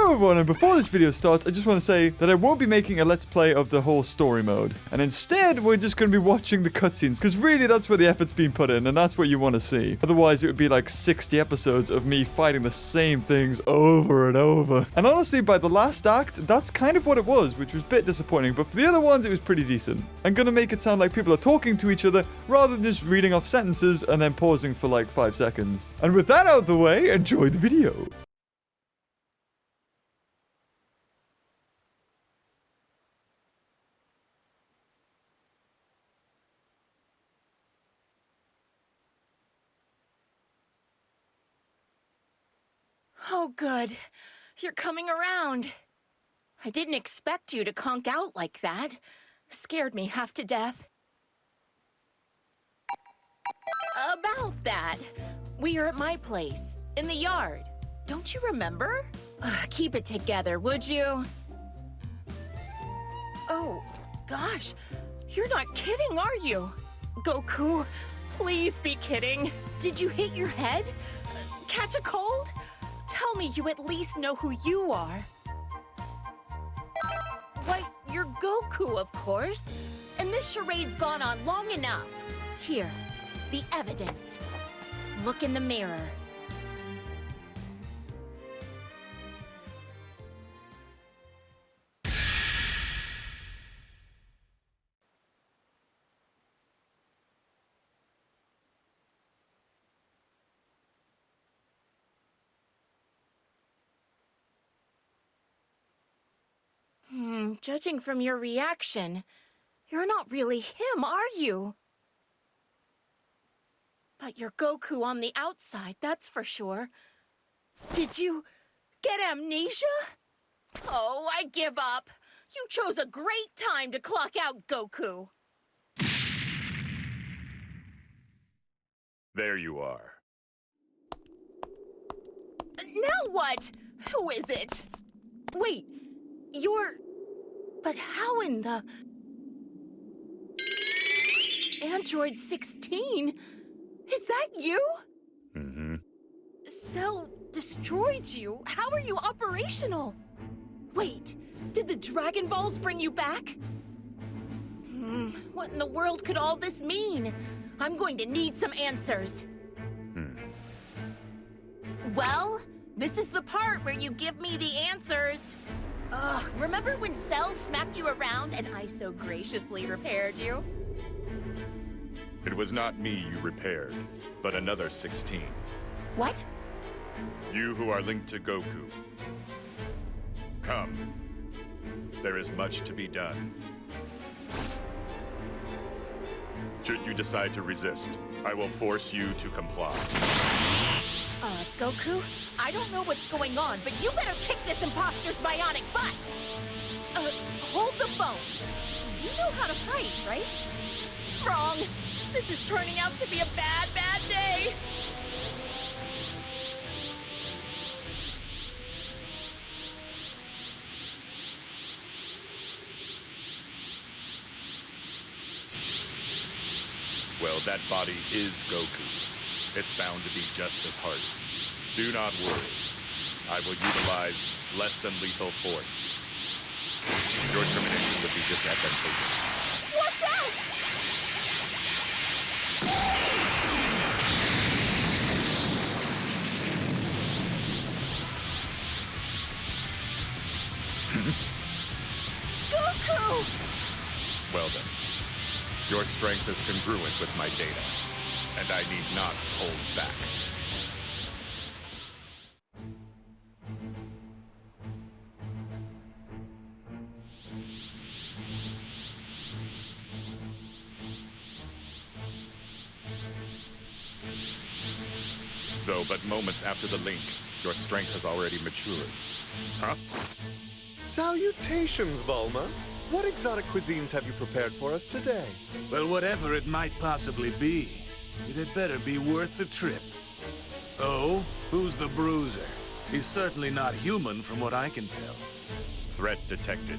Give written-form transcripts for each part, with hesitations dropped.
Hello everyone, and before this video starts, I just want to say that I won't be making a let's play of the whole story mode. And instead, we're just going to be watching the cutscenes, because really that's where the effort's been put in, and that's what you want to see. Otherwise, it would be like 60 episodes of me fighting the same things over and over. And honestly, by the last act, that's kind of what it was, which was a bit disappointing, but for the other ones, it was pretty decent. I'm going to make it sound like people are talking to each other, rather than just reading off sentences and then pausing for like 5 seconds. And with that out of the way, enjoy the video. Oh, good. You're coming around. I didn't expect you to conk out like that. Scared me half to death. About that, we are at my place, in the yard. Don't you remember? Keep it together, would you? Oh, gosh. You're not kidding, are you? Goku, please be kidding. Did you hit your head? Catch a cold? Tell me you at least know who you are. Why, you're Goku, of course. And this charade's gone on long enough. Here, the evidence. Look in the mirror. Judging from your reaction, you're not really him, are you? But you're Goku on the outside, that's for sure. Did you get amnesia? Oh, I give up. You chose a great time to clock out, Goku. There you are. Now what? Who is it? Wait, you're... But how in the... Android 16? Is that you? Mm-hmm. Cell destroyed you. How are you operational? Wait, did the Dragon Balls bring you back? What in the world could all this mean? I'm going to need some answers. Well, this is the part where you give me the answers. Ugh, remember when Cell smacked you around and I so graciously repaired you? It was not me you repaired, but another 16. What? You who are linked to Goku. Come. There is much to be done. Should you decide to resist, I will force you to comply. Goku, I don't know what's going on, but you better kick this imposter's bionic butt! Hold the phone. You know how to fight, right? Wrong. This is turning out to be a bad, bad day. Well, that body is Goku's. It's bound to be just as hardy. Do not worry. I will utilize less than lethal force. Your termination would be disadvantageous. Watch out! Goku! Well then. Your strength is congruent with my data, and I need not hold back. Though but moments after the link, your strength has already matured. Huh? Salutations, Bulma. What exotic cuisines have you prepared for us today? Well, whatever it might possibly be, it had better be worth the trip. Oh, who's the bruiser? He's certainly not human from what I can tell. Threat detected.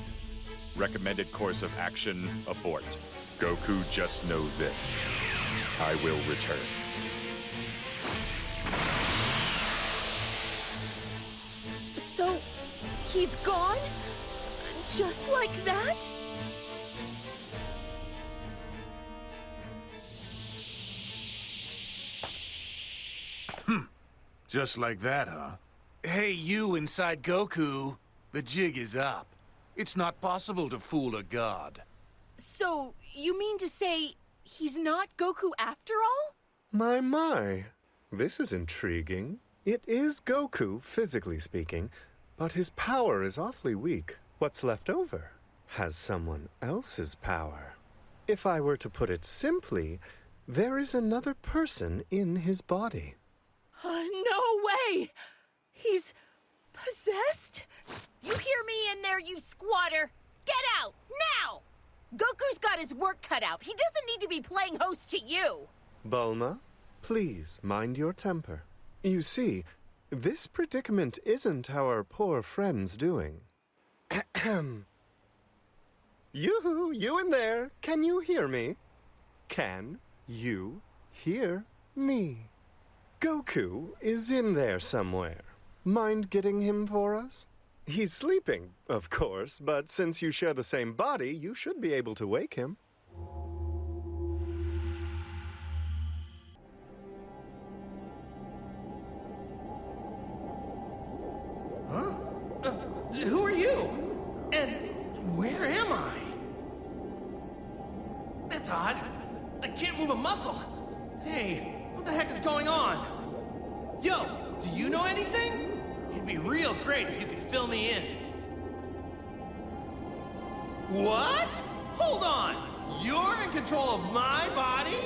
Recommended course of action, abort. Goku, just know this. I will return. So, He's gone? Just like that? Just like that, huh? Hey, you inside Goku. The jig is up. It's not possible to fool a god. So, you mean to say he's not Goku after all? My. This is intriguing. It is Goku, physically speaking, but his power is awfully weak. What's left over has someone else's power. If I were to put it simply, there is another person in his body. No way! He's possessed? You hear me in there, you squatter? Get out, now! Goku's got his work cut out. He doesn't need to be playing host to you. Bulma, please mind your temper. You see, this predicament isn't our poor friend's doing. Ahem. You in there, can you hear me? Can you hear me? Goku is in there somewhere. Mind getting him for us? He's sleeping, of course, but since you share the same body, you should be able to wake him. Huh? Who are you? And where am I? That's odd. I can't move a muscle. Hey, what the heck is going on? Yo, do you know anything? It'd be real great if you could fill me in. What? Hold on! You're in control of my body?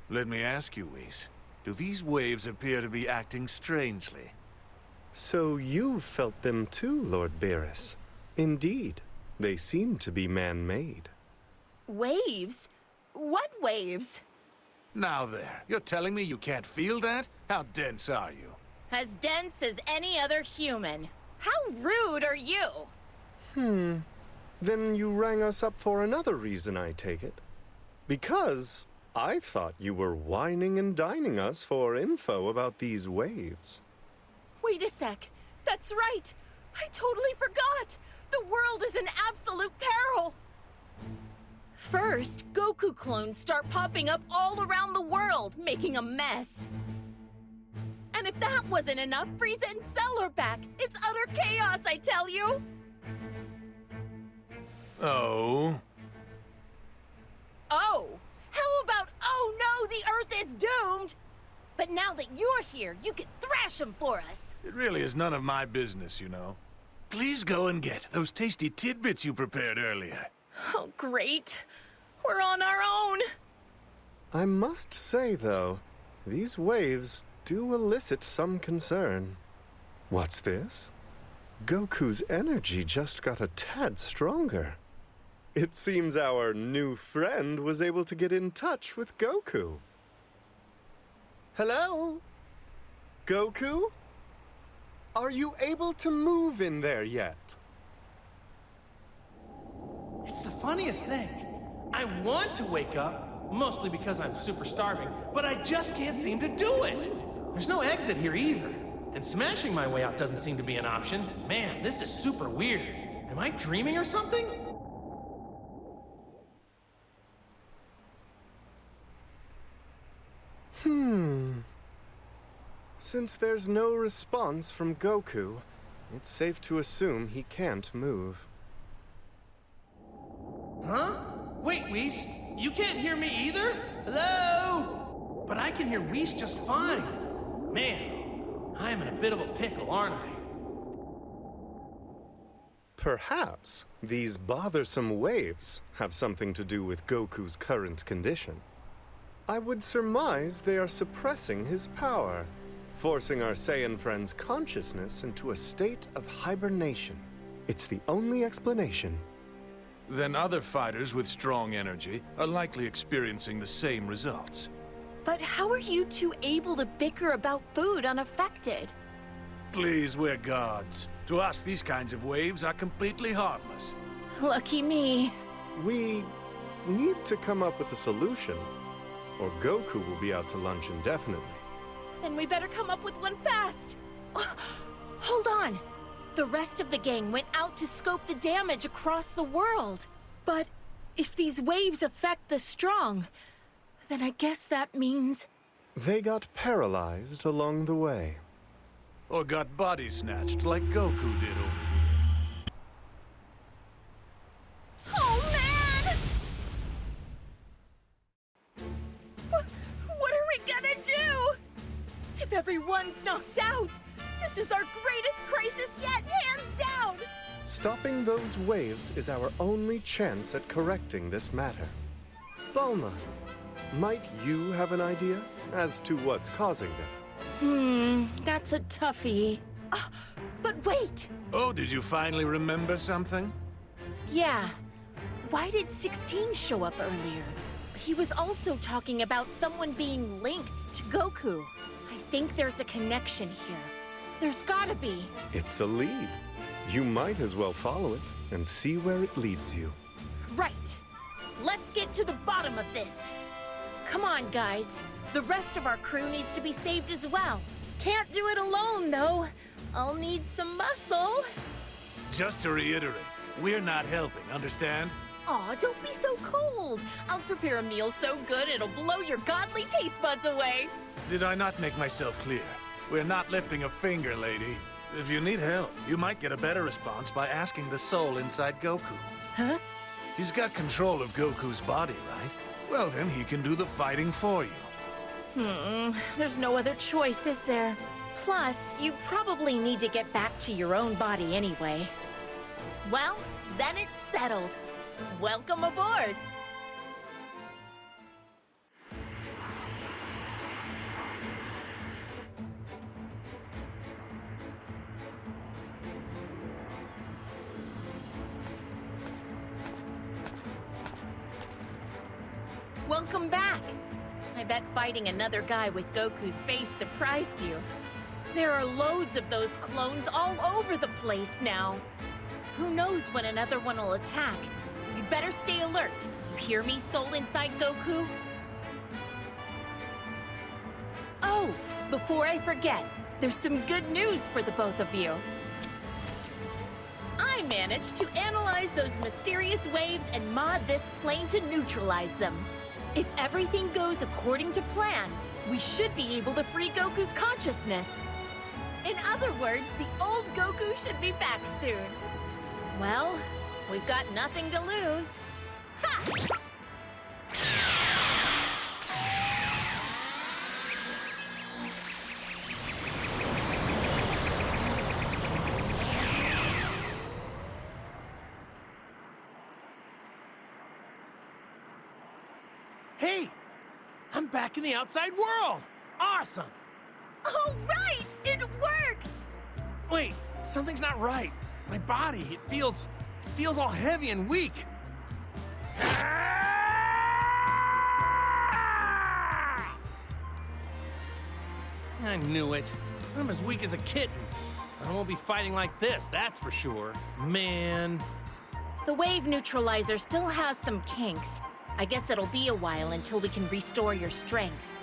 Let me ask you, Whis. Do these waves appear to be acting strangely? So you felt them too, Lord Beerus. Indeed, they seem to be man-made. Waves? What waves? Now there, you're telling me you can't feel that? How dense are you? As dense as any other human. How rude are you? Then you rang us up for another reason, I take it. Because I thought you were whining and dining us for info about these waves. Wait a sec. That's right. I totally forgot. The world is in absolute peril. First, Goku clones start popping up all around the world, making a mess. And if that wasn't enough, Frieza and Cell are back. It's utter chaos, I tell you. Oh? Oh, how about, oh no, the Earth is doomed? But now that you're here, you can thrash them for us. It really is none of my business, you know. Please go and get those tasty tidbits you prepared earlier. Oh, great. We're on our own. I must say, though, these waves do elicit some concern. What's this? Goku's energy just got a tad stronger. It seems our new friend was able to get in touch with Goku. Hello? Goku? Are you able to move in there yet? It's the funniest thing. I want to wake up, mostly because I'm super starving, but I just can't seem to do it. There's no exit here either, and smashing my way out doesn't seem to be an option. Man, this is super weird. Am I dreaming or something? Since there's no response from Goku, it's safe to assume he can't move. Huh? Wait, Whis, you can't hear me either? Hello? But I can hear Whis just fine. Man, I'm in a bit of a pickle, aren't I? Perhaps these bothersome waves have something to do with Goku's current condition. I would surmise they are suppressing his power, forcing our Saiyan friend's consciousness into a state of hibernation. It's the only explanation. Then other fighters with strong energy are likely experiencing the same results. But how are you two able to bicker about food unaffected? Please, we're gods. To us, these kinds of waves are completely harmless. Lucky me. We need to come up with a solution. or Goku will be out to lunch indefinitely. Then we better come up with one fast. Hold on. The rest of the gang went out to scope the damage across the world. But if these waves affect the strong, then I guess that means... They got paralyzed along the way. Or got body snatched like Goku did over here. Oh, man! What are we gonna do? If everyone's knocked out, this is our greatest crisis yet, hands down! Stopping those waves is our only chance at correcting this matter. Bulma, might you have an idea as to what's causing them? That's a toughie. But wait! Oh, did you finally remember something? Yeah. Why did 16 show up earlier? He was also talking about someone being linked to Goku. I think there's a connection here. There's gotta be. It's a lead. You might as well follow it and see where it leads you. Right. Let's get to the bottom of this. Come on, guys. The rest of our crew needs to be saved as well. Can't do it alone, though. I'll need some muscle. Just to reiterate, we're not helping, understand? Aw, don't be so cold. I'll prepare a meal so good it'll blow your godly taste buds away. Did I not make myself clear? We're not lifting a finger, lady. If you need help, you might get a better response by asking the soul inside Goku. Huh? He's got control of Goku's body, right? Well, then he can do the fighting for you. There's no other choice, is there? Plus, you probably need to get back to your own body anyway. Well, then it's settled. Welcome aboard! Welcome back! I bet fighting another guy with Goku's face surprised you. There are loads of those clones all over the place now. Who knows when another one will attack? You'd better stay alert. You hear me, soul inside Goku? Oh, before I forget, there's some good news for the both of you. I managed to analyze those mysterious waves and mod this plane to neutralize them. If everything goes according to plan, we should be able to free Goku's consciousness. In other words, the old Goku should be back soon. Well, we've got nothing to lose. Ha! Hey! I'm back in the outside world! Awesome! All right! It worked! Wait, something's not right. My body, it feels all heavy and weak. I knew it. I'm as weak as a kitten. I won't be fighting like this, that's for sure. Man. The wave neutralizer still has some kinks. I guess it'll be a while until we can restore your strength.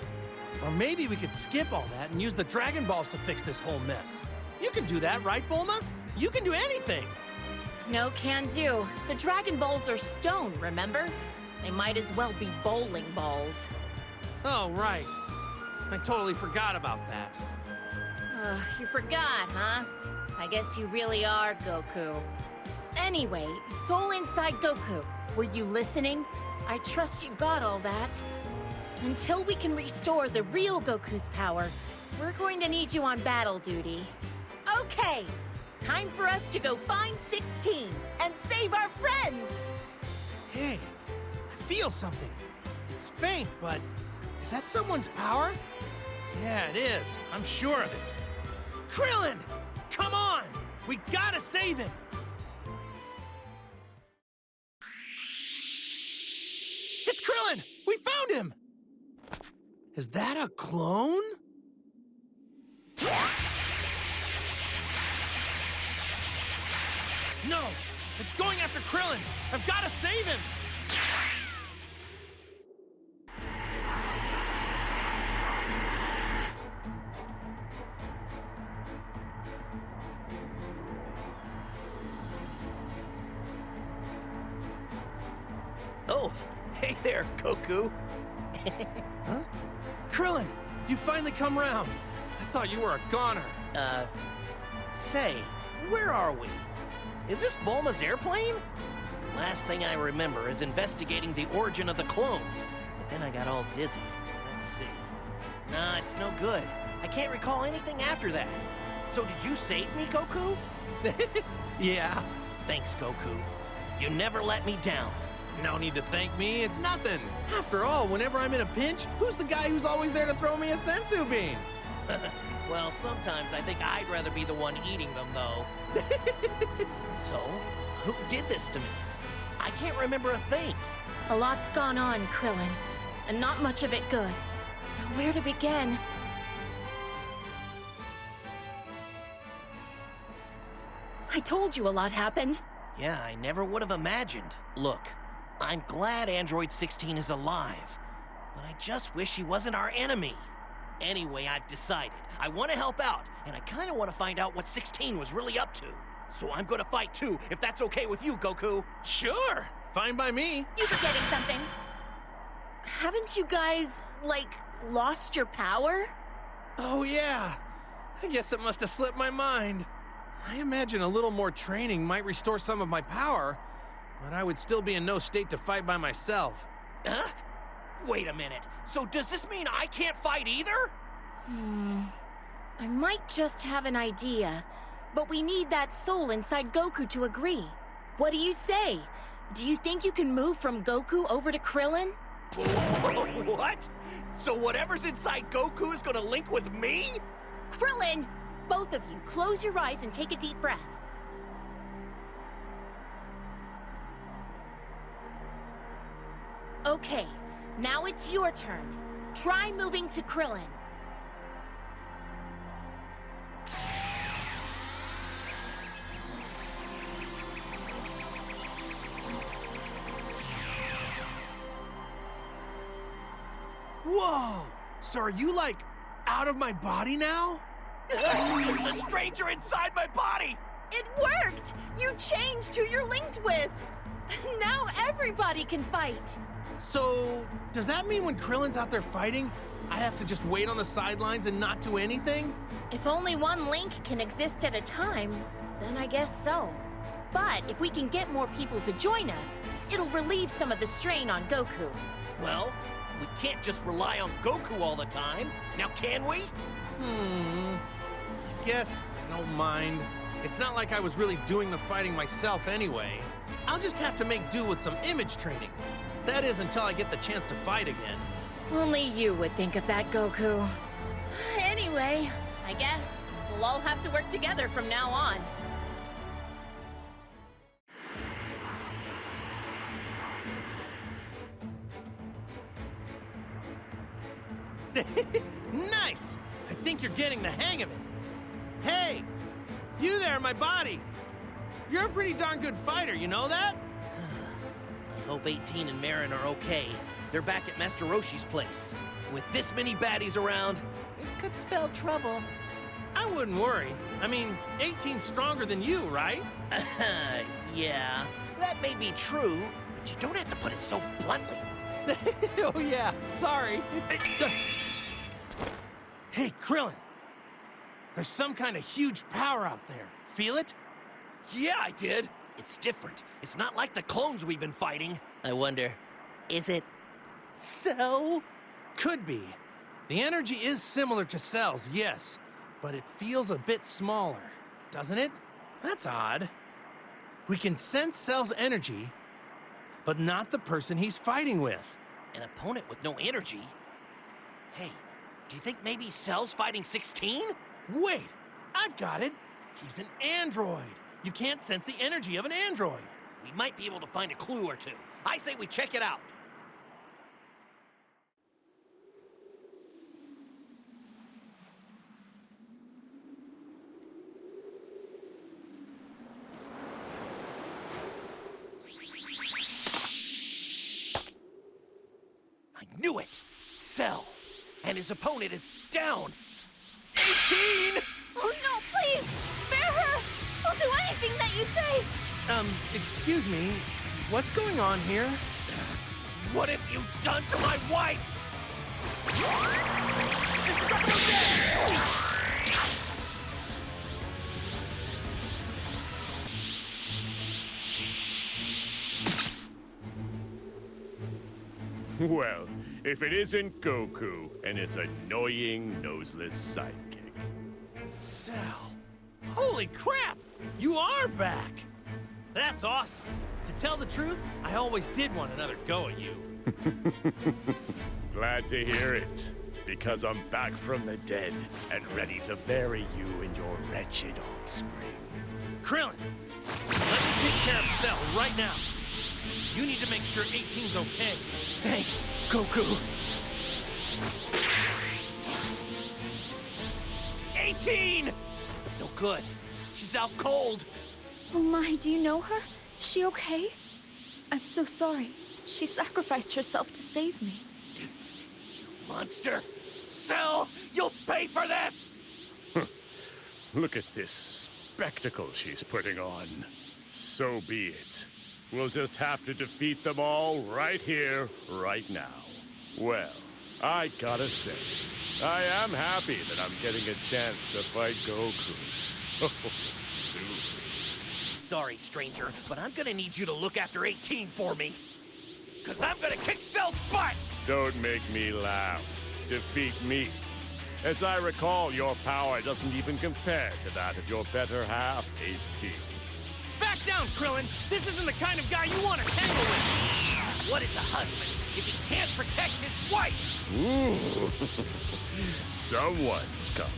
Or maybe we could skip all that and use the Dragon Balls to fix this whole mess. You can do that, right, Bulma? You can do anything. No can do. The Dragon Balls are stone, remember? They might as well be bowling balls. Oh, right. I totally forgot about that. You forgot, huh? I guess you really are Goku. Anyway, soul inside Goku, were you listening? I trust you got all that. Until we can restore the real Goku's power, we're going to need you on battle duty. Okay, time for us to go find 16 and save our friends! Hey, I feel something. It's faint, but is that someone's power? Yeah, it is. I'm sure of it. Krillin! Come on! We gotta save him! It's Krillin! We found him! Is that a clone? No! It's going after Krillin! I've gotta save him! there, Goku. Huh? Krillin, you finally come round. I thought you were a goner. Say, where are we? Is this Bulma's airplane? Last thing I remember is investigating the origin of the clones, but then I got all dizzy. Let's see. Nah, it's no good. I can't recall anything after that. So did you save me, Goku? Yeah. Thanks, Goku. You never let me down. No need to thank me, it's nothing. After all, whenever I'm in a pinch, who's the guy who's always there to throw me a sensu bean? Well, sometimes I think I'd rather be the one eating them, though. So, who did this to me? I can't remember a thing. A lot's gone on, Krillin, and not much of it good. Where to begin? I told you a lot happened. Yeah, I never would have imagined. Look, I'm glad Android 16 is alive, but I just wish he wasn't our enemy. Anyway, I've decided. I want to help out, and I kind of want to find out what 16 was really up to. So I'm going to fight too, if that's okay with you, Goku. Sure, fine by me. You forgetting something? Haven't you guys, like, lost your power? Oh yeah, I guess it must have slipped my mind. I imagine a little more training might restore some of my power, but I would still be in no state to fight by myself. Huh? Wait a minute. So does this mean I can't fight either? I might just have an idea, but we need that soul inside Goku to agree. What do you say? Do you think you can move from Goku over to Krillin? What? So whatever's inside Goku is gonna link with me? Krillin! Both of you, close your eyes and take a deep breath. Okay, now it's your turn. Try moving to Krillin. Whoa! So are you, like, out of my body now? There's a stranger inside my body! It worked! You changed who you're linked with! Now everybody can fight! So, does that mean when Krillin's out there fighting, I have to just wait on the sidelines and not do anything? If only one link can exist at a time, then I guess so. But if we can get more people to join us, it'll relieve some of the strain on Goku. Well, we can't just rely on Goku all the time. Now can we? I guess I don't mind. It's not like I was really doing the fighting myself anyway. I'll just have to make do with some image training. That is until I get the chance to fight again. Only you would think of that, Goku. Anyway, I guess we'll all have to work together from now on. Nice! I think you're getting the hang of it. Hey! You there, my body! You're a pretty darn good fighter, you know that? I hope 18 and Marin are okay. They're back at Master Roshi's place. With this many baddies around, it could spell trouble. I wouldn't worry. I mean, 18's stronger than you, right? Yeah, that may be true, but you don't have to put it so bluntly. Oh yeah, sorry. Hey, Krillin! There's some kind of huge power out there. Feel it? Yeah, I did. It's different. It's not like the clones we've been fighting. I wonder, is it Cell? Could be. The energy is similar to Cell's, yes, but it feels a bit smaller, doesn't it? That's odd. We can sense Cell's energy, but not the person he's fighting with. An opponent with no energy? Hey, do you think maybe Cell's fighting 16? Wait, I've got it. He's an android. You can't sense the energy of an android. We might be able to find a clue or two. I say we check it out. I knew it! Cell! And his opponent is down! 18! Oh no, please! Spare her! I'll do anything that you say! Excuse me, what's going on here? What have you done to my wife? Destructo Death! Well, if it isn't Goku and his annoying, noseless sidekick. Cell. Holy crap! You are back! That's awesome. To tell the truth, I always did want another go at you. Glad to hear it, because I'm back from the dead and ready to bury you and your wretched offspring. Krillin, let me take care of Cell right now. You need to make sure 18's okay. Thanks, Goku. 18! It's no good. She's out cold. Oh my, do you know her? Is she okay? I'm so sorry. She sacrificed herself to save me. You monster! Cell, you'll pay for this! Look at this spectacle she's putting on. So be it. We'll just have to defeat them all right here, right now. Well, I gotta say, I am happy that I'm getting a chance to fight Goku so soon. Sorry, stranger, but I'm gonna need you to look after 18 for me. 'Cause I'm gonna kick Cell's butt! Don't make me laugh. Defeat me. As I recall, your power doesn't even compare to that of your better half, 18. Back down, Krillin! This isn't the kind of guy you want to tangle with! What is a husband if he can't protect his wife? Ooh. Someone's coming.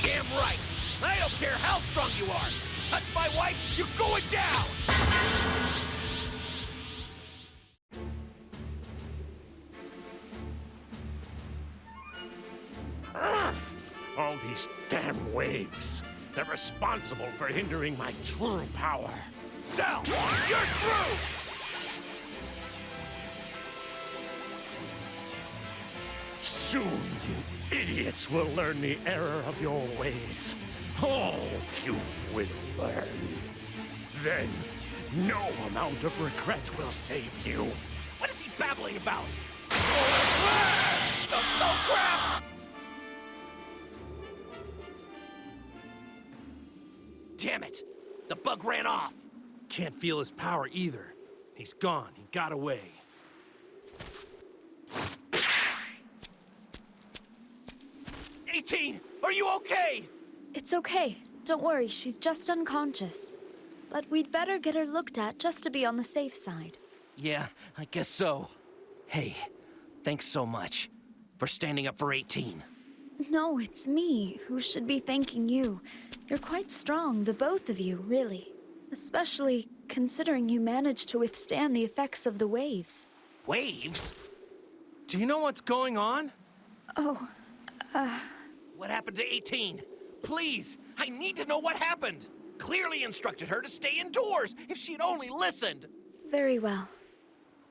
Damn right! I don't care how strong you are! Touch my wife, you're going down! All these damn waves. They're responsible for hindering my true power. Cell, you're through! Soon, you idiots will learn the error of your ways. Oh, you will learn. Then, no amount of regret will save you. What is he babbling about? Oh crap! Damn it! The bug ran off! Can't feel his power either. He's gone. He got away. '18! Are you okay? It's okay. Don't worry, she's just unconscious. But we'd better get her looked at just to be on the safe side. Yeah, I guess so. Hey, thanks so much for standing up for 18. No, it's me who should be thanking you. You're quite strong, the both of you, really. Especially considering you managed to withstand the effects of the waves. Waves? Do you know what's going on? Oh, What happened to 18? Please, I need to know what happened. Clearly instructed her to stay indoors if she'd only listened. very well.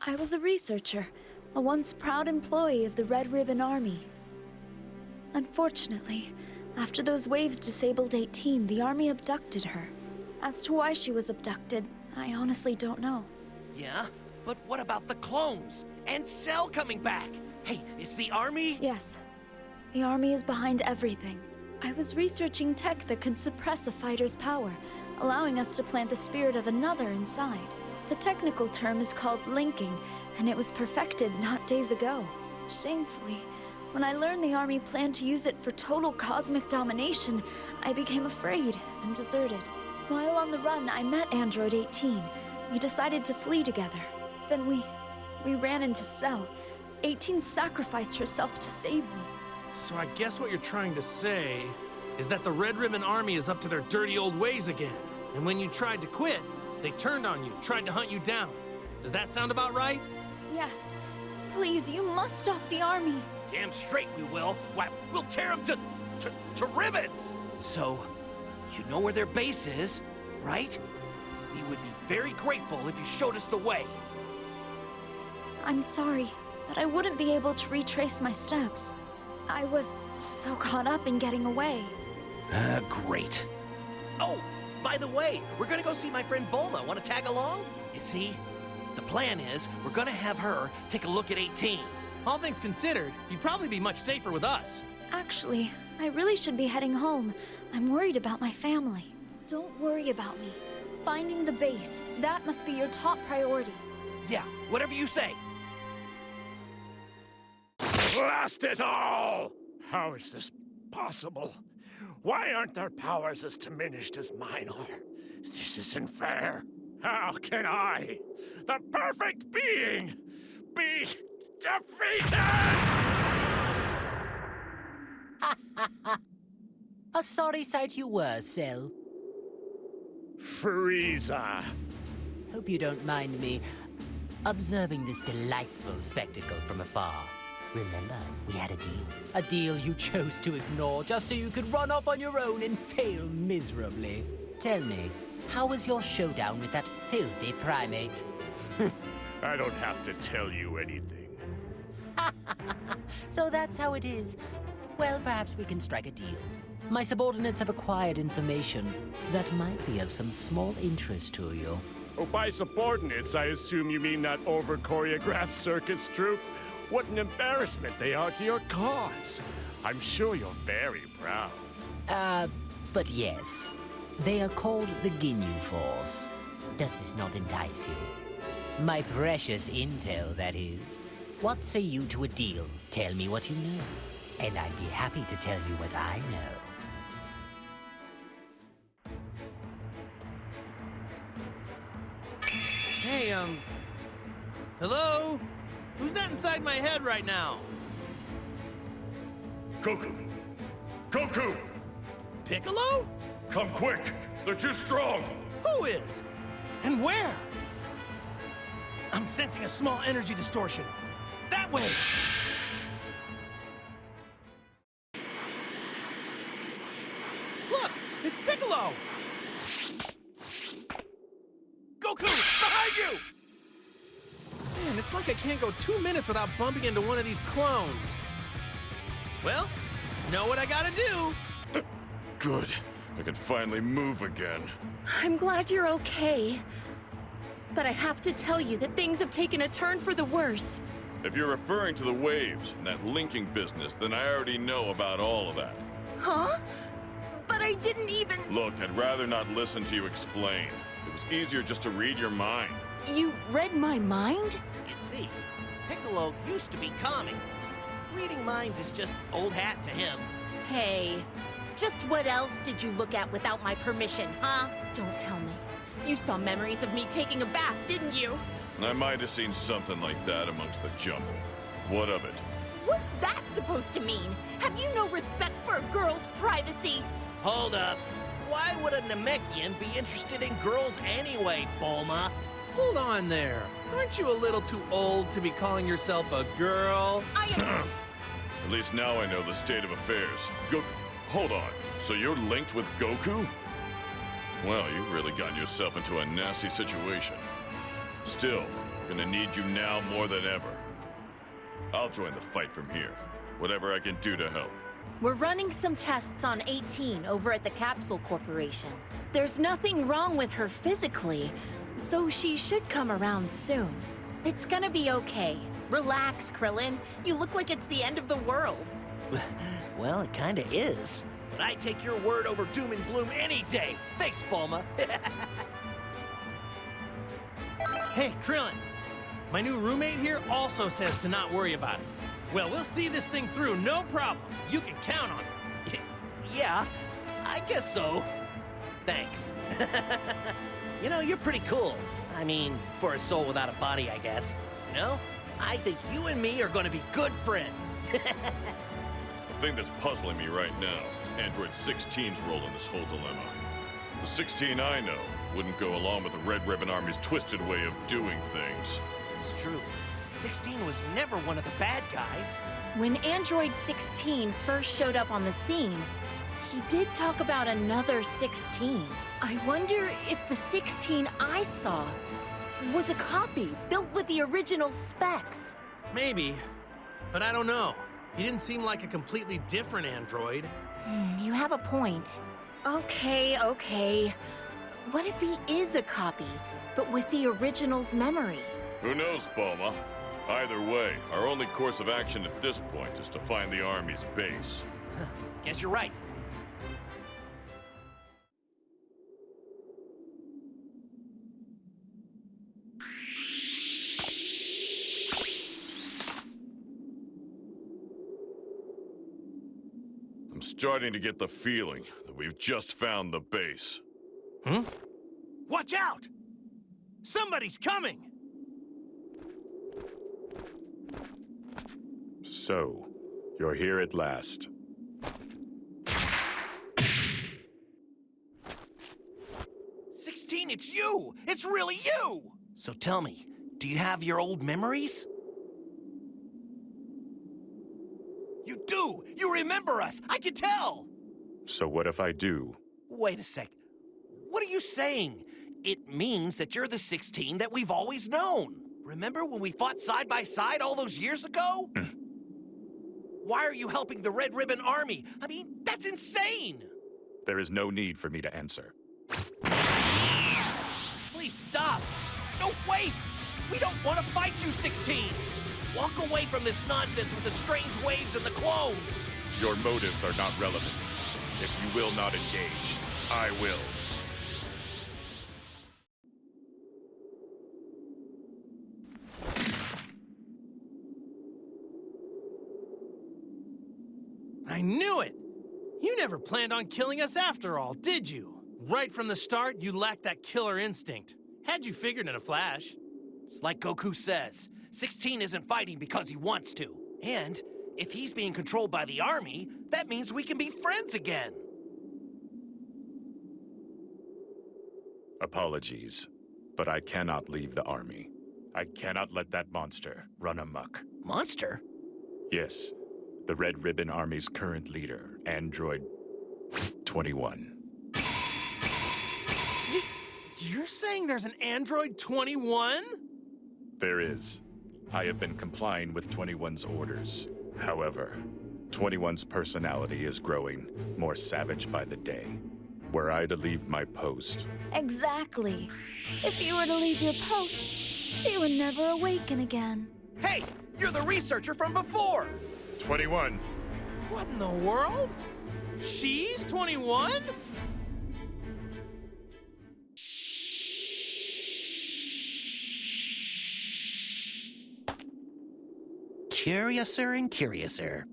I was a researcher, a once proud employee of the Red Ribbon Army. Unfortunately, after those waves disabled 18, the army abducted her. As to why she was abducted, I honestly don't know. Yeah, but what about the clones? And Cell coming back? Hey, is the army... Yes, the army is behind everything. I was researching tech that could suppress a fighter's power, allowing us to plant the spirit of another inside. The technical term is called linking, and it was perfected not days ago. Shamefully, when I learned the army planned to use it for total cosmic domination, I became afraid and deserted. While on the run, I met Android 18. We decided to flee together. Then we ran into Cell. 18 sacrificed herself to save me. So I guess what you're trying to say is that the Red Ribbon Army is up to their dirty old ways again. And when you tried to quit, they turned on you, tried to hunt you down. Does that sound about right? Yes. Please, you must stop the army. Damn straight we will. Why, we'll tear them to ribbons. So, you know where their base is, right? We would be very grateful if you showed us the way. I'm sorry, but I wouldn't be able to retrace my steps. I was so caught up in getting away. Great. Oh, by the way, we're gonna go see my friend Bulma. Want to tag along? You see, The plan is, we're gonna have her take a look at 18. All things considered, you'd probably be much safer with us. Actually, I really should be heading home. I'm worried about my family. Don't worry about me. Finding the base, that must be your top priority. Yeah, whatever you say. Blast it all! How is this possible? Why aren't their powers as diminished as mine are? This isn't fair. How can I, the perfect being, be defeated? A sorry sight you were, Cell. Frieza. Hope you don't mind me observing this delightful spectacle from afar. Remember, we had a deal. A deal you chose to ignore just so you could run off on your own and fail miserably. Tell me, how was your showdown with that filthy primate? I don't have to tell you anything. So that's how it is. Well, perhaps we can strike a deal. My subordinates have acquired information that might be of some small interest to you. Oh, by subordinates, I assume you mean that over-choreographed circus troupe? What an embarrassment they are to your cause. I'm sure you're very proud. But yes. They are called the Ginyu Force. Does this not entice you? My precious intel, that is. What say you to a deal? Tell me what you know, and I'd be happy to tell you what I know. Hey, hello? Who's that inside my head right now? Goku! Goku! Piccolo? Come quick! They're too strong! Who is? And where? I'm sensing a small energy distortion. That way! Look! It's Piccolo! Goku! Behind you! Man, it's like I can't go 2 minutes without bumping into one of these clones. Well, know what I gotta do. Good. I can finally move again. I'm glad you're okay. But I have to tell you that things have taken a turn for the worse. If you're referring to the waves and that linking business, then I already know about all of that. Huh? But I didn't even... Look, I'd rather not listen to you explain. It was easier just to read your mind. You read my mind? You see, Piccolo used to be calming. Reading minds is just old hat to him. Hey, just what else did you look at without my permission, huh? Don't tell me. You saw memories of me taking a bath, didn't you? I might have seen something like that amongst the jumble. What of it? What's that supposed to mean? Have you no respect for a girl's privacy? Hold up. Why would a Namekian be interested in girls anyway, Bulma? Hold on there. Aren't you a little too old to be calling yourself a girl? At least now I know the state of affairs. Goku, hold on. So you're linked with Goku? Well, you've really gotten yourself into a nasty situation. Still, I'm gonna need you now more than ever. I'll join the fight from here. Whatever I can do to help. We're running some tests on 18 over at the Capsule Corporation. There's nothing wrong with her physically, so she should come around soon. It's gonna be okay. Relax, Krillin. You look like it's the end of the world. Well, it kinda is. But I take your word over doom and gloom any day. Thanks, Bulma. Hey, Krillin. My new roommate here also says to not worry about it. Well, we'll see this thing through, no problem. You can count on it. Yeah, I guess so. Thanks. You know, you're pretty cool. I mean, for a soul without a body, I guess. You know? I think you and me are gonna be good friends. The thing that's puzzling me right now is Android 16's role in this whole dilemma. The 16 I know wouldn't go along with the Red Ribbon Army's twisted way of doing things. It's true. 16 was never one of the bad guys. When Android 16 first showed up on the scene, he did talk about another 16. I wonder if the 16 I saw was a copy built with the original specs. Maybe, but I don't know. He didn't seem like a completely different android. You have a point. Okay. What if he is a copy, but with the original's memory? Who knows, Bulma? Either way, our only course of action at this point is to find the Army's base. Guess you're right. I'm starting to get the feeling that we've just found the base. Watch out! Somebody's coming! So, you're here at last. It's you! It's really you! So tell me, do you have your old memories? You do! You remember us! I can tell! So what if I do? Wait a sec. What are you saying? It means that you're the 16 that we've always known. Remember when we fought side by side all those years ago? Why are you helping the Red Ribbon Army? I mean, that's insane! There is no need for me to answer. Please stop! No, wait! We don't want to fight you, 16! Just walk away from this nonsense with the strange waves and the clones! Your motives are not relevant. If you will not engage, I will. I knew it! You never planned on killing us after all, did you? Right from the start, you lacked that killer instinct. Had you figured in a flash. It's like Goku says, 16 isn't fighting because he wants to. And if he's being controlled by the army, that means we can be friends again. Apologies, but I cannot leave the army. I cannot let that monster run amok. Monster? Yes, the Red Ribbon Army's current leader, Android 21. You're saying there's an Android 21? There is. I have been complying with 21's orders. However, 21's personality is growing more savage by the day. Were I to leave my post... Exactly. If you were to leave your post, she would never awaken again. Hey, you're the researcher from before! 21! What in the world? She's 21? Curiouser and curiouser.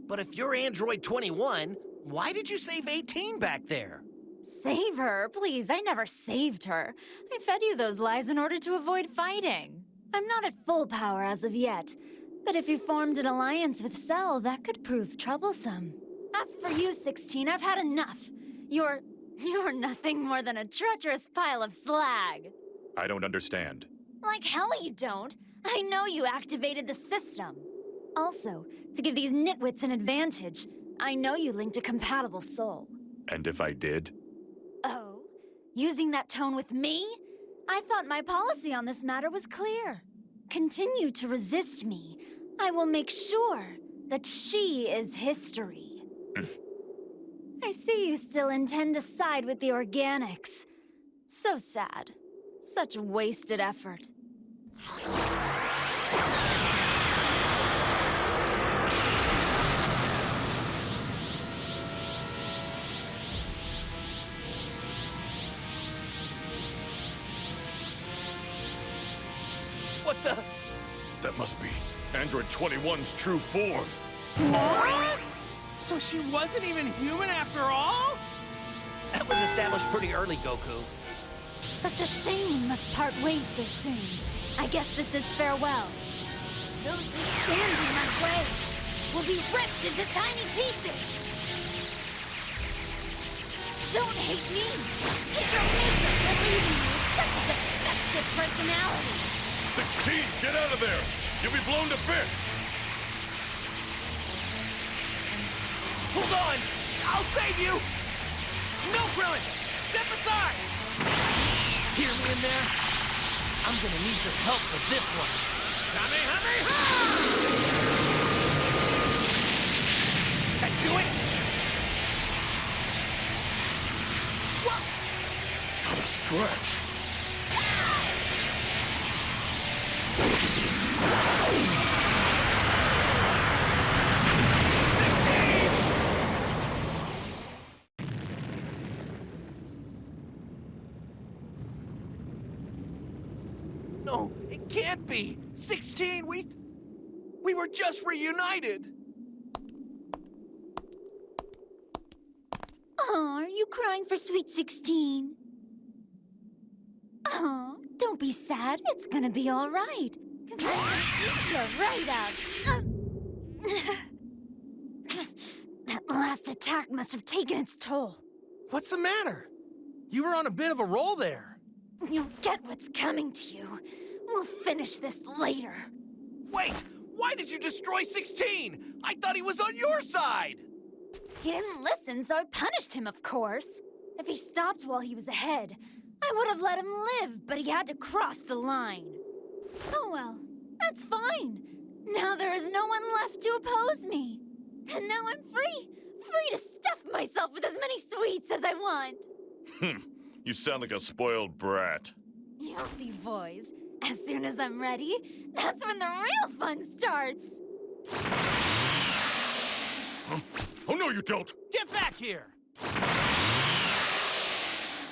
But if you're Android 21, why did you save 18 back there? Save her? Please, I never saved her. I fed you those lies in order to avoid fighting. I'm not at full power as of yet, but if you formed an alliance with Cell, that could prove troublesome. As for you, 16, I've had enough. You're nothing more than a treacherous pile of slag. I don't understand. Like hell you don't. I know you activated the system. Also, to give these nitwits an advantage, I know you linked a compatible soul. And if I did? Oh? Using that tone with me? I thought my policy on this matter was clear. Continue to resist me. I will make sure that she is history. I see you still intend to side with the organics. So sad. Such wasted effort. What the? That must be Android 21's true form. What? So she wasn't even human after all? That was established pretty early, Goku. Such a shame we must part ways so soon. I guess this is farewell. Those who stand in my way will be ripped into tiny pieces. Don't hate me. Hate your maker for leaving me with such a defective personality. 16, get out of there! You'll be blown to bits! Hold on! I'll save you! No, Krillin! Step aside! Hear me in there? I'm gonna need your help with this one. Kamehameha! That do it? What? Not a stretch. can't be! 16, we were just reunited! Oh, are you crying for sweet 16? Oh, don't be sad. It's gonna be all right. 'Cause I'm gonna eat you right up. That last attack must have taken its toll. What's the matter? You were on a bit of a roll there. You'll get what's coming to you. We'll finish this later. Wait! Why did you destroy 16? I thought he was on your side! He didn't listen, so I punished him, of course. If he stopped while he was ahead, I would have let him live, but he had to cross the line. Oh well, that's fine. Now there is no one left to oppose me. And now I'm free to stuff myself with as many sweets as I want. You sound like a spoiled brat. You'll see, boys. As soon as I'm ready, that's when the real fun starts. Huh? Oh, no, you don't! Get back here!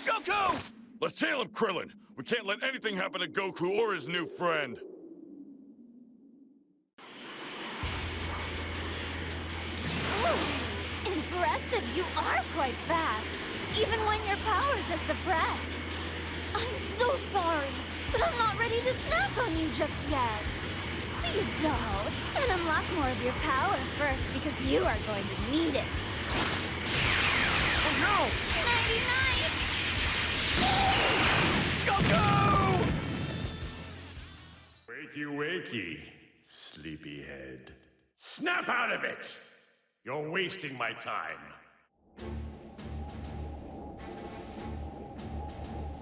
Goku! Let's tail him, Krillin! We can't let anything happen to Goku or his new friend. Ooh, impressive. You are quite fast, even when your powers are suppressed. I'm so sorry, but I'm not ready to snack on you just yet. Be a doll and unlock more of your power first, because you are going to need it. Oh no! 99! Goku! Wakey, wakey, sleepyhead. Snap out of it! You're wasting my time.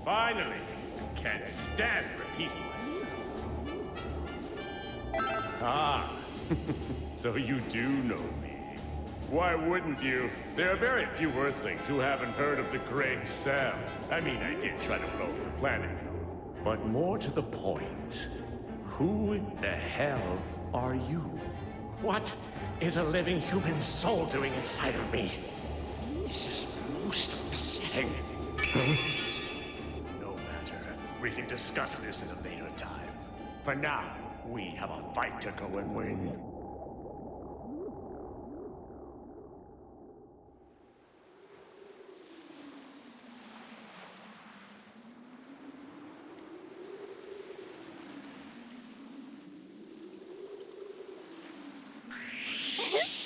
Finally, can't stand repeating myself. Ah, so you do know me. Why wouldn't you? There are very few Earthlings who haven't heard of the Great Cell. I mean, I did try to blow up the planet. But more to the point, who the hell are you? What is a living human soul doing inside of me? This is most upsetting. No matter. We can discuss this at a later time. For now, we have a fight to go and win.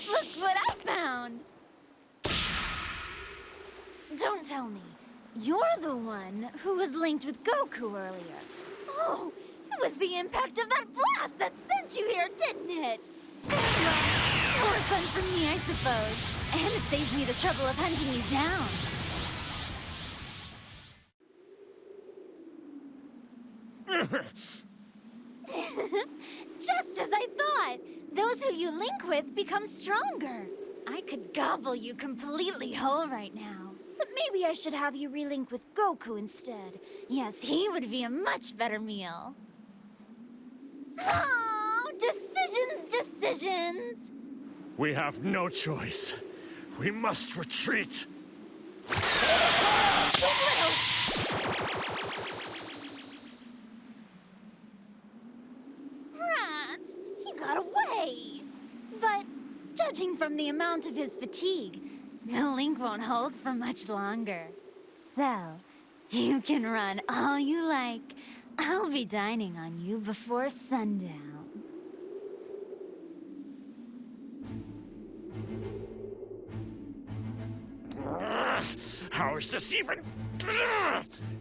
Look what I found! Don't tell me. You're the one who was linked with Goku earlier. Oh, it was the impact of that blast that sent you here, didn't it? Well, more fun for me, I suppose. And it saves me the trouble of hunting you down. Just as I thought! Those who you link with become stronger. I could gobble you completely whole right now. But maybe I should have you relink with Goku instead. Yes, he would be a much better meal. Oh, decisions! We have no choice. We must retreat. Rats, he got away. But judging from the amount of his fatigue, the link won't hold for much longer. So, you can run all you like. I'll be dining on you before sundown. How is this even?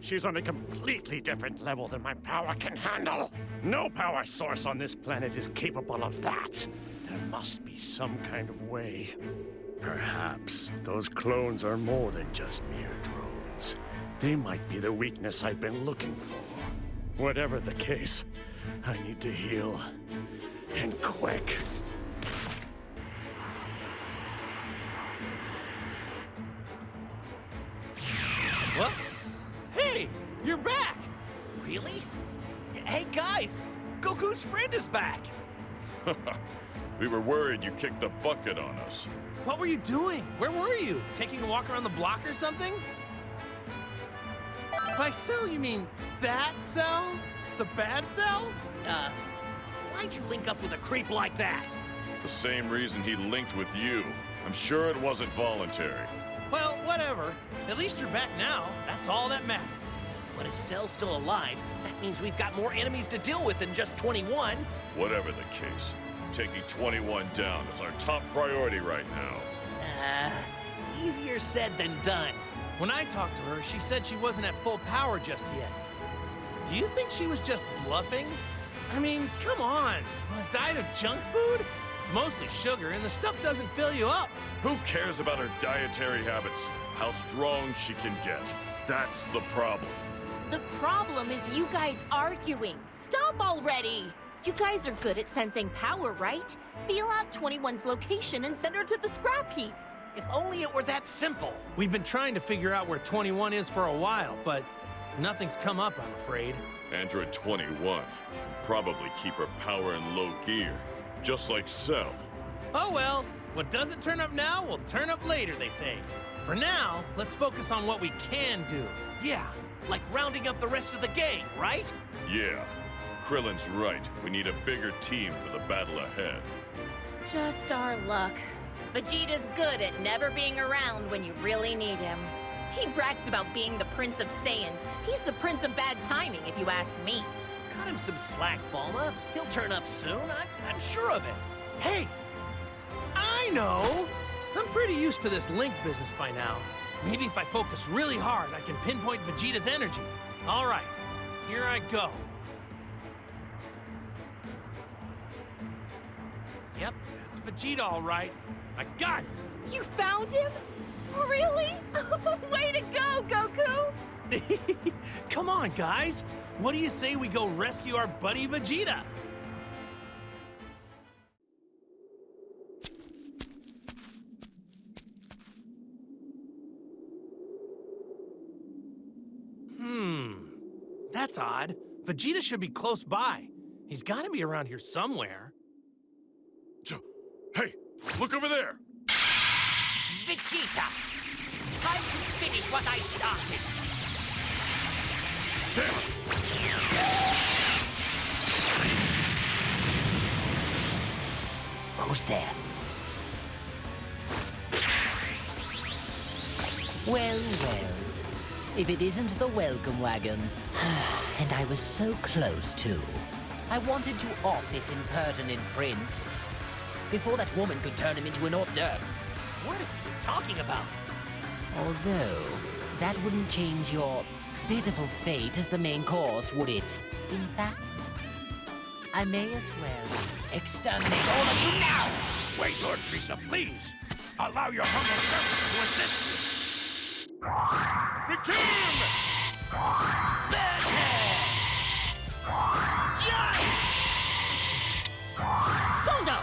She's on a completely different level than my power can handle. No power source on this planet is capable of that. There must be some kind of way. Perhaps those clones are more than just mere drones. They might be the weakness I've been looking for. Whatever the case, I need to heal. And quick. What? Hey, you're back! Really? Hey guys, Goku's friend is back! We were worried you kicked the bucket on us. What were you doing? Where were you? Taking a walk around the block or something? By cell, you mean that cell? The bad cell? Why'd you link up with a creep like that? The same reason he linked with you. I'm sure it wasn't voluntary. Well, whatever. At least you're back now. That's all that matters. But if Cell's still alive, that means we've got more enemies to deal with than just 21. Whatever the case, taking 21 down is our top priority right now. Easier said than done. When I talked to her, she said she wasn't at full power just yet. Do you think she was just bluffing? I mean, come on. On a diet of junk food? It's mostly sugar, and the stuff doesn't fill you up. Who cares about her dietary habits? How strong she can get. That's the problem. The problem is you guys arguing. Stop already! You guys are good at sensing power, right? Feel out 21's location and send her to the scrap heap. If only it were that simple. We've been trying to figure out where 21 is for a while, but nothing's come up, I'm afraid. Android 21 can probably keep her power in low gear, just like Cell. Oh well, what doesn't turn up now will turn up later, they say. For now, let's focus on what we can do. Yeah, like rounding up the rest of the gang, right? Yeah, Krillin's right. We need a bigger team for the battle ahead. Just our luck. Vegeta's good at never being around when you really need him. He brags about being the Prince of Saiyans. He's the Prince of Bad Timing, if you ask me. Cut him some slack, Bulma. He'll turn up soon. I'm sure of it. Hey! I know! I'm pretty used to this link business by now. Maybe if I focus really hard, I can pinpoint Vegeta's energy. All right, here I go. Yep, that's Vegeta all right. I got him! You found him? Really? Way to go, Goku! Come on, guys. What do you say we go rescue our buddy Vegeta? That's odd. Vegeta should be close by. He's got to be around here somewhere. Hey, look over there! Vegeta! Time to finish what I started! Damn it! Who's there? Well, well. If it isn't the welcome wagon. And I was so close, too. I wanted to off this impertinent prince before that woman could turn him into an hors d'oeuvre. What is he talking about? Although, that wouldn't change your pitiful fate as the main course, would it? In fact, I may as well exterminate all of you now! Wait, Lord Frieza, please! Allow your humble servant to assist you! We kill him! Burn her! Just! Goldo!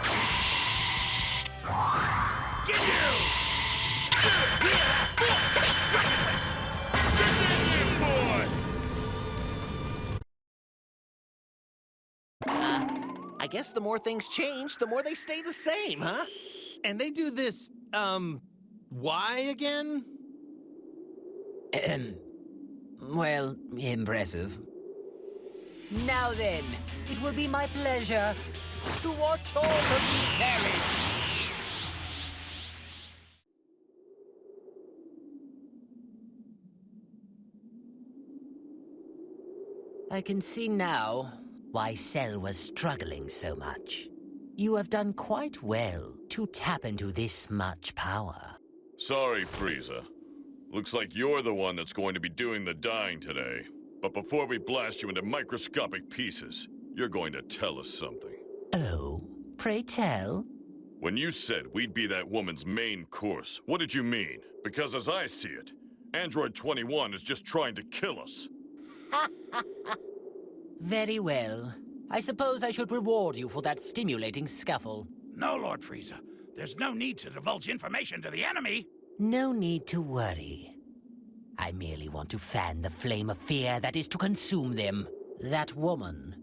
Ginyu! I guess the more things change, the more they stay the same, huh? And they do this, why again? Well, impressive. Now then, it will be my pleasure to watch all of you perish. I can see now why Cell was struggling so much. You have done quite well to tap into this much power. Sorry, Frieza. Looks like you're the one that's going to be doing the dying today. But before we blast you into microscopic pieces, you're going to tell us something. Oh, pray tell? When you said we'd be that woman's main course, what did you mean? Because as I see it, Android 21 is just trying to kill us. Very well. I suppose I should reward you for that stimulating scuffle. No, Lord Frieza. There's no need to divulge information to the enemy. No need to worry. I merely want to fan the flame of fear that is to consume them. That woman.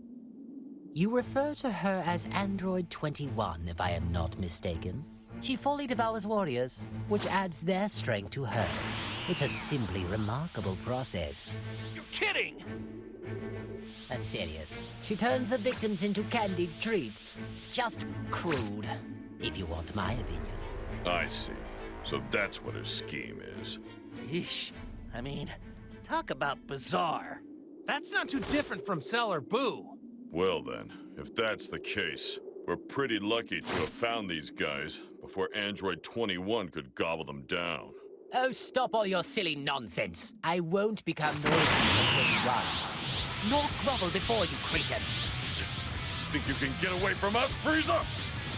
You refer to her as Android 21, if I am not mistaken. She fully devours warriors, which adds their strength to hers. It's a simply remarkable process. You're kidding! I'm serious. She turns her victims into candied treats. Just crude, if you want my opinion. I see. So that's what her scheme is. Yeesh. I mean, talk about bizarre. That's not too different from Cell or Boo. Well then, if that's the case, we're pretty lucky to have found these guys before Android 21 could gobble them down. Oh, stop all your silly nonsense. I won't become nourishment for 21. Nor grovel before you cretins. Think you can get away from us, Frieza?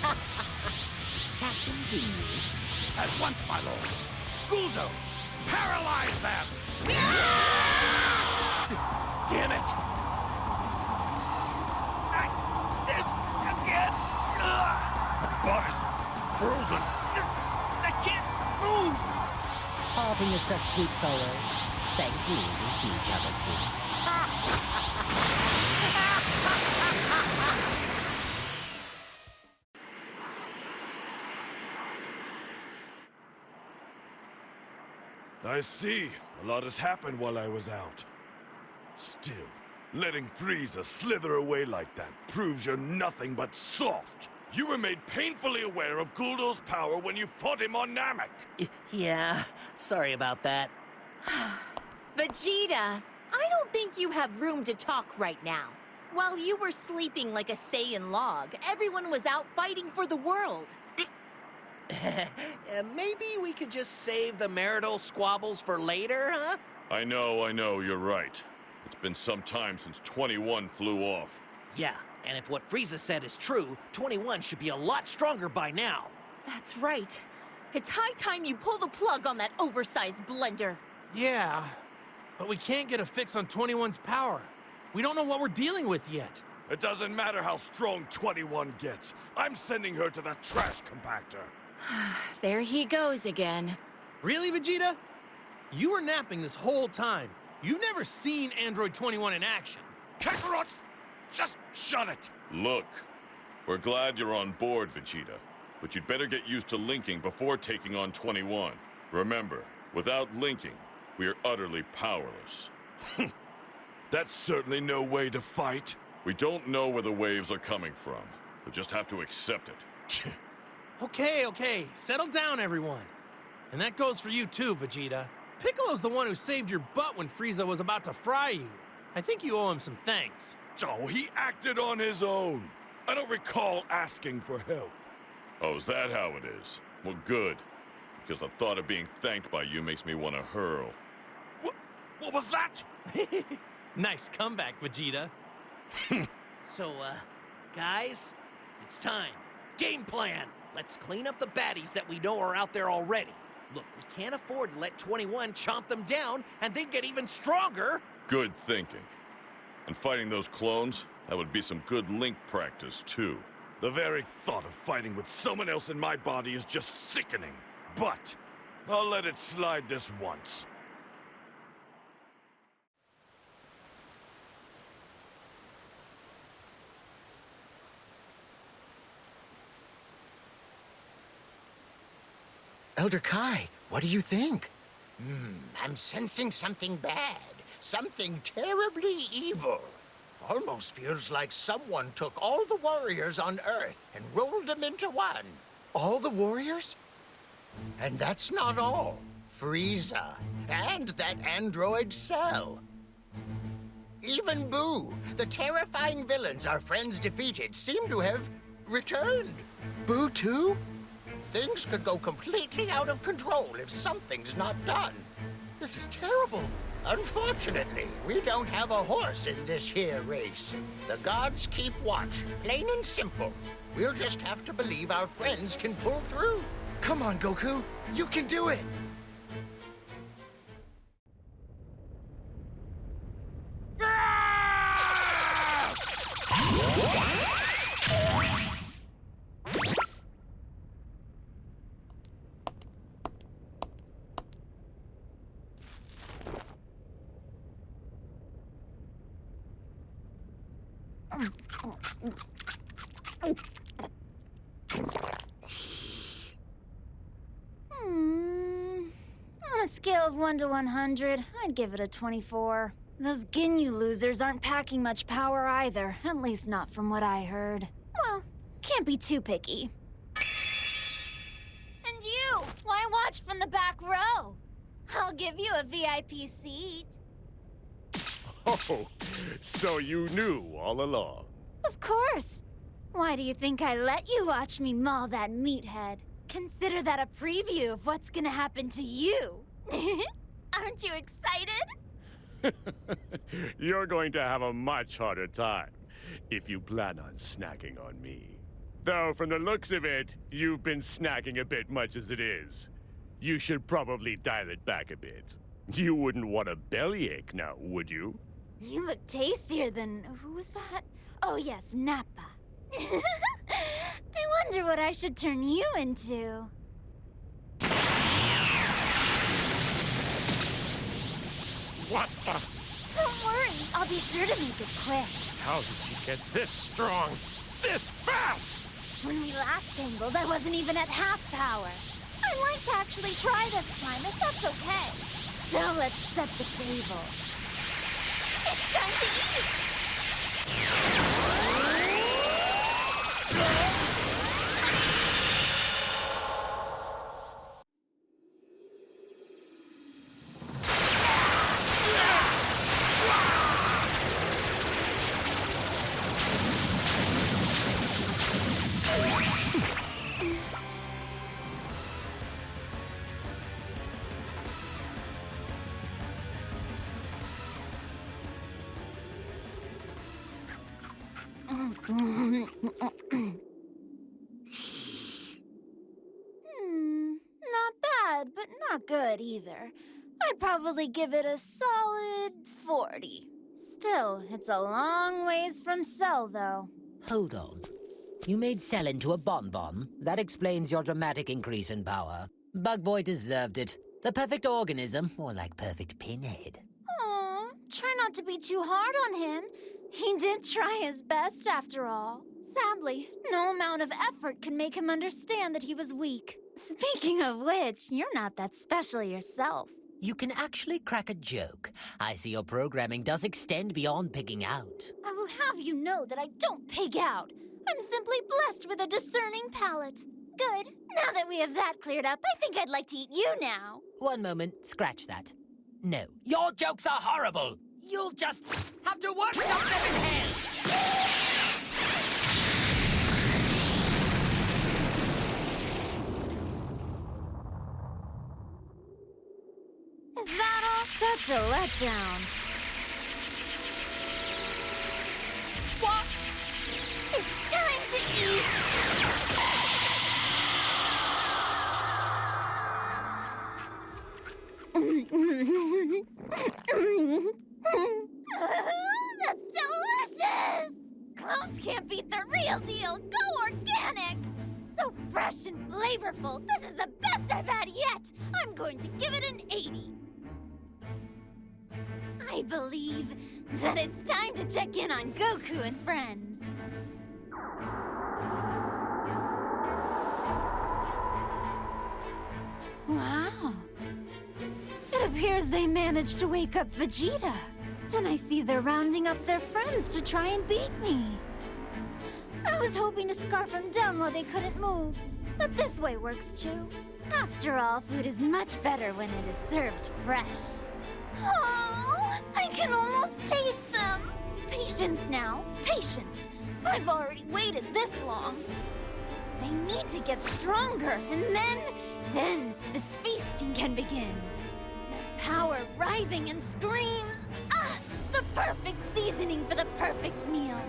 Captain Ginyu. At once, my lord. Guldo, paralyze them! Damn it! This again! My body's frozen. I can't move! Parting is such sweet sorrow. Thankfully, we'll see each other soon. I see. A lot has happened while I was out. Still, letting Frieza slither away like that proves you're nothing but soft. You were made painfully aware of Guldo's power when you fought him on Namek. Yeah, sorry about that. Vegeta, I don't think you have room to talk right now. While you were sleeping like a Saiyan log, everyone was out fighting for the world. Maybe we could just save the marital squabbles for later, huh? I know, you're right. It's been some time since 21 flew off. Yeah, and if what Frieza said is true, 21 should be a lot stronger by now. That's right. It's high time you pull the plug on that oversized blender. Yeah, but we can't get a fix on 21's power. We don't know what we're dealing with yet. It doesn't matter how strong 21 gets. I'm sending her to that trash compactor. There he goes again. Really, Vegeta? You were napping this whole time. You've never seen Android 21 in action. Kakarot! Just shut it! Look, we're glad you're on board, Vegeta, but you'd better get used to linking before taking on 21. Remember, without linking, we are utterly powerless. That's certainly no way to fight. We don't know where the waves are coming from. We'll just have to accept it. Okay, settle down, everyone. And that goes for you too, Vegeta. Piccolo's the one who saved your butt when Frieza was about to fry you. I think you owe him some thanks. Oh, he acted on his own. I don't recall asking for help. Oh, is that how it is? Well, good. Because the thought of being thanked by you makes me want to hurl. What was that? Nice comeback, Vegeta. So, guys, it's time. Game plan! Let's clean up the baddies that we know are out there already. Look, we can't afford to let 21 chomp them down and then get even stronger. Good thinking. And fighting those clones, that would be some good link practice, too. The very thought of fighting with someone else in my body is just sickening. But I'll let it slide this once. Elder Kai, what do you think? I'm sensing something bad. Something terribly evil. Almost feels like someone took all the warriors on Earth and rolled them into one. All the warriors? And that's not all. Frieza, and that android Cell. Even Boo, the terrifying villains our friends defeated, seem to have returned. Boo too? Things could go completely out of control if something's not done. This is terrible. Unfortunately, we don't have a horse in this here race. The gods keep watch, plain and simple. We'll just have to believe our friends can pull through. Come on, Goku. You can do it. On a scale of 1 to 100, I'd give it a 24. Those Ginyu losers aren't packing much power either, at least not from what I heard. Well, can't be too picky. And you, why watch from the back row? I'll give you a VIP seat. Oh, so you knew all along. Of course. Why do you think I let you watch me maul that meathead? Consider that a preview of what's gonna happen to you. Aren't you excited? You're going to have a much harder time if you plan on snacking on me. Though, from the looks of it, you've been snacking a bit much as it is. You should probably dial it back a bit. You wouldn't want a bellyache now, would you? You look tastier than... who was that? Oh yes, Nappa. I wonder what I should turn you into. What the? Don't worry, I'll be sure to make it quick. How did you get this strong, this fast? When we last tangled, I wasn't even at half power. I'd like to actually try this time, if that's okay. So let's set the table. It's time to eat! Not bad, but not good either. I'd probably give it a solid 40. Still, it's a long ways from Cell, though. Hold on. You made Cell into a bonbon. That explains your dramatic increase in power. Bug Boy deserved it. The perfect organism, or like perfect pinhead. Aw, try not to be too hard on him. He did try his best, after all. Sadly, no amount of effort can make him understand that he was weak. Speaking of which, you're not that special yourself. You can actually crack a joke. I see your programming does extend beyond pigging out. I will have you know that I don't pig out. I'm simply blessed with a discerning palate. Good. Now that we have that cleared up, I think I'd like to eat you now. One moment, scratch that. No, your jokes are horrible. You'll just have to workshop them in hell. Is that all such a letdown? What? It's time to eat! That's delicious! Clones can't beat the real deal! Go organic! So fresh and flavorful! This is the best I've had yet! I'm going to give it an 80. I believe that it's time to check in on Goku and friends. Wow. It appears they managed to wake up Vegeta. And I see they're rounding up their friends to try and beat me. I was hoping to scarf them down while they couldn't move. But this way works too. After all, food is much better when it is served fresh. Oh, I can almost taste them. Patience now, patience. I've already waited this long. They need to get stronger, and then the feasting can begin. Their power writhing and screams. Ah, the perfect seasoning for the perfect meal.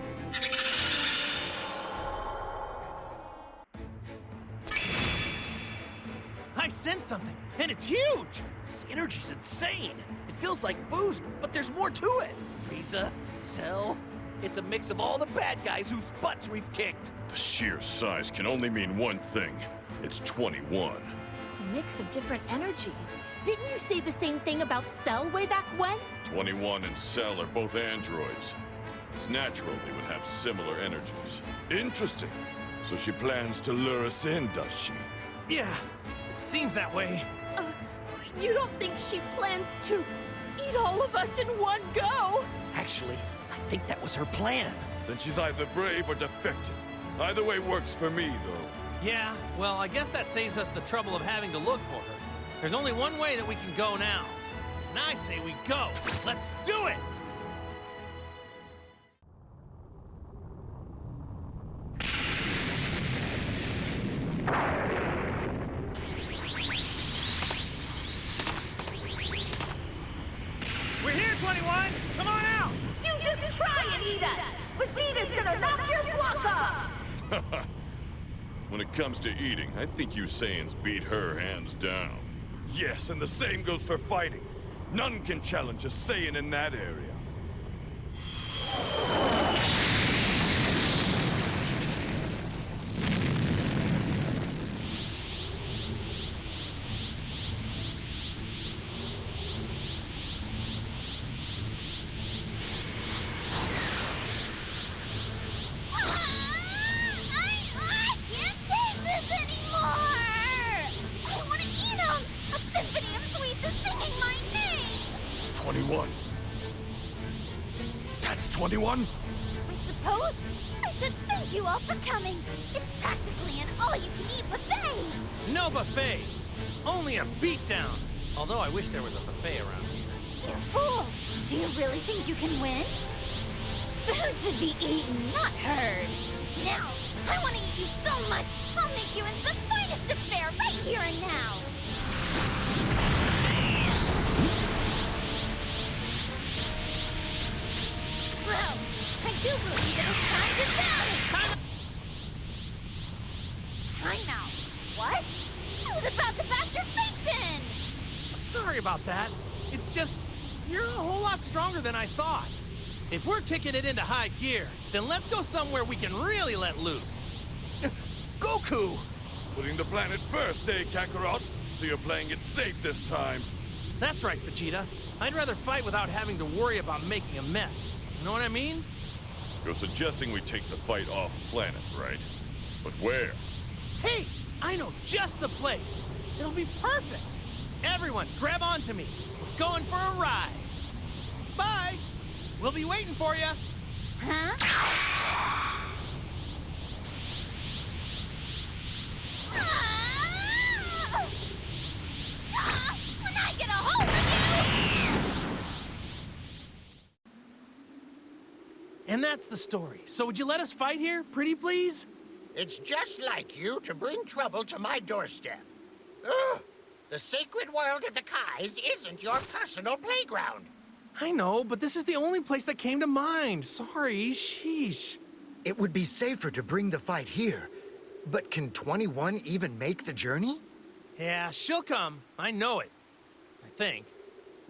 I sense something, and it's huge! This energy's insane! It feels like booze, but there's more to it! Frieza, Cell, it's a mix of all the bad guys whose butts we've kicked! The sheer size can only mean one thing. It's 21. A mix of different energies. Didn't you say the same thing about Cell way back when? 21 and Cell are both androids. It's natural they would have similar energies. Interesting. So she plans to lure us in, does she? Yeah, it seems that way. You don't think she plans to Eat all of us in one go! Actually, I think that was her plan. Then she's either brave or defective. Either way works for me, though. Yeah, well, I guess that saves us the trouble of having to look for her. There's only one way that we can go now. And I say we go. Let's do it! We're here, 21! Come on out! You just try and eat us! Vegeta's gonna knock your block off! When it comes to eating, I think you Saiyans beat her hands down. Yes, and the same goes for fighting. None can challenge a Saiyan in that area. I can't take this anymore! I want to eat them! A symphony of sweets is singing my name! 21. That's 21? I suppose I should thank you all for coming. It's practically an all-you-can-eat buffet! No buffet! Only a beatdown! Although I wish there was a buffet around here. You fool! Do you really think you can win? Food should be eaten, not heard. Now, I want to eat you so much, I'll make you into the finest affair right here and now! Well, I do believe it is time to die! Time out. What? I was about to bash your face in! Sorry about that. It's just, you're a whole lot stronger than I thought. If we're kicking it into high gear, then let's go somewhere we can really let loose. Goku! Putting the planet first, eh, Kakarot? So you're playing it safe this time. That's right, Vegeta. I'd rather fight without having to worry about making a mess. You know what I mean? You're suggesting we take the fight off planet, right? But where? Hey, I know just the place. It'll be perfect. Everyone, grab onto me. We're going for a ride. Bye. We'll be waiting for you. Huh? When I get a hold of you! And that's the story. So would you let us fight here, pretty please? It's just like you to bring trouble to my doorstep. Ugh! The sacred world of the Kais isn't your personal playground. I know, but this is the only place that came to mind. Sorry, sheesh. It would be safer to bring the fight here. But can 21 even make the journey? Yeah, she'll come. I know it. I think.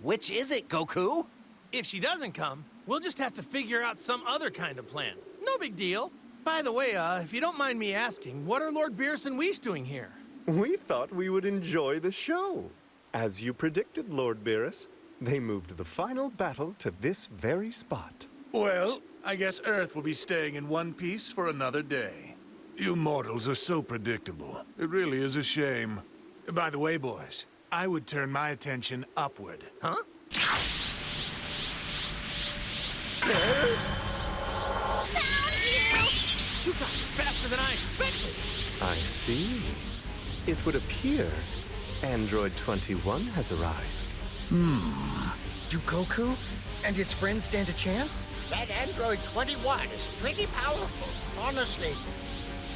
Which is it, Goku? If she doesn't come, we'll just have to figure out some other kind of plan. No big deal. By the way, if you don't mind me asking, what are Lord Beerus and Whis doing here? We thought we would enjoy the show. As you predicted, Lord Beerus, they moved the final battle to this very spot. Well, I guess Earth will be staying in one piece for another day. You mortals are so predictable. It really is a shame. By the way, boys, I would turn my attention upward. Huh? Found you! You got it faster than I expected. I see. It would appear Android 21 has arrived. Do Goku and his friends stand a chance? That Android 21 is pretty powerful. Honestly,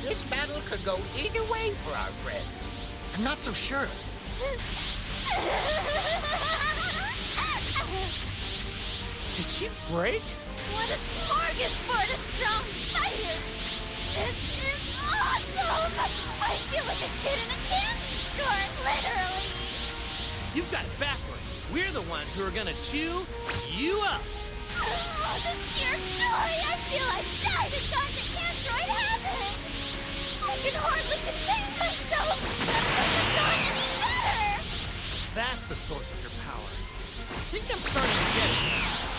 this battle could go either way for our friends. I'm not so sure. Did she break? What a smorgasbord of strong fighters! This is awesome! I feel like a kid in a candy store, literally! You've got it backwards. We're the ones who are gonna chew you up. Oh, the sheer joy! I feel I've died and gone to android heaven! I can hardly contain myself! That's not going any better! That's the source of your power. I think I'm starting to get it now.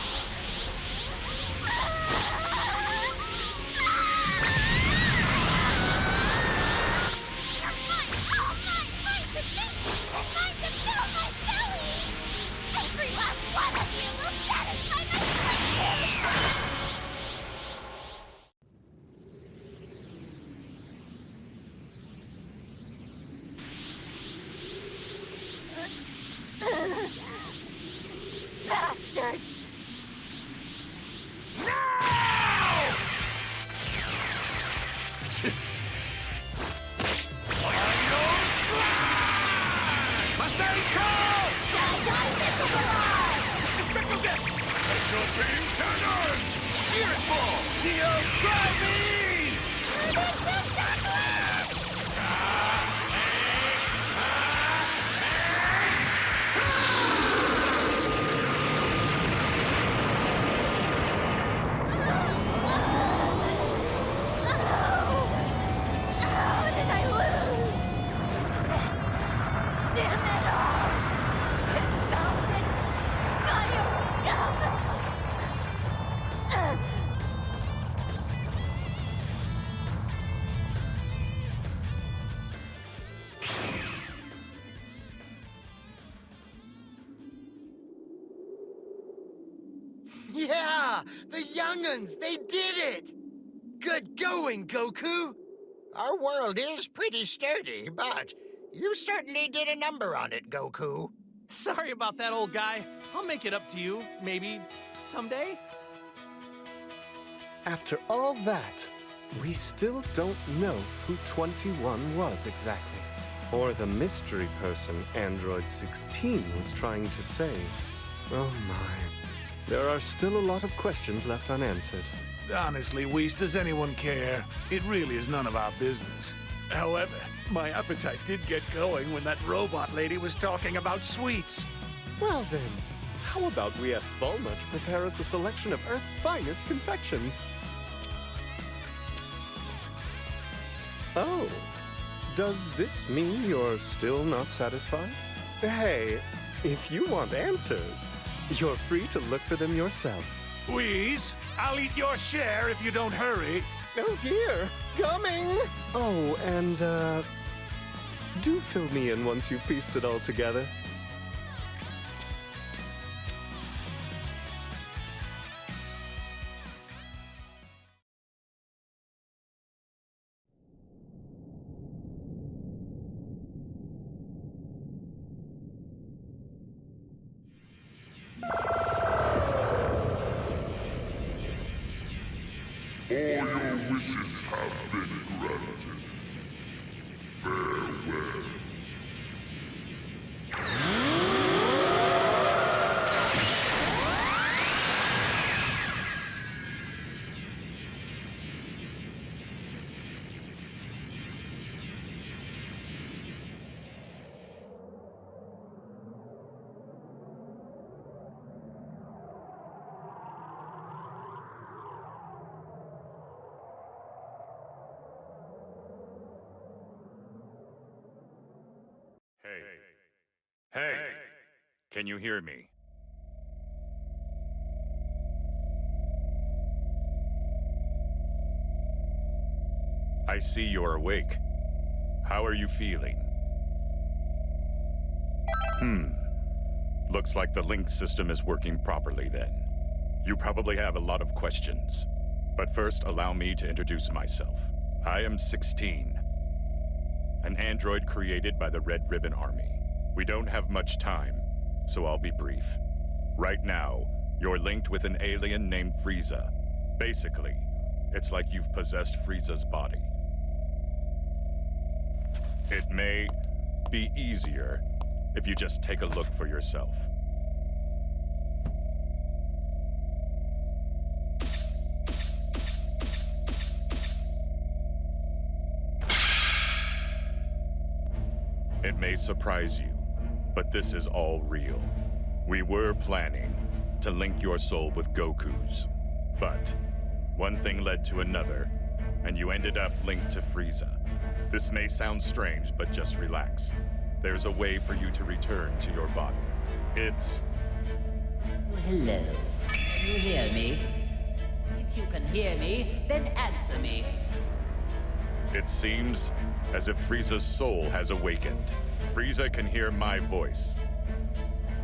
Every last one of you! Special beam cannon! Spirit ball! Neo, try me! How did I lose? Damn it all! Confounded bio scum! Yeah! The young'uns! They did it! Good going, Goku! Our world is pretty sturdy, but you certainly did a number on it, Goku. Sorry about that, old guy. I'll make it up to you, maybe someday. After all that, we still don't know who 21 was exactly. Or the mystery person Android 16 was trying to say. Oh my. There are still a lot of questions left unanswered. Honestly, Whis, does anyone care? It really is none of our business. However, my appetite did get going when that robot lady was talking about sweets. Well then, how about we ask Bulma to prepare us a selection of Earth's finest confections? Oh, does this mean you're still not satisfied? Hey, if you want answers, you're free to look for them yourself. Whis, I'll eat your share if you don't hurry. Oh dear, coming! Oh, and do fill me in once you've pieced it all together. All your wishes have been granted. Farewell. Hey, can you hear me? I see you're awake. How are you feeling? Looks like the link system is working properly then. You probably have a lot of questions. But first, allow me to introduce myself. I am 16, an android created by the Red Ribbon Army. We don't have much time, so I'll be brief. Right now, you're linked with an alien named Frieza. Basically, it's like you've possessed Frieza's body. It may be easier if you just take a look for yourself. It may surprise you, but this is all real. We were planning to link your soul with Goku's, but one thing led to another, and you ended up linked to Frieza. This may sound strange, but just relax. There's a way for you to return to your body. It's... Oh, hello. Can you hear me? If you can hear me, then answer me. It seems as if Frieza's soul has awakened. Frieza can hear my voice,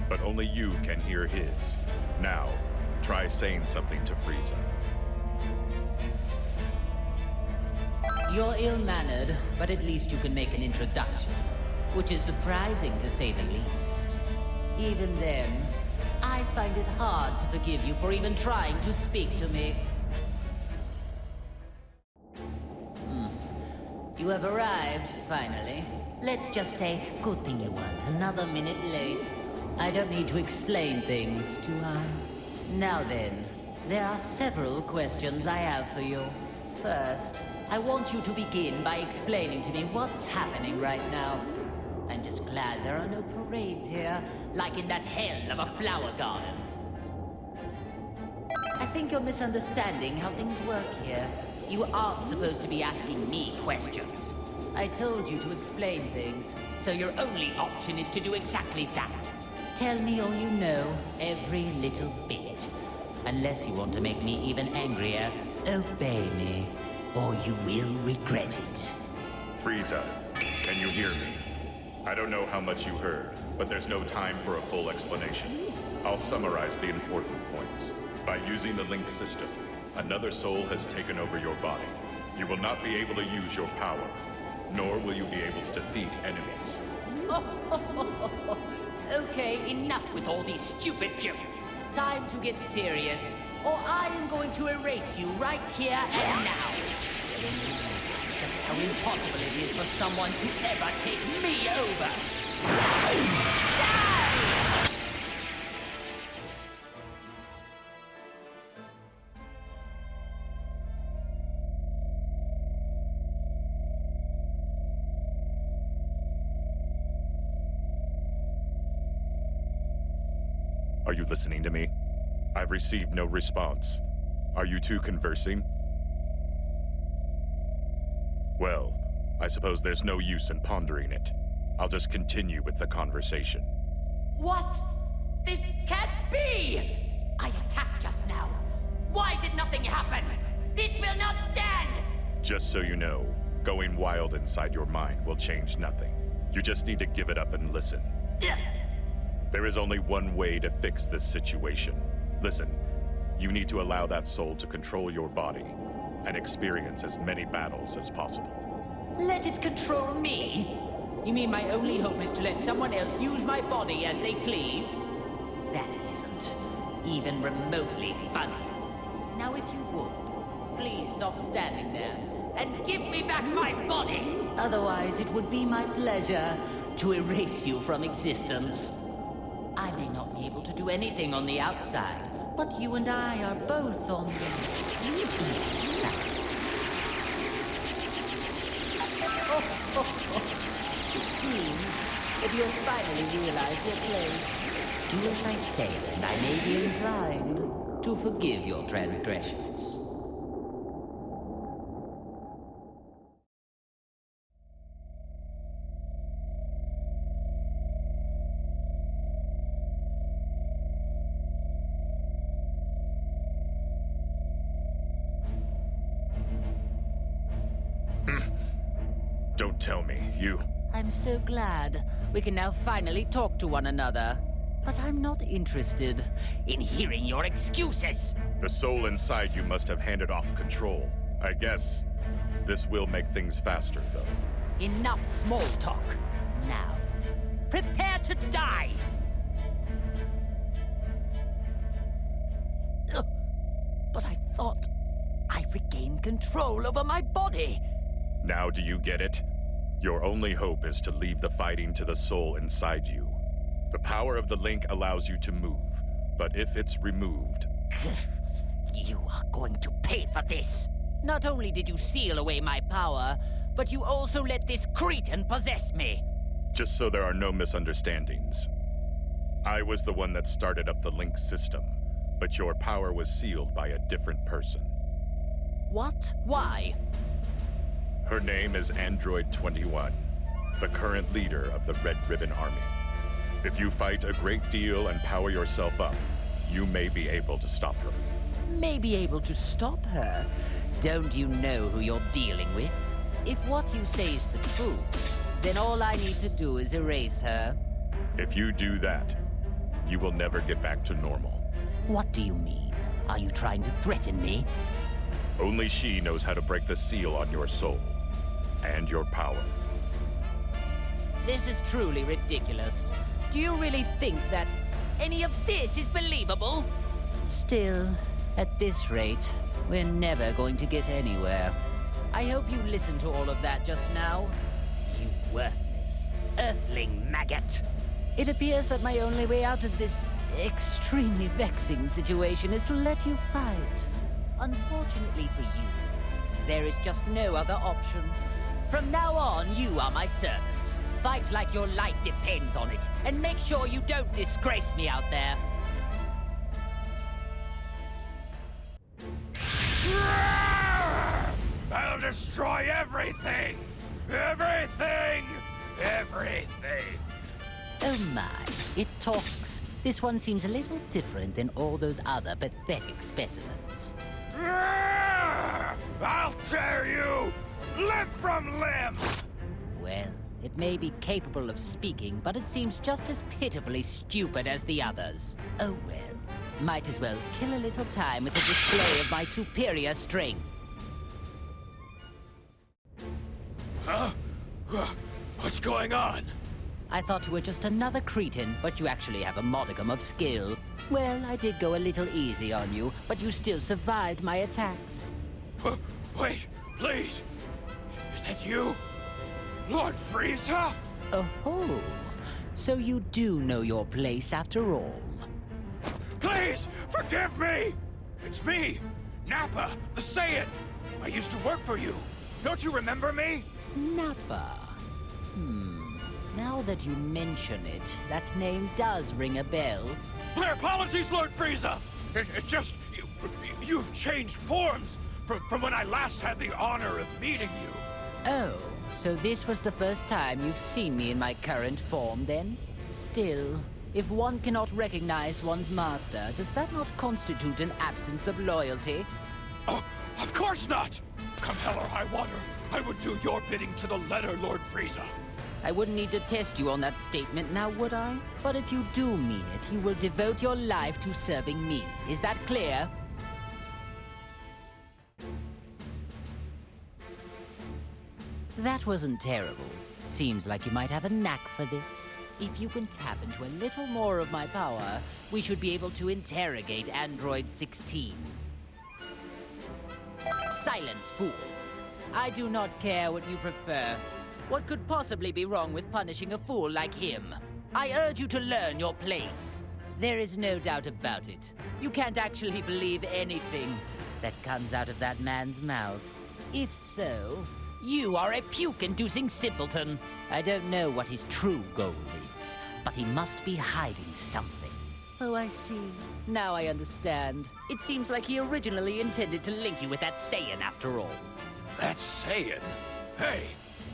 but only you can hear his. Now, try saying something to Frieza. You're ill-mannered, but at least you can make an introduction, which is surprising to say the least. Even then, I find it hard to forgive you for even trying to speak to me. You have arrived, finally. Let's just say, good thing you weren't another minute late. I don't need to explain things, do I? Now then, there are several questions I have for you. First, I want you to begin by explaining to me what's happening right now. I'm just glad there are no parades here, like in that hell of a flower garden. I think you're misunderstanding how things work here. You aren't supposed to be asking me questions. I told you to explain things, so your only option is to do exactly that. Tell me all you know, every little bit. Unless you want to make me even angrier, obey me, or you will regret it. Frieza, can you hear me? I don't know how much you heard, but there's no time for a full explanation. I'll summarize the important points. By using the link system, another soul has taken over your body. You will not be able to use your power, nor will you be able to defeat enemies. Okay, enough with all these stupid jokes. Time to get serious, or I am going to erase you right here and now. Then you realize just how impossible it is for someone to ever take me over. Die! Are you listening to me? I've received no response. Are you two conversing? Well, I suppose there's no use in pondering it. I'll just continue with the conversation. What? This can't be! I attacked just now. Why did nothing happen? This will not stand! Just so you know, going wild inside your mind will change nothing. You just need to give it up and listen. There is only one way to fix this situation. Listen, you need to allow that soul to control your body and experience as many battles as possible. Let it control me? You mean my only hope is to let someone else use my body as they please? That isn't even remotely funny. Now if you would, please stop standing there and give me back my body! Otherwise it would be my pleasure to erase you from existence. I may not be able to do anything on the outside, but you and I are both on the inside. It seems that you have finally realized your place. Do as I say, and I may be inclined to forgive your transgressions. Don't tell me, you... I'm so glad we can now finally talk to one another. But I'm not interested in hearing your excuses. The soul inside you must have handed off control. I guess this will make things faster, though. Enough small talk. Now, prepare to die! Ugh. But I thought I regained control over my body. Now do you get it? Your only hope is to leave the fighting to the soul inside you. The power of the link allows you to move, but if it's removed... You are going to pay for this. Not only did you seal away my power, but you also let this cretin possess me. Just so there are no misunderstandings. I was the one that started up the link system, but your power was sealed by a different person. What? Why? Her name is Android 21, the current leader of the Red Ribbon Army. If you fight a great deal and power yourself up, you may be able to stop her. May be able to stop her? Don't you know who you're dealing with? If what you say is the truth, then all I need to do is erase her. If you do that, you will never get back to normal. What do you mean? Are you trying to threaten me? Only she knows how to break the seal on your soul. And your power. This is truly ridiculous. Do you really think that any of this is believable? Still, at this rate, we're never going to get anywhere. I hope you listened to all of that just now. You worthless, earthling maggot. It appears that my only way out of this extremely vexing situation is to let you fight. Unfortunately for you, there is just no other option. From now on, you are my servant. Fight like your life depends on it, and make sure you don't disgrace me out there. I'll destroy everything! Everything! Everything! Oh my, it talks. This one seems a little different than all those other pathetic specimens. I'll tear you limb from limb! Well, it may be capable of speaking, but it seems just as pitifully stupid as the others. Oh well, might as well kill a little time with a display of my superior strength. Huh? What's going on? I thought you were just another cretin, but you actually have a modicum of skill. Well, I did go a little easy on you, but you still survived my attacks. Wait, please! Is that you? Lord Frieza? Oh, so you do know your place after all. Please, forgive me! It's me, Nappa, the Saiyan. I used to work for you. Don't you remember me? Nappa. Now that you mention it, that name does ring a bell. My apologies, Lord Frieza! It's just, you've changed forms from when I last had the honor of meeting you. Oh, so this was the first time you've seen me in my current form, then? Still, if one cannot recognize one's master, does that not constitute an absence of loyalty? Oh, of course not! Come hell or high water, I would do your bidding to the letter, Lord Frieza. I wouldn't need to test you on that statement now, would I? But if you do mean it, you will devote your life to serving me. Is that clear? That wasn't terrible. Seems like you might have a knack for this. If you can tap into a little more of my power, we should be able to interrogate Android 16. Silence, fool. I do not care what you prefer. What could possibly be wrong with punishing a fool like him? I urge you to learn your place. There is no doubt about it. You can't actually believe anything that comes out of that man's mouth. If so, you are a puke-inducing simpleton. I don't know what his true goal is, but he must be hiding something. Oh, I see. Now I understand. It seems like he originally intended to link you with that Saiyan after all. That Saiyan? Hey,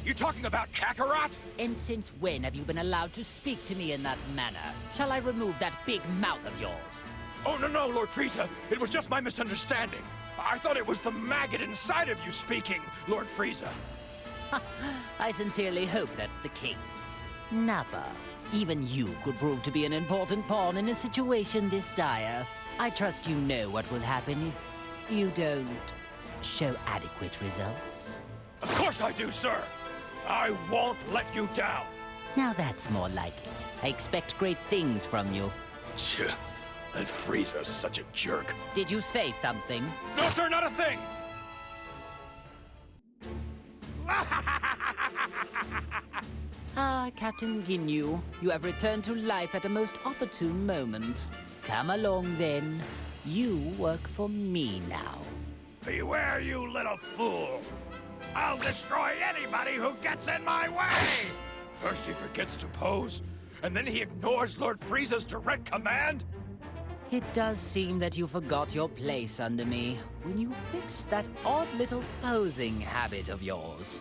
you talking about Kakarot? And since when have you been allowed to speak to me in that manner? Shall I remove that big mouth of yours? Oh, no, Lord Frieza. It was just my misunderstanding. I thought it was the maggot inside of you speaking, Lord Frieza. I sincerely hope that's the case. Nappa, even you could prove to be an important pawn in a situation this dire. I trust you know what will happen if you don't show adequate results. Of course I do, sir. I won't let you down. Now that's more like it. I expect great things from you. Tch, that Frieza's such a jerk. Did you say something? No, sir, not a thing. Ah, Captain Ginyu, you have returned to life at a most opportune moment. Come along, then. You work for me now. Beware, you little fool. I'll destroy anybody who gets in my way! First he forgets to pose, and then he ignores Lord Frieza's direct command? It does seem that you forgot your place under me when you fixed that odd little posing habit of yours.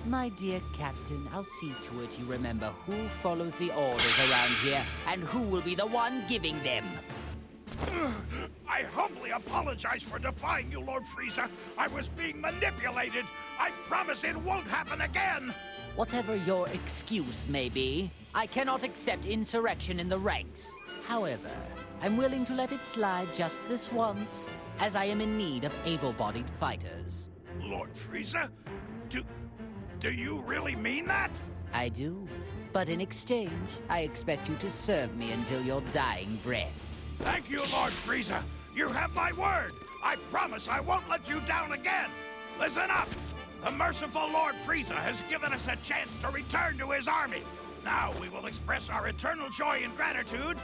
My dear Captain, I'll see to it you remember who follows the orders around here and who will be the one giving them. I humbly apologize for defying you, Lord Frieza. I was being manipulated. I promise it won't happen again. Whatever your excuse may be, I cannot accept insurrection in the ranks. However, I'm willing to let it slide just this once, as I am in need of able-bodied fighters. Lord Frieza? Do you really mean that? I do. But in exchange, I expect you to serve me until your dying breath. Thank you, Lord Frieza. You have my word. I promise I won't let you down again. Listen up. The merciful Lord Frieza has given us a chance to return to his army. Now we will express our eternal joy and gratitude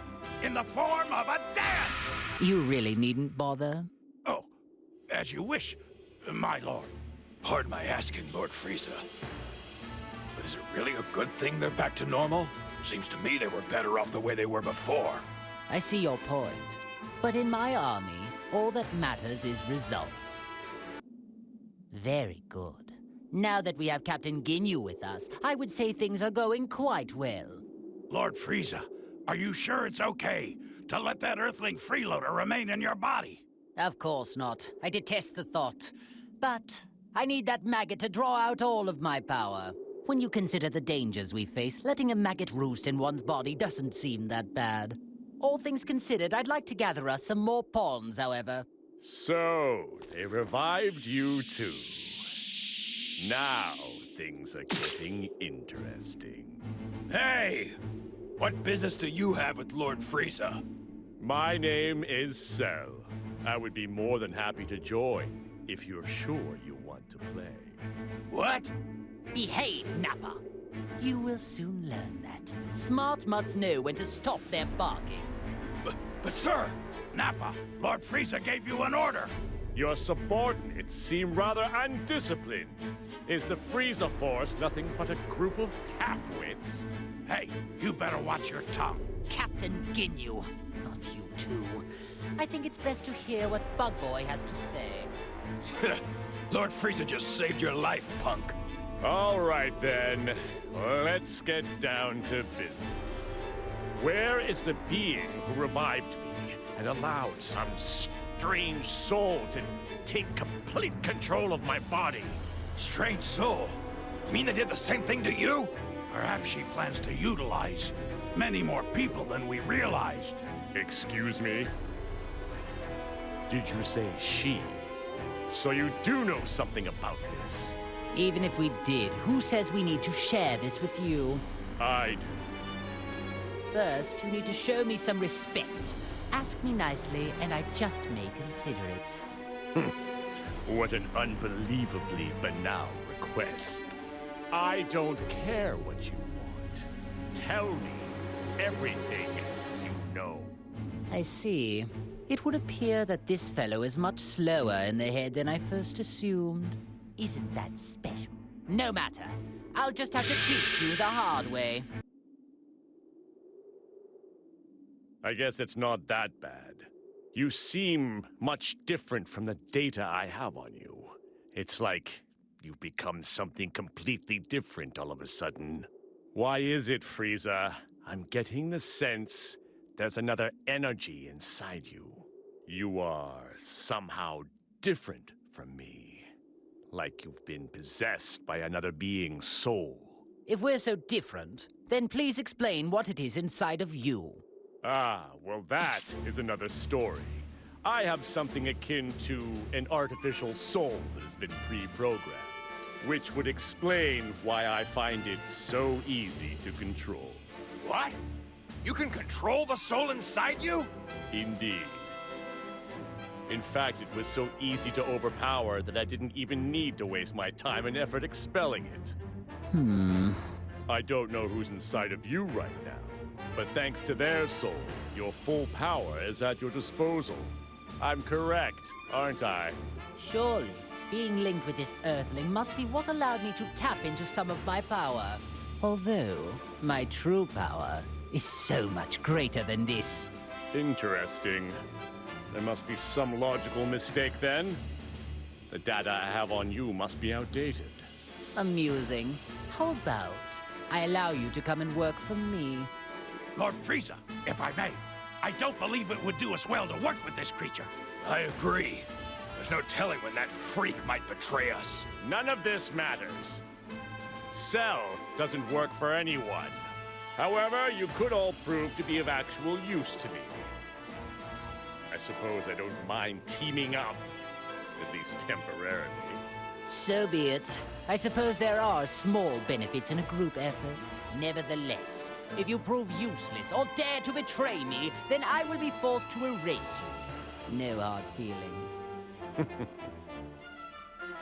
in the form of a dance! You really needn't bother. Oh, as you wish, my lord. Pardon my asking, Lord Frieza. But is it really a good thing they're back to normal? Seems to me they were better off the way they were before. I see your point. But in my army, all that matters is results. Very good. Now that we have Captain Ginyu with us, I would say things are going quite well. Lord Frieza, are you sure it's okay to let that Earthling freeloader remain in your body? Of course not. I detest the thought. But I need that maggot to draw out all of my power. When you consider the dangers we face, letting a maggot roost in one's body doesn't seem that bad. All things considered, I'd like to gather us some more pawns, however. So, they revived you too. Now, things are getting interesting. Hey! What business do you have with Lord Frieza? My name is Cell. I would be more than happy to join, if you're sure you want to play. What? Behave, Nappa. You will soon learn that. Smart mutts know when to stop their barking. But sir! Nappa, Lord Frieza gave you an order. Your subordinates seem rather undisciplined. Is the Frieza Force nothing but a group of half-wits? Hey, you better watch your tongue. Captain Ginyu, not you too. I think it's best to hear what Bug Boy has to say. Lord Frieza just saved your life, punk. All right, then. Let's get down to business. Where is the being who revived me and allowed some strange soul to take complete control of my body? Strange soul? You mean they did the same thing to you? Perhaps she plans to utilize many more people than we realized. Excuse me? Did you say she? So you do know something about this? Even if we did, who says we need to share this with you? I do. First, you need to show me some respect. Ask me nicely, and I just may consider it. What an unbelievably banal request. I don't care what you want. Tell me everything you know. I see. It would appear that this fellow is much slower in the head than I first assumed. Isn't that special? No matter. I'll just have to teach you the hard way. I guess it's not that bad. You seem much different from the data I have on you. It's like you've become something completely different all of a sudden. Why is it, Frieza? I'm getting the sense there's another energy inside you. You are somehow different from me. Like you've been possessed by another being's soul. If we're so different, then please explain what it is inside of you. Ah, well that is another story. I have something akin to an artificial soul that has been pre-programmed, which would explain why I find it so easy to control. What? You can control the soul inside you? Indeed. In fact, it was so easy to overpower that I didn't even need to waste my time and effort expelling it. I don't know who's inside of you right now, but thanks to their soul, your full power is at your disposal. I'm correct, aren't I? Surely, being linked with this Earthling must be what allowed me to tap into some of my power. Although, my true power is so much greater than this. Interesting. There must be some logical mistake then. The data I have on you must be outdated. Amusing. How about I allow you to come and work for me? Lord Frieza, if I may, I don't believe it would do us well to work with this creature. I agree. There's no telling when that freak might betray us. None of this matters. Cell doesn't work for anyone. However, you could all prove to be of actual use to me. I suppose I don't mind teaming up, at least temporarily. So be it. I suppose there are small benefits in a group effort. Nevertheless, if you prove useless or dare to betray me, then I will be forced to erase you. No hard feelings.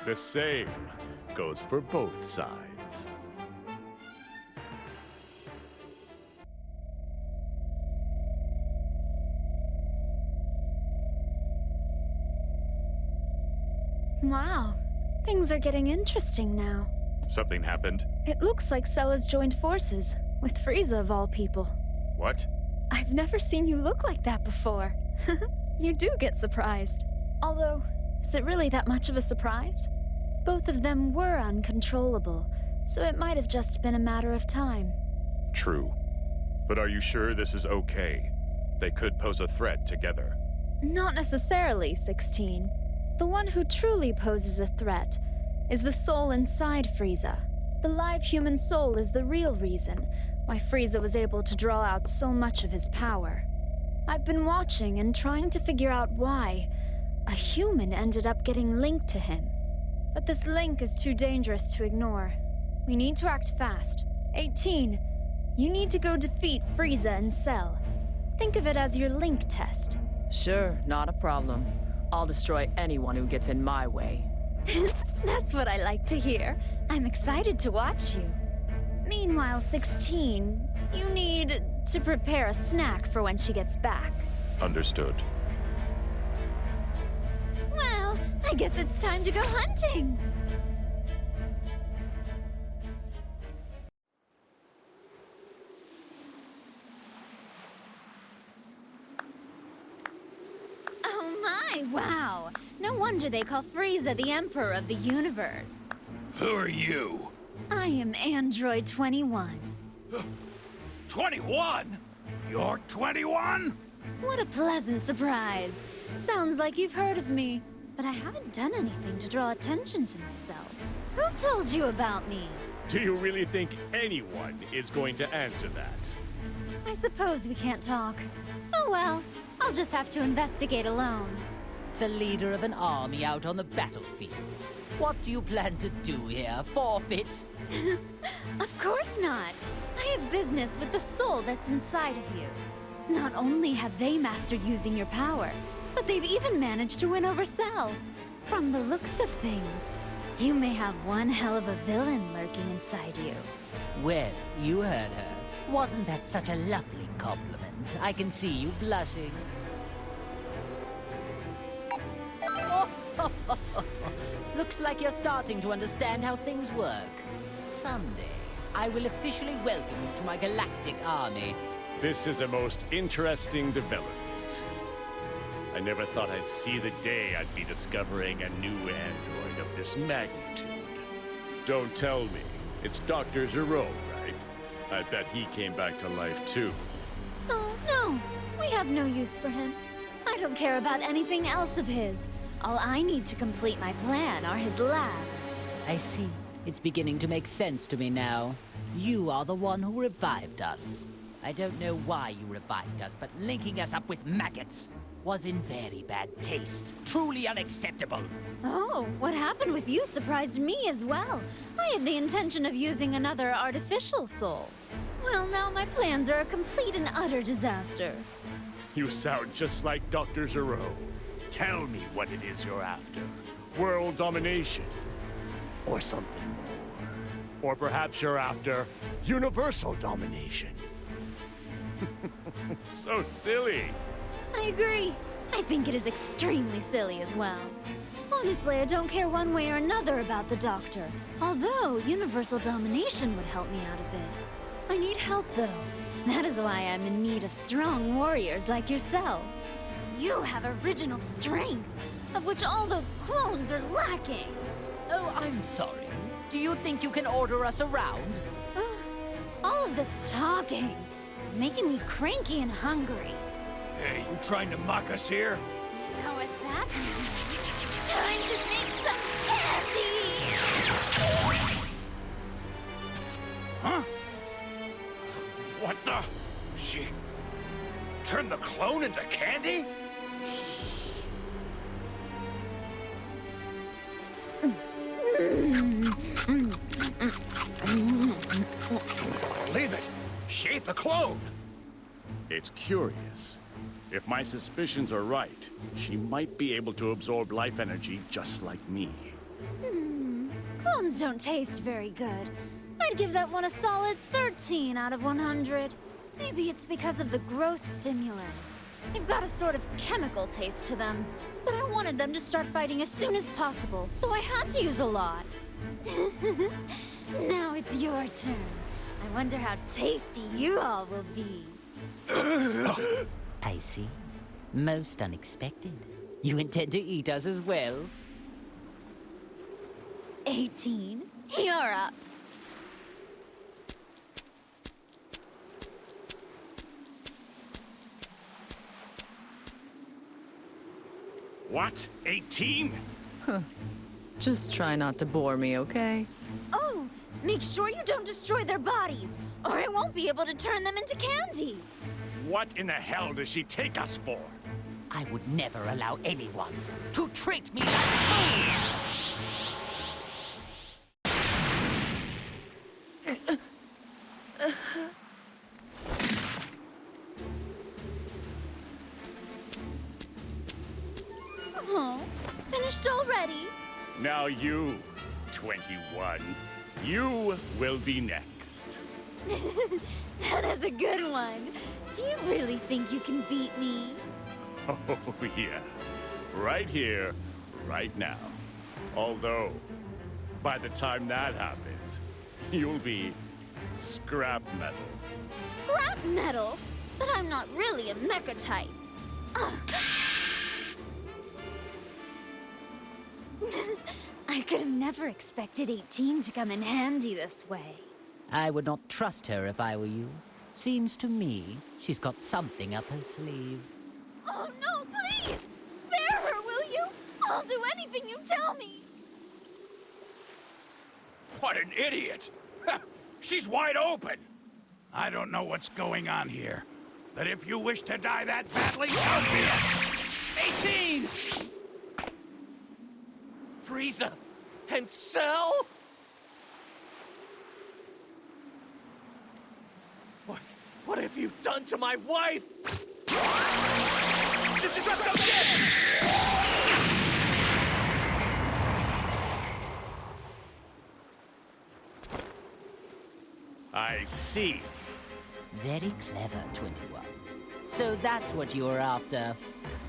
The same. goes for both sides. Wow, things are getting interesting now. Something happened? It looks like Cell has joined forces, with Frieza of all people. What? I've never seen you look like that before. You do get surprised. Although, is it really that much of a surprise? Both of them were uncontrollable, so it might have just been a matter of time. True. But are you sure this is okay? They could pose a threat together. Not necessarily, 16. The one who truly poses a threat is the soul inside Frieza. The live human soul is the real reason why Frieza was able to draw out so much of his power. I've been watching and trying to figure out why a human ended up getting linked to him. But this link is too dangerous to ignore. We need to act fast. 18, you need to go defeat Frieza and Cell. Think of it as your link test. Sure, not a problem. I'll destroy anyone who gets in my way. That's what I like to hear. I'm excited to watch you. Meanwhile, 16, you need to prepare a snack for when she gets back. Understood. Well, I guess it's time to go hunting. Oh my, wow. No wonder they call Frieza the Emperor of the Universe. Who are you? I am Android 21. 21? You're 21? What a pleasant surprise. Sounds like you've heard of me, but I haven't done anything to draw attention to myself. Who told you about me? Do you really think anyone is going to answer that? I suppose we can't talk. Oh well, I'll just have to investigate alone. The leader of an army out on the battlefield. What do you plan to do here? Forfeit? Of course not. I have business with the soul that's inside of you. Not only have they mastered using your power, but they've even managed to win over Cell. From the looks of things, you may have one hell of a villain lurking inside you. Well, you heard her. Wasn't that such a lovely compliment? I can see you blushing. Looks like you're starting to understand how things work. Someday, I will officially welcome you to my galactic army. This is a most interesting development. I never thought I'd see the day I'd be discovering a new android of this magnitude. Don't tell me, it's Dr. Gero, right? I bet he came back to life too. Oh, no. We have no use for him. I don't care about anything else of his. All I need to complete my plan are his labs. I see. It's beginning to make sense to me now. You are the one who revived us. I don't know why you revived us, but linking us up with maggots was in very bad taste. Truly unacceptable. Oh, what happened with you surprised me as well. I had the intention of using another artificial soul. Well, now my plans are a complete and utter disaster. You sound just like Dr. Gero. Tell me what it is you're after. World domination. Or something more. Or perhaps you're after universal domination. So silly. I agree. I think it is extremely silly as well. Honestly, I don't care one way or another about the Doctor. Although, universal domination would help me out a bit. I need help, though. That is why I'm in need of strong warriors like yourself. You have original strength, of which all those clones are lacking. Oh, I'm sorry. Do you think you can order us around? All of this talking is making me cranky and hungry. Hey, you trying to mock us here? You know what that means? Time to make some candy! Huh? What the? She turned the clone into candy? Leave it! She ate the clone! It's curious. If my suspicions are right, she might be able to absorb life energy just like me. Clones don't taste very good. I'd give that one a solid 13 out of 100. Maybe it's because of the growth stimulants. They've got a sort of chemical taste to them. But I wanted them to start fighting as soon as possible, so I had to use a lot. Now it's your turn. I wonder how tasty you all will be. I see. Most unexpected. You intend to eat us as well? 18, you're up. What? 18? Just try not to bore me, okay? Oh, make sure you don't destroy their bodies, or I won't be able to turn them into candy. What in the hell does she take us for? I would never allow anyone to treat me like food! Oh, finished already? Now you, 21. You will be next. That is a good one. Do you really think you can beat me? Oh, yeah. Right here, right now. Although, by the time that happens, you'll be scrap metal. Scrap metal? But I'm not really a mecha type. I could have never expected 18 to come in handy this way. I would not trust her if I were you. Seems to me she's got something up her sleeve. Oh no, please! Spare her, will you? I'll do anything you tell me. What an idiot! She's wide open! I don't know what's going on here, but if you wish to die that badly, so be it! 18! Frieza and Cell? What have you done to my wife? Did you just go get it? I see. Very clever, 21. So that's what you were after.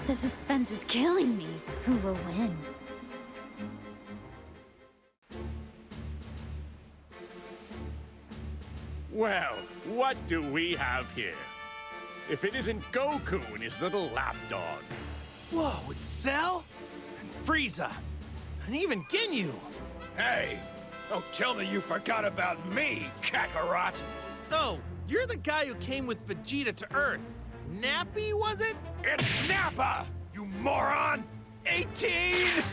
The suspense is killing me. Who will win? Well, what do we have here? If it isn't Goku and his little lapdog. Whoa, it's Cell? And Frieza. And even Ginyu. Hey, don't tell me you forgot about me, Kakarot! No, you're the guy who came with Vegeta to Earth. Nappy, was it? It's Nappa, you moron! 18!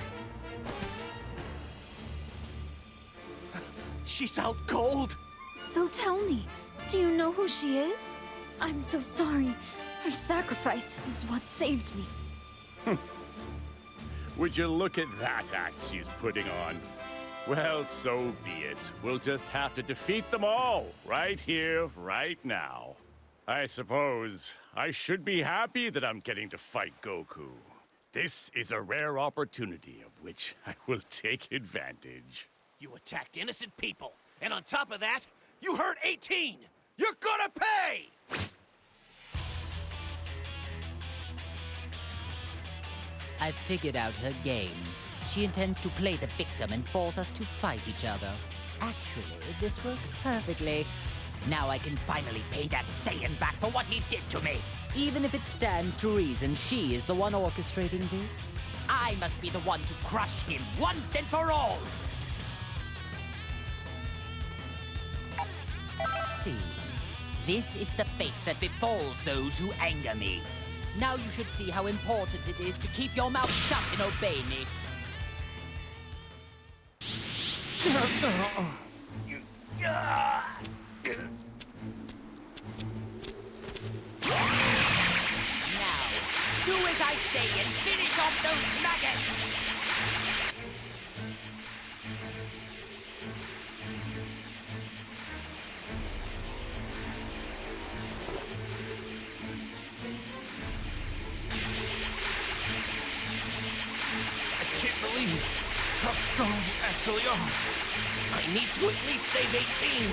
She's out cold. So tell me, do you know who she is? I'm so sorry. Her sacrifice is what saved me. Would you look at that act she's putting on? Well, so be it. We'll just have to defeat them all, right here, right now. I suppose I should be happy that I'm getting to fight Goku. This is a rare opportunity of which I will take advantage. You attacked innocent people, and on top of that, you hurt 18! You're gonna pay! I've figured out her game. She intends to play the victim and force us to fight each other. Actually, this works perfectly. Now I can finally pay that Saiyan back for what he did to me. Even if it stands to reason she is the one orchestrating this, I must be the one to crush him once and for all. See, this is the fate that befalls those who anger me. Now you should see how important it is to keep your mouth shut and obey me. Now, do as I say and finish off those maggots! how strong you actually are. I need to at least save 18.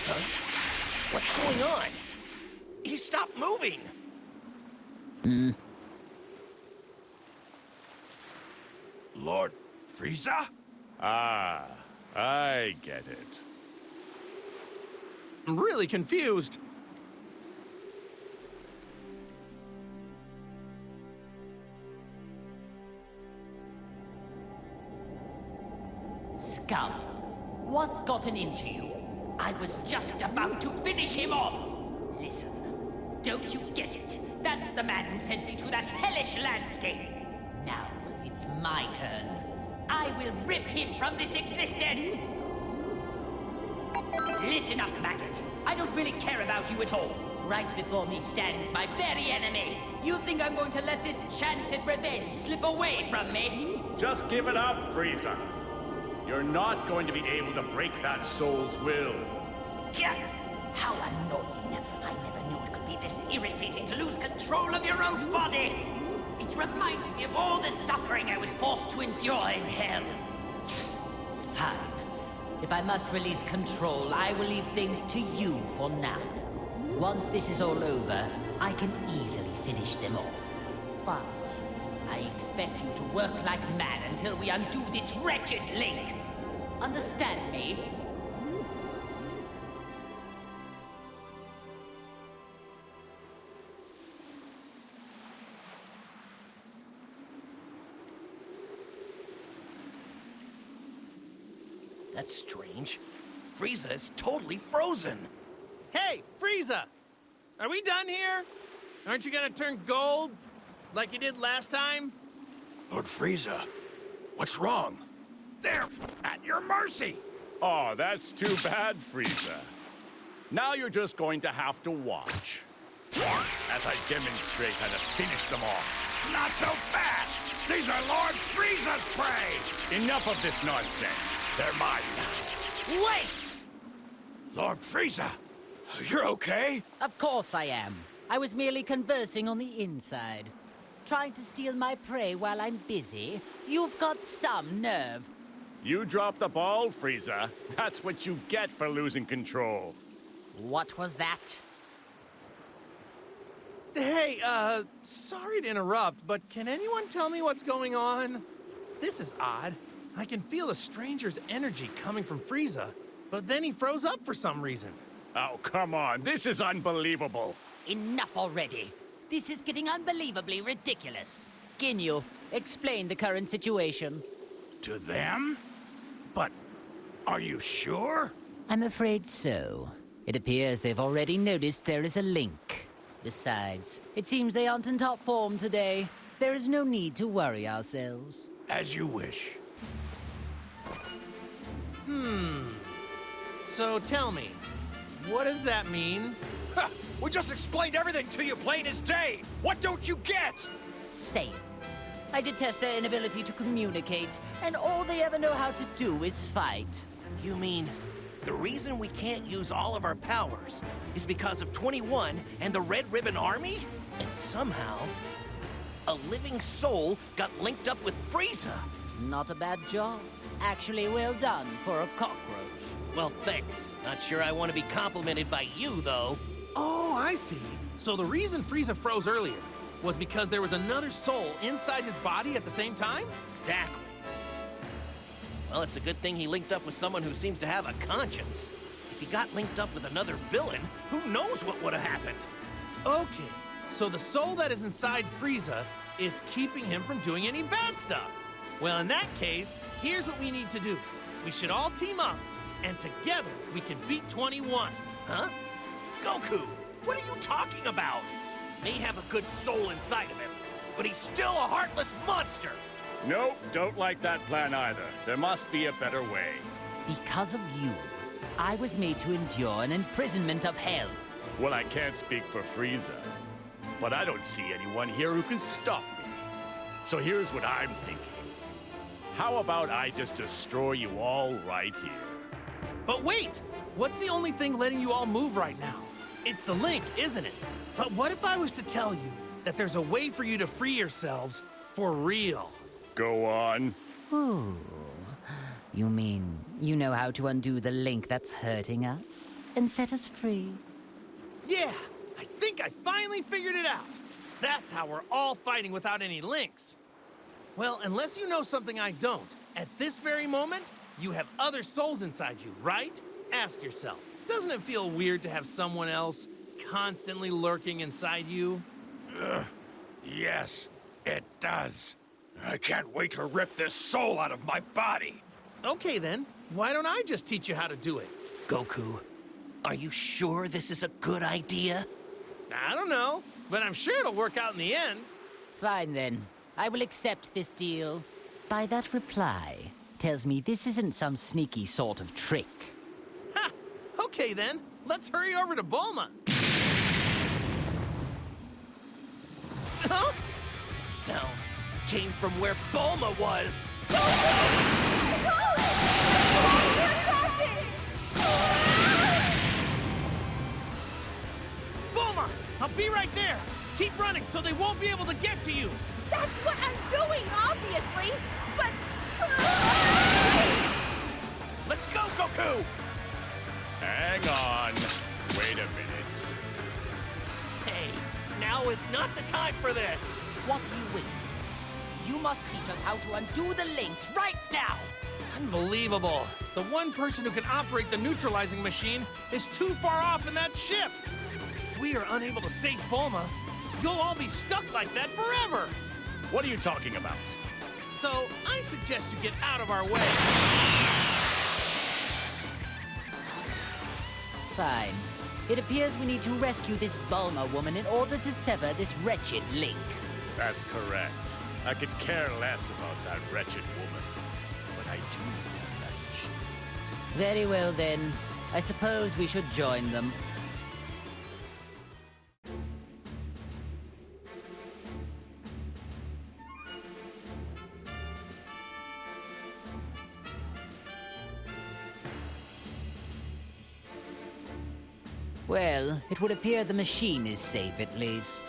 Huh? What's going on? He stopped moving. Lord Frieza? Ah, I get it. I'm really confused. Scum, what's gotten into you? I was just about to finish him off. Listen, don't you get it? That's the man who sent me to that hellish landscape. Now it's my turn. I will rip him from this existence. Listen up, maggot. I don't really care about you at all. Right before me stands my very enemy. You think I'm going to let this chance at revenge slip away from me? Just give it up, Frieza. You're not going to be able to break that soul's will. Gah! How annoying. I never knew it could be this irritating to lose control of your own body. It reminds me of all the suffering I was forced to endure in hell. Fine. If I must release control, I will leave things to you for now. Once this is all over, I can easily finish them off. But I expect you to work like mad until we undo this wretched link. Understand me? That's strange. Frieza is totally frozen. Hey, Frieza! Are we done here? Aren't you gonna turn gold? Like you did last time? Lord Frieza, what's wrong? They're at your mercy! Oh, that's too bad, Frieza. Now you're just going to have to watch as I demonstrate how to finish them off. Not so fast! These are Lord Frieza's prey! Enough of this nonsense. They're mine now. Wait! Lord Frieza, you're okay? Of course I am. I was merely conversing on the inside. Trying to steal my prey while I'm busy? You've got some nerve. You dropped the ball, Frieza. That's what you get for losing control. What was that? Hey, sorry to interrupt, but can anyone tell me what's going on? This is odd. I can feel a stranger's energy coming from Frieza, but then he froze up for some reason. Oh, come on. This is unbelievable. Enough already. This is getting unbelievably ridiculous. Ginyu, explain the current situation. To them? But are you sure? I'm afraid so. It appears they've already noticed there is a link. Besides, it seems they aren't in top form today. There is no need to worry ourselves. As you wish. So tell me, what does that mean? Ha! We just explained everything to you plain as day! What don't you get? Saiyans. I detest their inability to communicate, and all they ever know how to do is fight. You mean the reason we can't use all of our powers is because of 21 and the Red Ribbon Army? And somehow, a living soul got linked up with Frieza. Not a bad job. Actually, well done for a cockroach. Well, thanks. Not sure I want to be complimented by you, though. Oh, I see. So the reason Frieza froze earlier was because there was another soul inside his body at the same time? Exactly. Well, it's a good thing he linked up with someone who seems to have a conscience. If he got linked up with another villain, who knows what would have happened? Okay, so the soul that is inside Frieza is keeping him from doing any bad stuff. Well, in that case, here's what we need to do. We should all team up, and together we can beat 21. Huh? Goku, what are you talking about? May have a good soul inside of him, but he's still a heartless monster. Nope, don't like that plan either. There must be a better way. Because of you, I was made to endure an imprisonment of hell. Well, I can't speak for Frieza, but I don't see anyone here who can stop me. So here's what I'm thinking. How about I just destroy you all right here? But wait! What's the only thing letting you all move right now? It's the link, isn't it? But what if I was to tell you that there's a way for you to free yourselves For real. Go on. Ooh. You mean you know how to undo the link that's hurting us and set us free? Yeah, I think I finally figured it out. That's how we're all fighting without any links. Well, unless you know something I don't, at this very moment, you have other souls inside you, right? Ask yourself, doesn't it feel weird to have someone else constantly lurking inside you? Yes, it does. I can't wait to rip this soul out of my body. Okay then, why don't I just teach you how to do it? Goku, are you sure this is a good idea? I don't know, but I'm sure it'll work out in the end. Fine then. I will accept this deal. By that reply, tells me this isn't some sneaky sort of trick. Ha! Okay then, let's hurry over to Bulma. Huh? Sound came from where Bulma was. Bulma, I'll be right there. Keep running so they won't be able to get to you. That's what I'm doing, obviously, but... Let's go, Goku! Hang on. Wait a minute. Hey, now is not the time for this. What are you waiting? You must teach us how to undo the links right now! Unbelievable. The one person who can operate the neutralizing machine is too far off in that ship. If we are unable to save Bulma, you'll all be stuck like that forever. What are you talking about? So, I suggest you get out of our way. Fine. It appears we need to rescue this Bulma woman in order to sever this wretched link. That's correct. I could care less about that wretched woman. But I do need a nudge. Very well then. I suppose we should join them. Well, it would appear the machine is safe at least.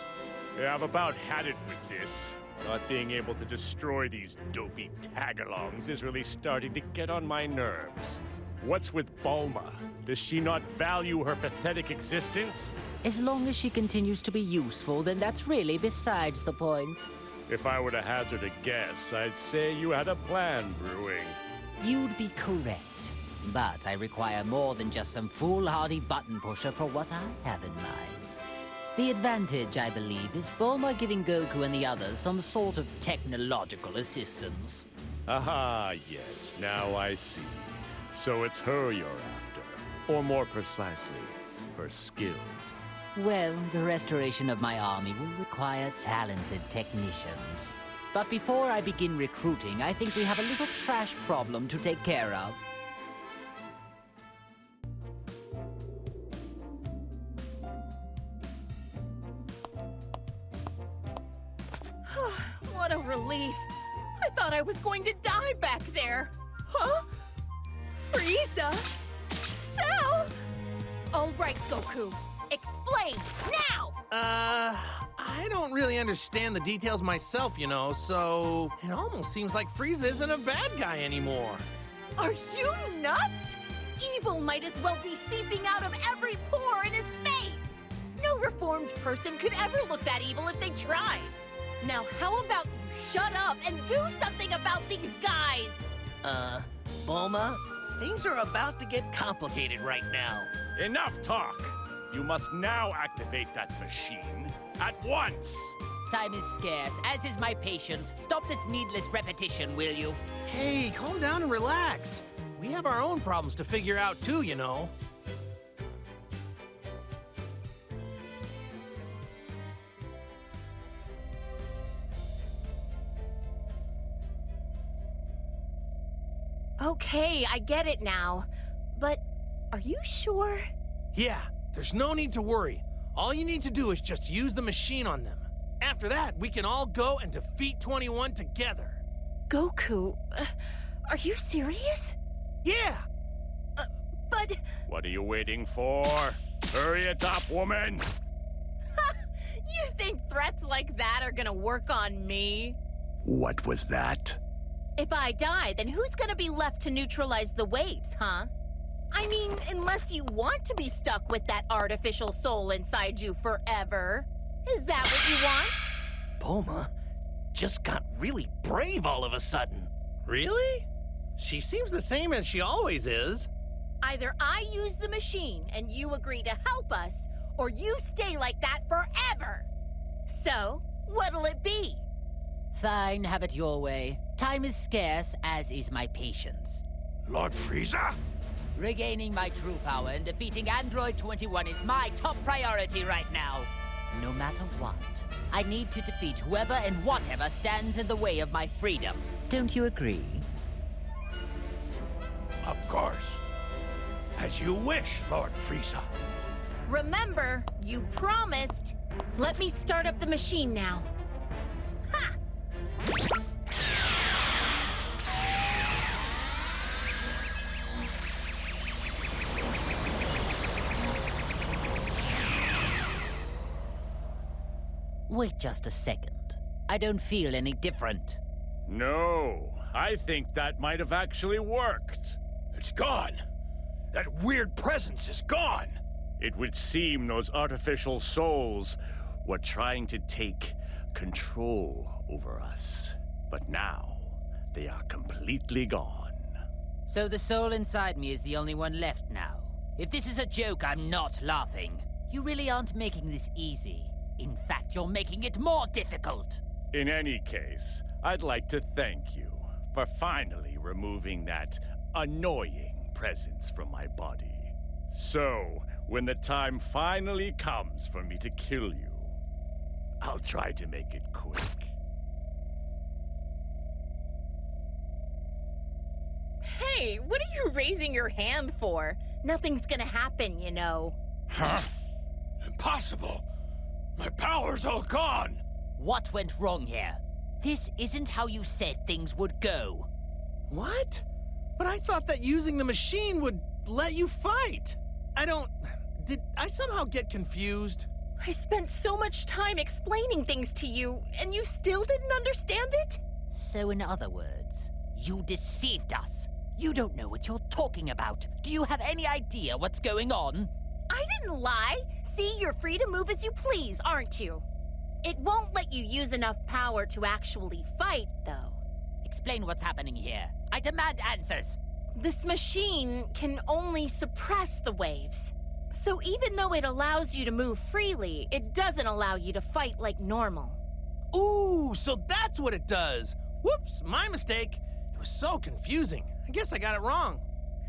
Yeah, I've about had it with this. Not being able to destroy these dopey tag-alongs is really starting to get on my nerves. What's with Bulma? Does she not value her pathetic existence? As long as she continues to be useful, then that's really besides the point. If I were to hazard a guess, I'd say you had a plan brewing. You'd be correct. But I require more than just some foolhardy button pusher for what I have in mind. The advantage, I believe, is Bulma giving Goku and the others some sort of technological assistance. Aha, yes, now I see. So it's her you're after. Or more precisely, her skills. Well, the restoration of my army will require talented technicians. But before I begin recruiting, I think we have a little trash problem to take care of. What a relief. I thought I was going to die back there. Huh? Frieza? Cell? All right, Goku. Explain, now! I don't really understand the details myself, you know, so... It almost seems like Frieza isn't a bad guy anymore. Are you nuts? Evil might as well be seeping out of every pore in his face. No reformed person could ever look that evil if they tried. Now, how about you shut up and do something about these guys? Bulma, things are about to get complicated right now. Enough talk! You must now activate that machine at once! Time is scarce, as is my patience. Stop this needless repetition, will you? Hey, calm down and relax. We have our own problems to figure out too, you know. Okay, I get it now. But are you sure? Yeah, there's no need to worry. All you need to do is just use the machine on them. After that, we can all go and defeat 21 together. Goku, are you serious? Yeah! But... What are you waiting for? Hurry it up, woman! You think threats like that are gonna work on me? What was that? If I die, then who's gonna be left to neutralize the waves, huh? I mean, unless you want to be stuck with that artificial soul inside you forever. Is that what you want? Bulma just got really brave all of a sudden. Really? She seems the same as she always is. Either I use the machine and you agree to help us, or you stay like that forever. So, what'll it be? Fine, have it your way. Time is scarce, as is my patience. Lord Frieza? Regaining my true power and defeating Android 21 is my top priority right now. No matter what, I need to defeat whoever and whatever stands in the way of my freedom. Don't you agree? Of course. As you wish, Lord Frieza. Remember, you promised. Let me start up the machine now. Ha! Wait just a second. I don't feel any different. No, I think that might have actually worked. It's gone. That weird presence is gone. It would seem those artificial souls were trying to take control over us. But now, they are completely gone. So the soul inside me is the only one left now. If this is a joke, I'm not laughing. You really aren't making this easy. In fact, you're making it more difficult. In any case, I'd like to thank you for finally removing that annoying presence from my body. So, when the time finally comes for me to kill you, I'll try to make it quick. Hey, what are you raising your hand for? Nothing's gonna happen, you know. Huh? Impossible! My power's all gone! What went wrong here? This isn't how you said things would go. What? But I thought that using the machine would let you fight. Did I somehow get confused? I spent so much time explaining things to you, and you still didn't understand it? So in other words, you deceived us. You don't know what you're talking about. Do you have any idea what's going on? I didn't lie. See, you're free to move as you please, aren't you? It won't let you use enough power to actually fight, though. Explain what's happening here. I demand answers. This machine can only suppress the waves. So even though it allows you to move freely, it doesn't allow you to fight like normal. Ooh, so that's what it does. Whoops, my mistake. It was so confusing. I guess I got it wrong.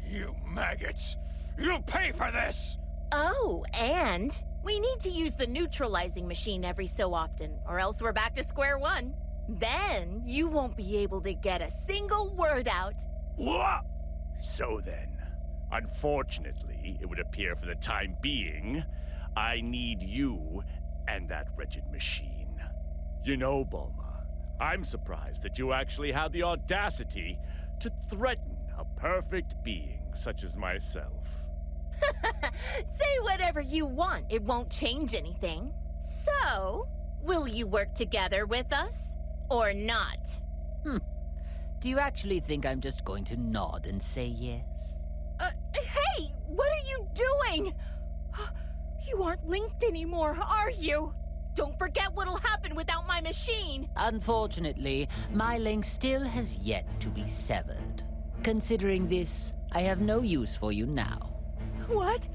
You maggots! You'll pay for this! Oh, and we need to use the neutralizing machine every so often, or else we're back to square one. Then you won't be able to get a single word out. What? So then, unfortunately, it would appear for the time being, I need you and that wretched machine. You know, Bulma, I'm surprised that you actually had the audacity to threaten a perfect being such as myself. Say whatever you want, it won't change anything. So, will you work together with us, or not? Do you actually think I'm just going to nod and say yes? Hey, what are you doing? You aren't linked anymore, are you? Don't forget what'll happen without my machine. Unfortunately, my link still has yet to be severed. Considering this, I have no use for you now. What?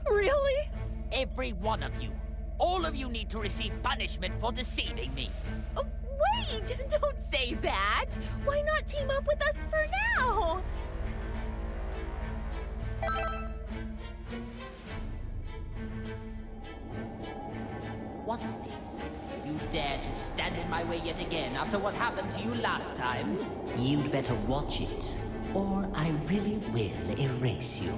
Really? Every one of you. All of you need to receive punishment for deceiving me. Wait! Don't say that! Why not team up with us for now? What's this? You dare to stand in my way yet again after what happened to you last time? You'd better watch it, or I really will erase you.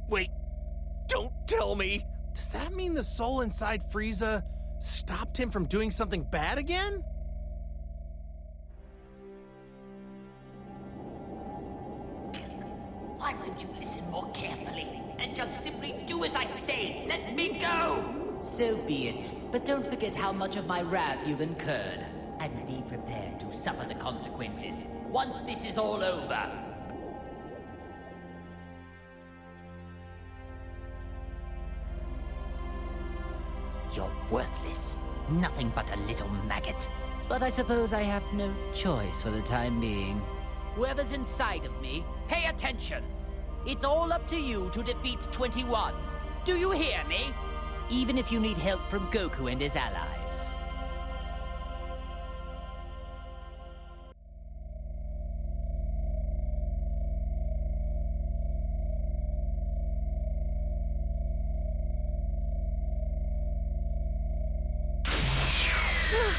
Wait, don't tell me! Does that mean the soul inside Frieza stopped him from doing something bad again? Why Why won't you listen more carefully and just simply do as I say? Let me go! So be it, but don't forget how much of my wrath you've incurred. And be prepared to suffer the consequences once this is all over. You're worthless. Nothing but a little maggot. But I suppose I have no choice for the time being. Whoever's inside of me, pay attention! It's all up to you to defeat 21. Do you hear me? Even if you need help from Goku and his allies.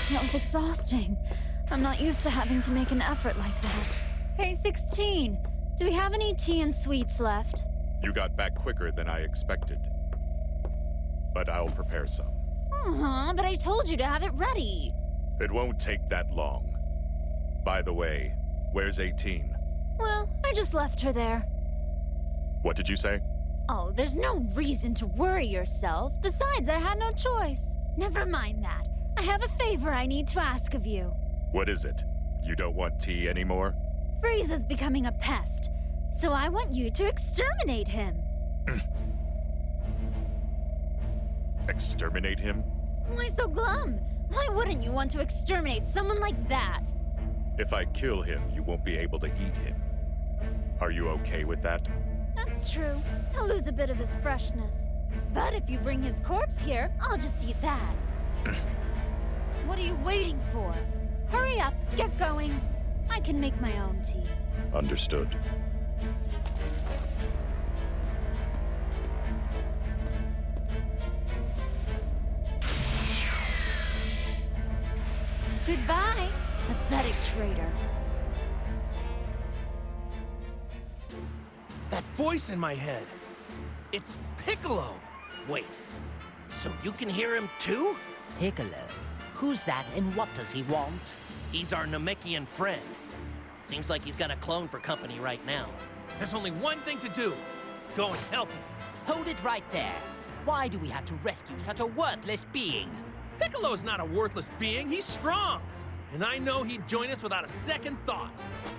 That was exhausting. I'm not used to having to make an effort like that. Hey, 16. Do we have any tea and sweets left? You got back quicker than I expected. But I'll prepare some. But I told you to have it ready. It won't take that long. By the way, where's 18? Well, I just left her there. What did you say? Oh, there's no reason to worry yourself. Besides, I had no choice. Never mind that. I have a favor I need to ask of you. What is it? You don't want tea anymore? Frieza's becoming a pest, so I want you to exterminate him. Exterminate him? Why so glum? Why wouldn't you want to exterminate someone like that? If I kill him, you won't be able to eat him. Are you okay with that? That's true. He'll lose a bit of his freshness. But if you bring his corpse here, I'll just eat that. What are you waiting for? Hurry up, get going. I can make my own tea. Understood. Goodbye, pathetic traitor. That voice in my head. It's Piccolo. Wait, so you can hear him too? Piccolo? Who's that and what does he want? He's our Namekian friend. Seems like he's got a clone for company right now. There's only one thing to do. Go and help him. Hold it right there. Why do we have to rescue such a worthless being? Piccolo's not a worthless being, he's strong. And I know he'd join us without a second thought.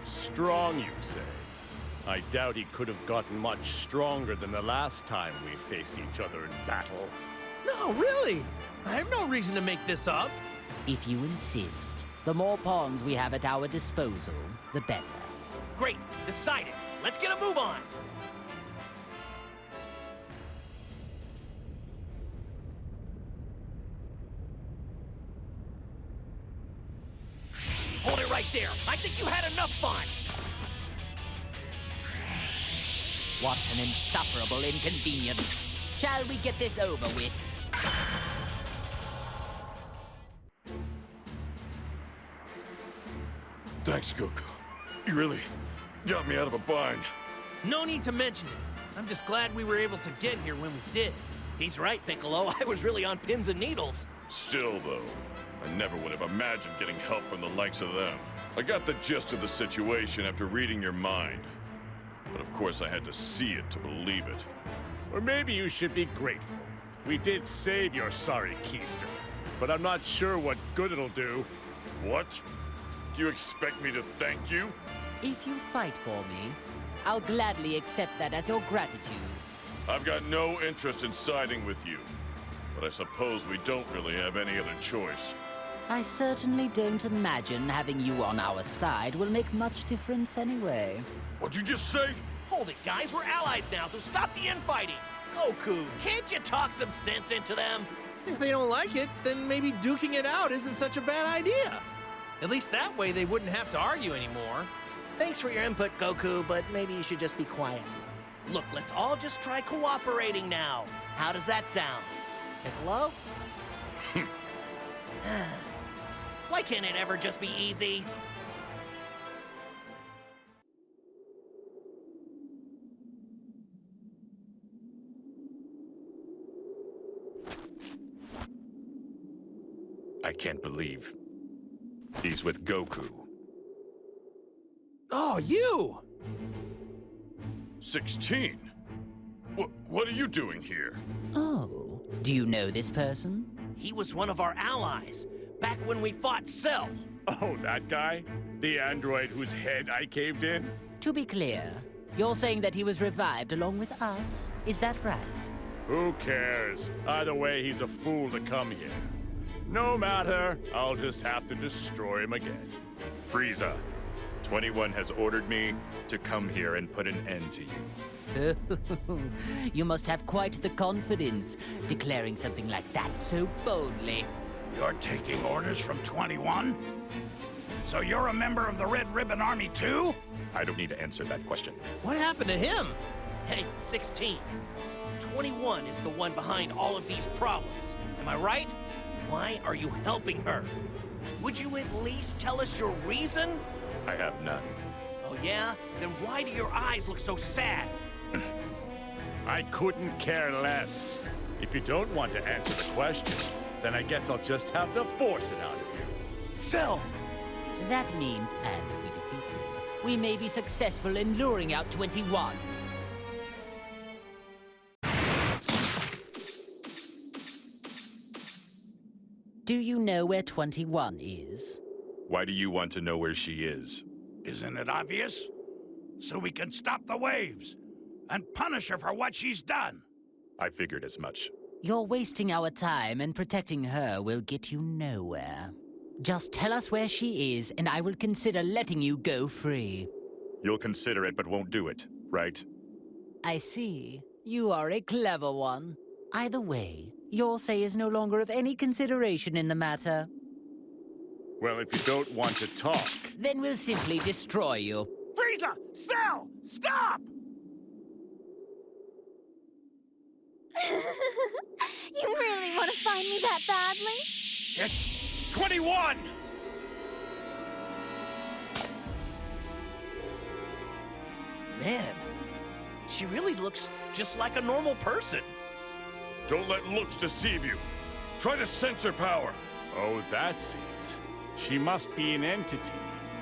Strong, you say? I doubt he could have gotten much stronger than the last time we faced each other in battle. No, really. I have no reason to make this up. If you insist. The more pawns we have at our disposal, the better. Great, decided. Let's get a move on. Hold it right there. I think you had enough fun. What an insufferable inconvenience. Shall we get this over with? Thanks, Goku. You really got me out of a bind. No need to mention it. I'm just glad we were able to get here when we did. He's right, Piccolo. I was really on pins and needles. Still, though, I never would have imagined getting help from the likes of them. I got the gist of the situation after reading your mind. But of course I had to see it to believe it. Or maybe you should be grateful. We did save your sorry keister, but I'm not sure what good it'll do. What? Do you expect me to thank you? If you fight for me, I'll gladly accept that as your gratitude. I've got no interest in siding with you, but I suppose we don't really have any other choice. I certainly don't imagine having you on our side will make much difference anyway. What'd you just say? Hold it, guys. We're allies now, so stop the infighting. Goku, can't you talk some sense into them? If they don't like it, then maybe duking it out isn't such a bad idea. At least that way they wouldn't have to argue anymore. Thanks for your input, Goku, but maybe you should just be quiet. Look, let's all just try cooperating now. How does that sound? Piccolo? Why can't it ever just be easy? I can't believe he's with Goku. Oh, you! 16? What are you doing here? Oh, do you know this person? He was one of our allies, back when we fought Cell. Oh, that guy? The android whose head I caved in? To be clear, you're saying that he was revived along with us. Is that right? Who cares? Either way, he's a fool to come here. No matter, I'll just have to destroy him again. Frieza, 21 has ordered me to come here and put an end to you. You must have quite the confidence, declaring something like that so boldly. You're taking orders from 21? So you're a member of the Red Ribbon Army too? I don't need to answer that question. What happened to him? Hey, 16. 21 is the one behind all of these problems. Am I right? Why are you helping her? Would you at least tell us your reason? I have none. Oh yeah? Then why do your eyes look so sad? I couldn't care less. If you don't want to answer the question, then I guess I'll just have to force it out of you. Cell! That means, and if we defeat him, we may be successful in luring out 21. Do you know where 21 is? Why do you want to know where she is? Isn't it obvious? So we can stop the waves and punish her for what she's done. I figured as much. You're wasting our time, and protecting her will get you nowhere. Just tell us where she is, and I will consider letting you go free. You'll consider it, but won't do it, right? I see. You are a clever one. Either way, your say is no longer of any consideration in the matter. Well, if you don't want to talk... Then we'll simply destroy you. Frieza! Cell! Stop! You really want to find me that badly? It's 21! Man, she really looks just like a normal person. Don't let looks deceive you. Try to sense her power. Oh, that's it. She must be an entity,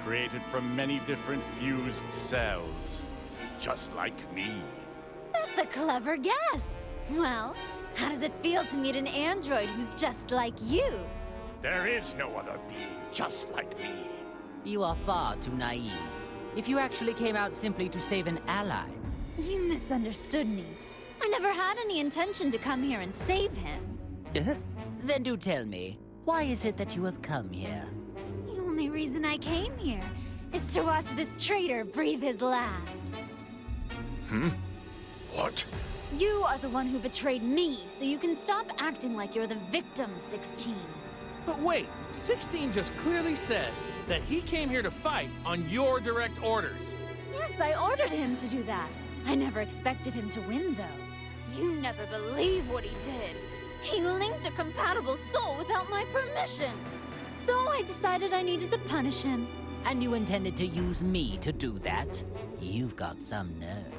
created from many different fused cells. Just like me. That's a clever guess. Well, how does it feel to meet an android who's just like you? There is no other being just like me. You are far too naive. If you actually came out simply to save an ally... You misunderstood me. I never had any intention to come here and save him. Then do tell me, why is it that you have come here? The only reason I came here is to watch this traitor breathe his last. What? You are the one who betrayed me, so you can stop acting like you're the victim, 16. But wait, 16 just clearly said that he came here to fight on your direct orders. Yes, I ordered him to do that. I never expected him to win, though. You never believe what he did. He linked a compatible soul without my permission. So I decided I needed to punish him. And you intended to use me to do that? You've got some nerve.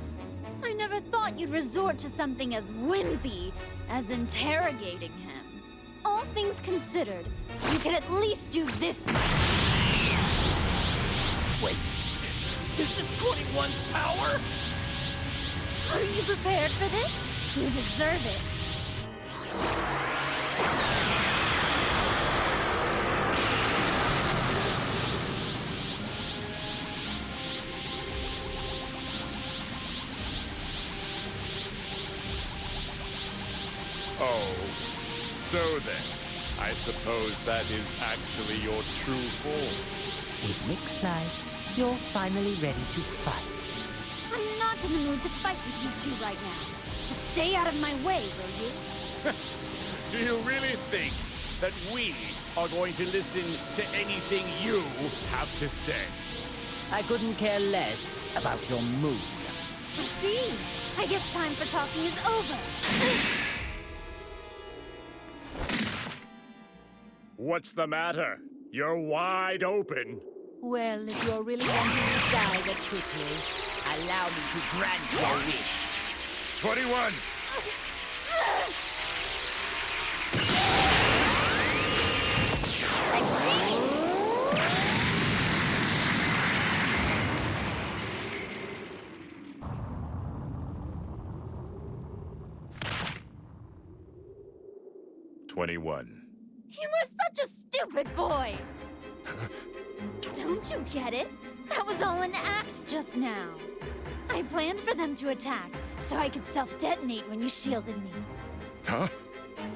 I never thought you'd resort to something as wimpy as interrogating him. All things considered, you could at least do this much. Wait, this is 21's power? Are you prepared for this? You deserve it. Oh, so then, I suppose that is actually your true form. It looks like you're finally ready to fight. I'm not in the mood to fight with you two right now. Just stay out of my way, will you? Do you really think that we are going to listen to anything you have to say? I couldn't care less about your mood. I see. I guess time for talking is over. What's the matter? You're wide open. Well, if you're really wanting to die that quickly, allow me to grant your wish. 21! 21. You were such a stupid boy! Don't you get it? That was all an act just now. I planned for them to attack, so I could self-detonate when you shielded me. Huh?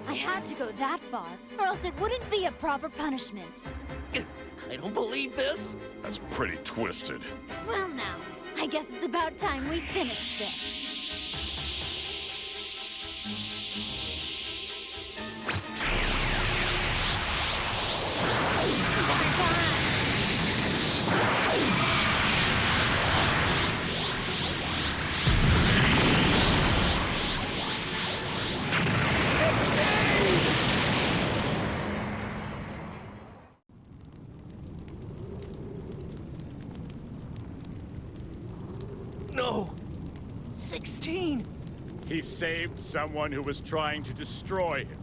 I had to go that far, or else it wouldn't be a proper punishment. I don't believe this. That's pretty twisted. Well now, I guess it's about time we finished this. No! 16! He saved someone who was trying to destroy him.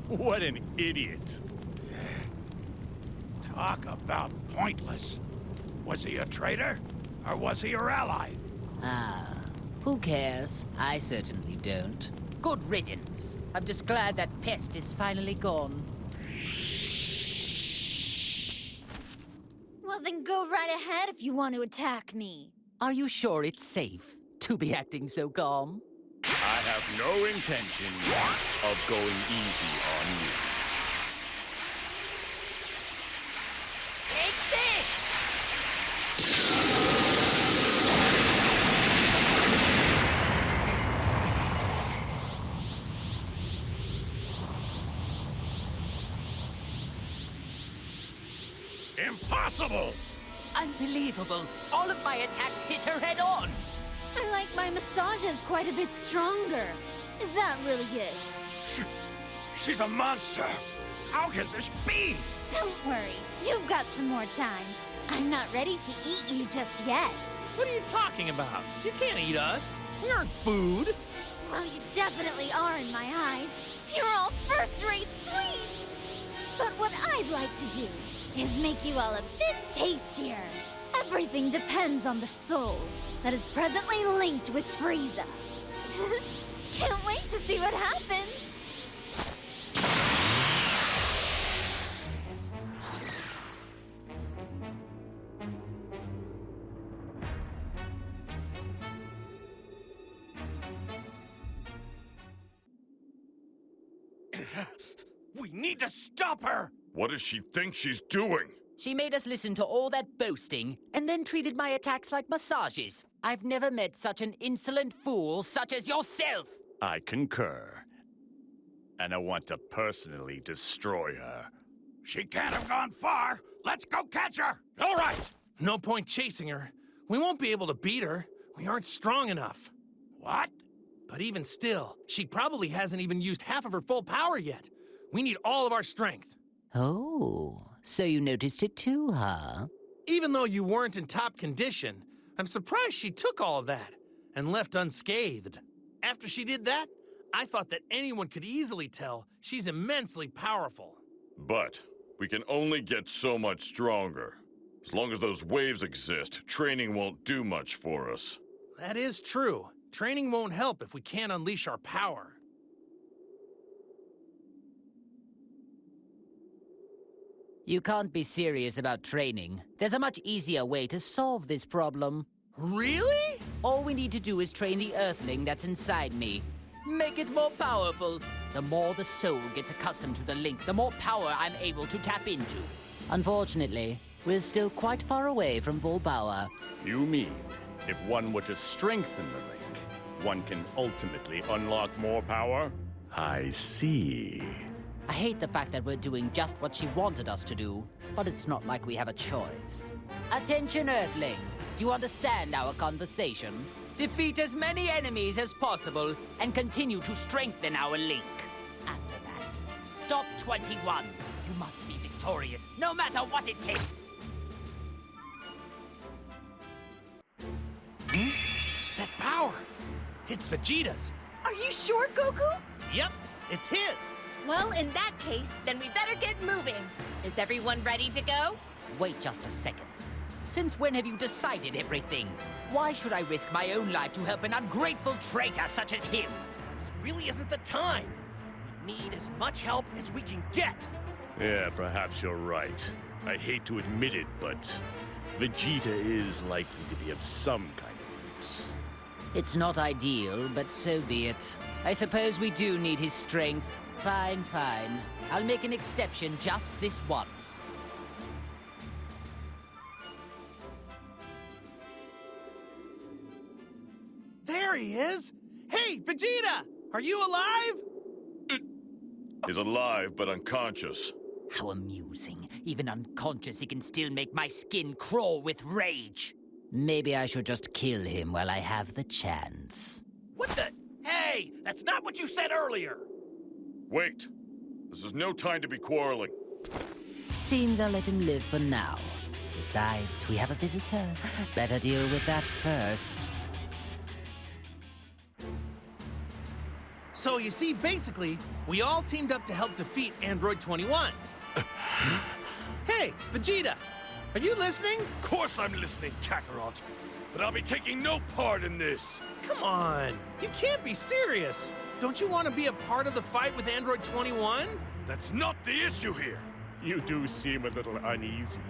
What an idiot. Talk about pointless. Was he a traitor? Or was he your ally? Ah, who cares? I certainly don't. Good riddance. I'm just glad that pest is finally gone. Well then go right ahead if you want to attack me. Are you sure it's safe to be acting so calm? I have no intention of going easy on you. Take this! Impossible! Unbelievable! All of my attacks hit her head on! I like my massages quite a bit stronger. Is that really it? She's a monster! How can this be? Don't worry, you've got some more time. I'm not ready to eat you just yet. What are you talking about? You can't eat us. We aren't food. Well, you definitely are in my eyes. You're all first-rate sweets! But what I'd like to do is make you all a bit tastier. Everything depends on the soul that is presently linked with Frieza. Can't wait to see what happens! We need to stop her! What does she think she's doing? She made us listen to all that boasting, and then treated my attacks like massages. I've never met such an insolent fool such as yourself! I concur. And I want to personally destroy her. She can't have gone far! Let's go catch her! All right! No point chasing her. We won't be able to beat her. We aren't strong enough. What? But even still, she probably hasn't even used half of her full power yet. We need all of our strength. Oh, so you noticed it too, huh? Even though you weren't in top condition, I'm surprised she took all of that and left unscathed. After she did that, I thought that anyone could easily tell she's immensely powerful. But we can only get so much stronger. As long as those waves exist, training won't do much for us. That is true. Training won't help if we can't unleash our power. You can't be serious about training. There's a much easier way to solve this problem. Really? All we need to do is train the Earthling that's inside me. Make it more powerful. The more the soul gets accustomed to the link, the more power I'm able to tap into. Unfortunately, we're still quite far away from full power. You mean, if one were to strengthen the link, one can ultimately unlock more power? I see. I hate the fact that we're doing just what she wanted us to do, but it's not like we have a choice. Attention, Earthling. Do you understand our conversation? Defeat as many enemies as possible and continue to strengthen our link. After that, stop 21. You must be victorious, no matter what it takes. That power! It's Vegeta's. Are you sure, Goku? Yep, it's his. Well, in that case, then we better get moving. Is everyone ready to go? Wait just a second. Since when have you decided everything? Why should I risk my own life to help an ungrateful traitor such as him? This really isn't the time. We need as much help as we can get. Yeah, perhaps you're right. I hate to admit it, but Vegeta is likely to be of some kind of use. It's not ideal, but so be it. I suppose we do need his strength. Fine, fine. I'll make an exception just this once. There he is! Hey, Vegeta! Are you alive? He's alive, but unconscious. How amusing. Even unconscious, he can still make my skin crawl with rage. Maybe I should just kill him while I have the chance. What the? Hey, that's not what you said earlier! Wait! This is no time to be quarreling. Seems I'll let him live for now. Besides, we have a visitor. Better deal with that first. So you see, basically, we all teamed up to help defeat Android 21. Hey, Vegeta! Are you listening? Of course I'm listening, Kakarot. But I'll be taking no part in this. Come on! You can't be serious! Don't you want to be a part of the fight with Android 21? That's not the issue here. You do seem a little uneasy.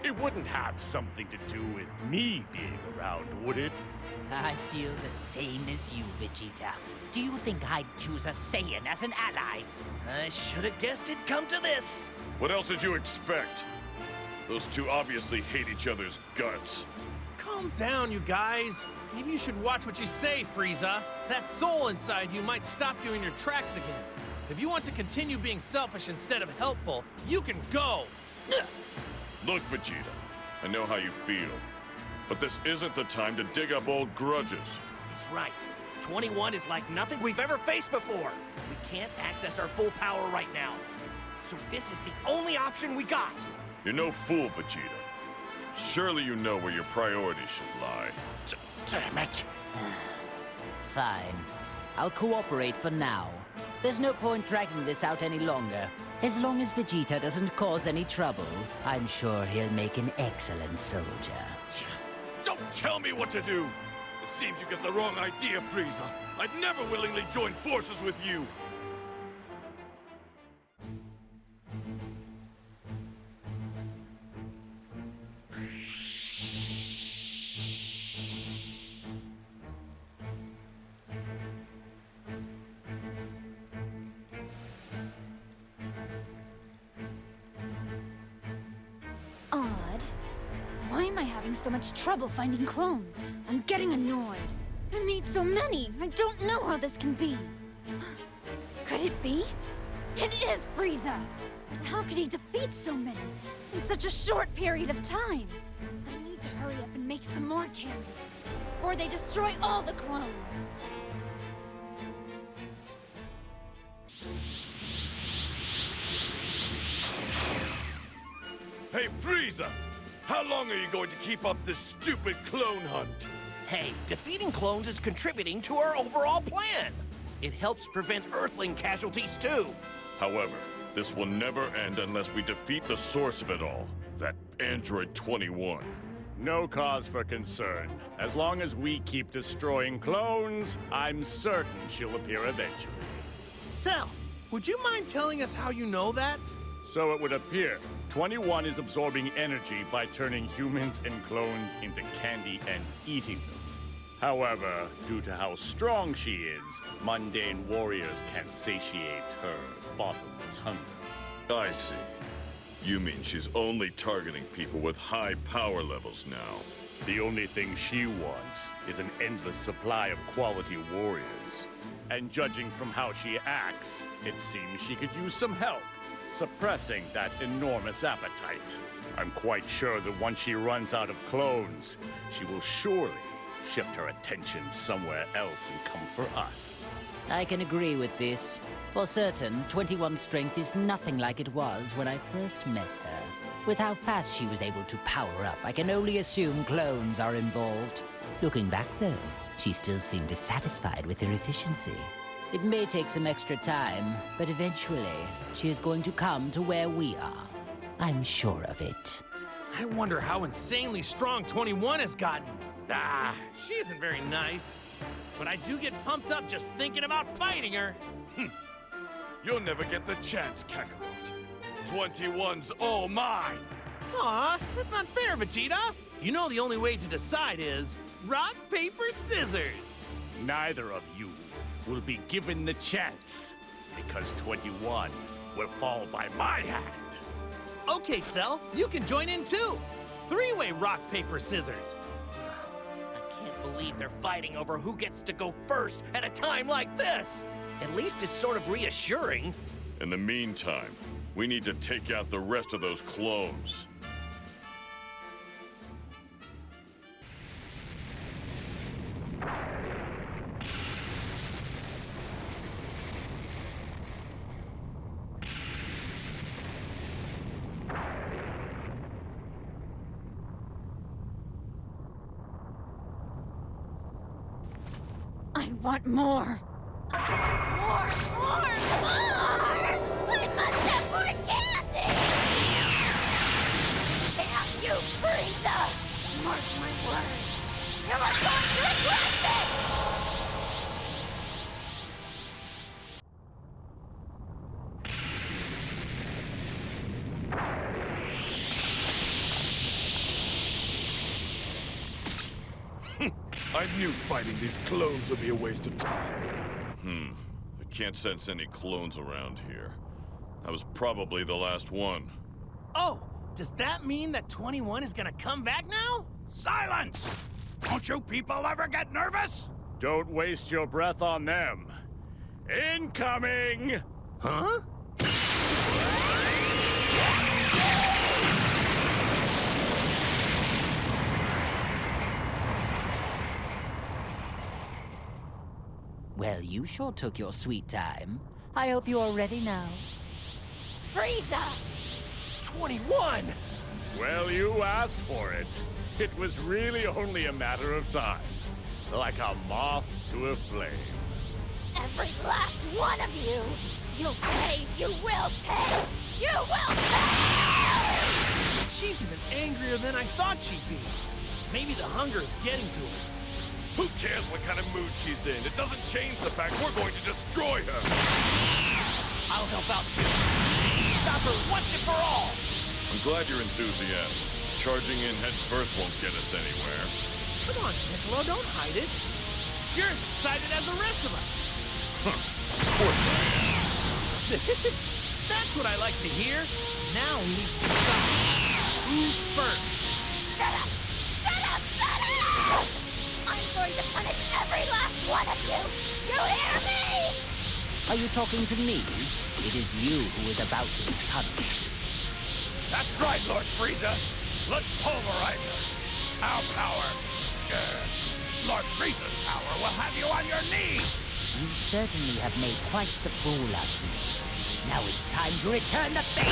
It wouldn't have something to do with me being around, would it? I feel the same as you, Vegeta. Do you think I'd choose a Saiyan as an ally? I should have guessed it'd come to this. What else did you expect? Those two obviously hate each other's guts. Calm down, you guys. Maybe you should watch what you say, Frieza. That soul inside you might stop you in your tracks again. If you want to continue being selfish instead of helpful, you can go. Look, Vegeta, I know how you feel. But this isn't the time to dig up old grudges. He's right. 21 is like nothing we've ever faced before. We can't access our full power right now. So this is the only option we got. You're no fool, Vegeta. Surely you know where your priorities should lie. Damn it. Fine. I'll cooperate for now. There's no point dragging this out any longer. As long as Vegeta doesn't cause any trouble, I'm sure he'll make an excellent soldier. Don't tell me what to do! It seems you get the wrong idea, Frieza. I'd never willingly join forces with you. Odd. Why am I having so much trouble finding clones? I'm getting annoyed. I made so many. I don't know how this can be. Could it be? It is Frieza! But how could he defeat so many in such a short period of time? I need to hurry up and make some more candy before they destroy all the clones. Hey, Frieza! How long are you going to keep up this stupid clone hunt? Hey, defeating clones is contributing to our overall plan. It helps prevent Earthling casualties too. However, this will never end unless we defeat the source of it all, that Android 21. No cause for concern. As long as we keep destroying clones, I'm certain she'll appear eventually. Cell, would you mind telling us how you know that? So it would appear 21 is absorbing energy by turning humans and clones into candy and eating them. However, due to how strong she is, mundane warriors can't satiate her bottomless hunger. I see. You mean she's only targeting people with high power levels now? The only thing she wants is an endless supply of quality warriors. And judging from how she acts, it seems she could use some help suppressing that enormous appetite. I'm quite sure that once she runs out of clones, she will surely shift her attention somewhere else and come for us. I can agree with this. For certain, 21's strength is nothing like it was when I first met her. With how fast she was able to power up, I can only assume clones are involved. Looking back, though, she still seemed dissatisfied with her efficiency. It may take some extra time, but eventually, she is going to come to where we are. I'm sure of it. I wonder how insanely strong 21 has gotten. Ah, she isn't very nice. But I do get pumped up just thinking about fighting her. You'll never get the chance, Kakarot. 21's all mine! Aw, that's not fair, Vegeta! You know the only way to decide is rock, paper, scissors! Neither of you will be given the chance, because 21 will fall by my hand. Okay, Cell, you can join in too! Three-way rock, paper, scissors! I can't believe they're fighting over who gets to go first at a time like this! At least it's sort of reassuring. In the meantime, we need to take out the rest of those clones. I want more. I want more! I must have more candy! Damn you, Frieza! Mark my words. You are going to regret this! I knew fighting these clones would be a waste of time. I can't sense any clones around here. That was probably the last one. Oh, does that mean that 21 is gonna come back now? Silence! Don't you people ever get nervous? Don't waste your breath on them. Incoming! Huh? Well, you sure took your sweet time. I hope you are ready now. Frieza! 21! Well, you asked for it. It was really only a matter of time. Like a moth to a flame. Every last one of you! You'll pay! You will pay! You will pay! She's even angrier than I thought she'd be. Maybe the hunger is getting to her. Who cares what kind of mood she's in? It doesn't change the fact we're going to destroy her! I'll help out too. Stop her once and for all! I'm glad you're enthusiastic. Charging in head first won't get us anywhere. Come on, Piccolo, don't hide it. You're as excited as the rest of us. Of course I am. That's what I like to hear. Now we need to decide who's first. Shut up! Shut up! Shut up! I'm going to punish every last one of you! You hear me? Are you talking to me? It is you who is about to be punished. That's right, Lord Frieza. Let's pulverize her. Our power, Lord Frieza's power, will have you on your knees. You certainly have made quite the fool out of me. Now it's time to return the favor!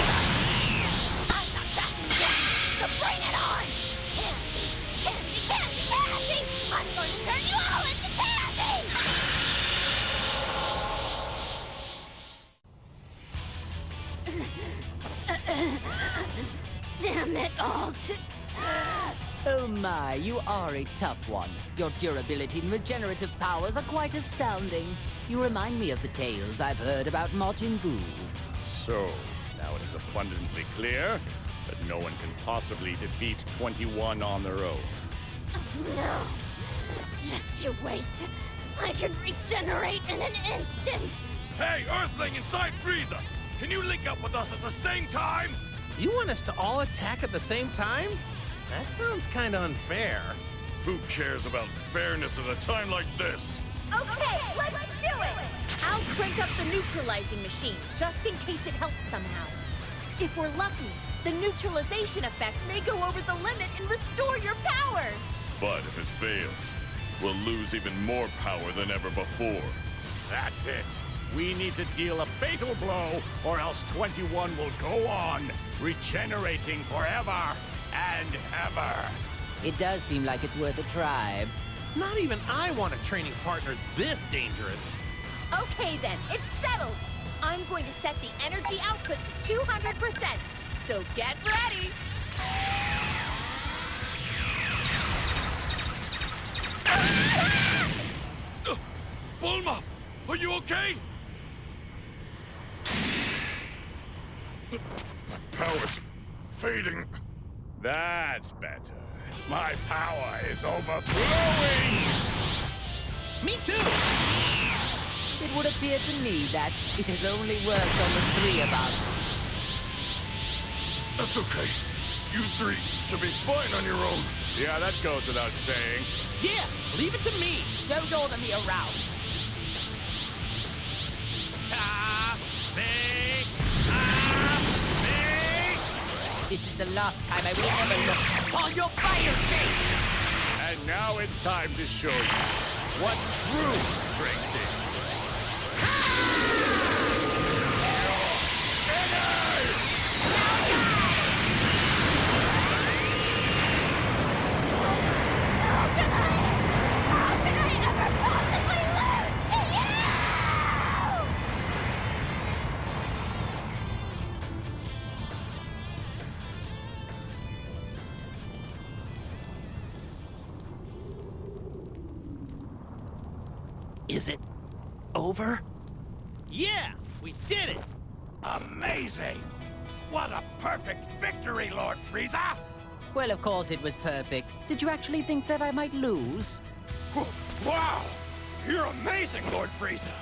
I'm not backing down, so bring it on! Candy! Candy, candy, candy! I'm going to turn you all into candy! Damn it all to... Oh my, you are a tough one. Your durability and regenerative powers are quite astounding. You remind me of the tales I've heard about Majin Buu. So, now it is abundantly clear that no one can possibly defeat 21 on their own. No. Just you wait. I can regenerate in an instant. Hey, Earthling inside Frieza! Can you link up with us at the same time? You want us to all attack at the same time? That sounds kind of unfair. Who cares about fairness at a time like this? Okay, let's do it! I'll crank up the neutralizing machine, just in case it helps somehow. If we're lucky, the neutralization effect may go over the limit and restore your power! But if it fails, we'll lose even more power than ever before. That's it. We need to deal a fatal blow, or else 21 will go on, regenerating forever and ever. It does seem like it's worth a try. Not even I want a training partner this dangerous. Okay then, it's settled! I'm going to set the energy output to 200%, so get ready! Bulma! Are you okay? My power's fading. That's better. My power is overflowing! Me too! It would appear to me that it has only worked on the three of us. That's okay. You three should be fine on your own. Yeah, that goes without saying. Yeah, leave it to me. Don't order me around. This is the last time I will ever look upon your fire face! And now it's time to show you what true strength is. Is it over? Yeah, we did it! Amazing! What a perfect victory, Lord Frieza! Well, of course it was perfect. Did you actually think that I might lose? Wow! You're amazing, Lord Frieza!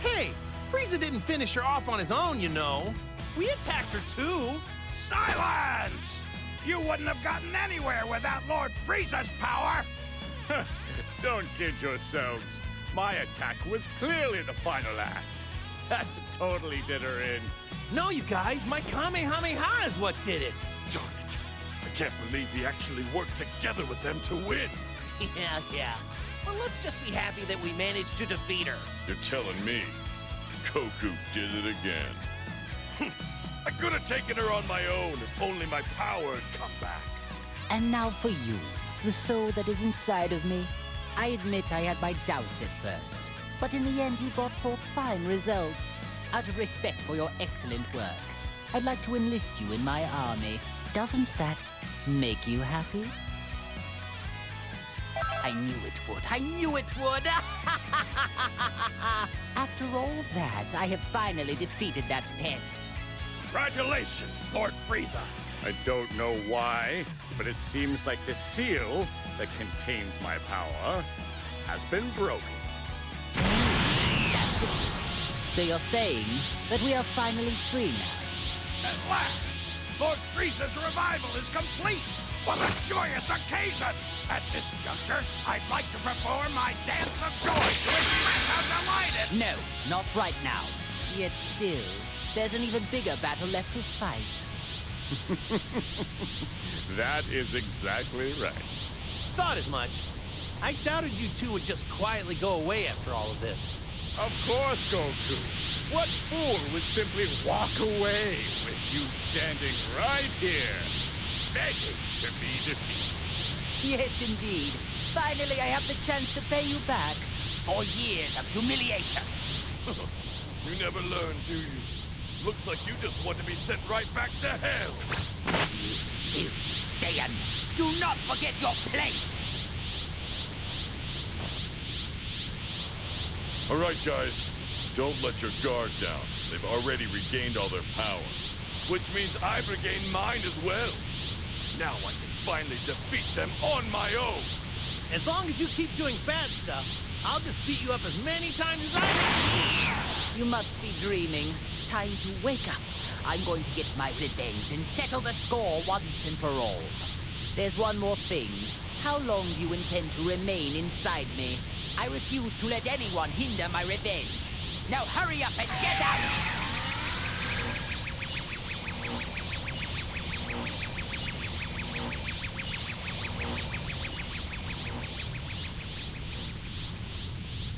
Hey, Frieza didn't finish her off on his own, you know. We attacked her too. Silence! You wouldn't have gotten anywhere without Lord Frieza's power! Don't kid yourselves. My attack was clearly the final act. That totally did her in. No, you guys, my Kamehameha is what did it. Darn it. I can't believe he actually worked together with them to win. Yeah. Well, let's just be happy that we managed to defeat her. You're telling me Goku did it again. I could have taken her on my own if only my power had come back. And now for you, the soul that is inside of me. I admit I had my doubts at first, but in the end you brought forth fine results. Out of respect for your excellent work, I'd like to enlist you in my army. Doesn't that make you happy? I knew it would. I knew it would! After all that, I have finally defeated that pest. Congratulations, Lord Frieza! I don't know why, but it seems like the seal that contains my power has been broken. Is that the case? So you're saying that we are finally free now? At last, Lord Frieza's revival is complete! What a joyous occasion! At this juncture, I'd like to perform my dance of joy to express how delighted... No, not right now. Yet still, there's an even bigger battle left to fight. That is exactly right. Thought as much. I doubted you two would just quietly go away after all of this. Of course, Goku. What fool would simply walk away with you standing right here, begging to be defeated? Yes, indeed. Finally, I have the chance to pay you back for years of humiliation. You never learn, do you? Looks like you just want to be sent right back to hell. You filthy Saiyan! Do not forget your place! All right, guys. Don't let your guard down. They've already regained all their power. Which means I've regained mine as well. Now I can finally defeat them on my own. As long as you keep doing bad stuff, I'll just beat you up as many times as I have to. You must be dreaming. Time to wake up. I'm going to get my revenge and settle the score once and for all. There's one more thing. How long do you intend to remain inside me? I refuse to let anyone hinder my revenge. Now hurry up and get out!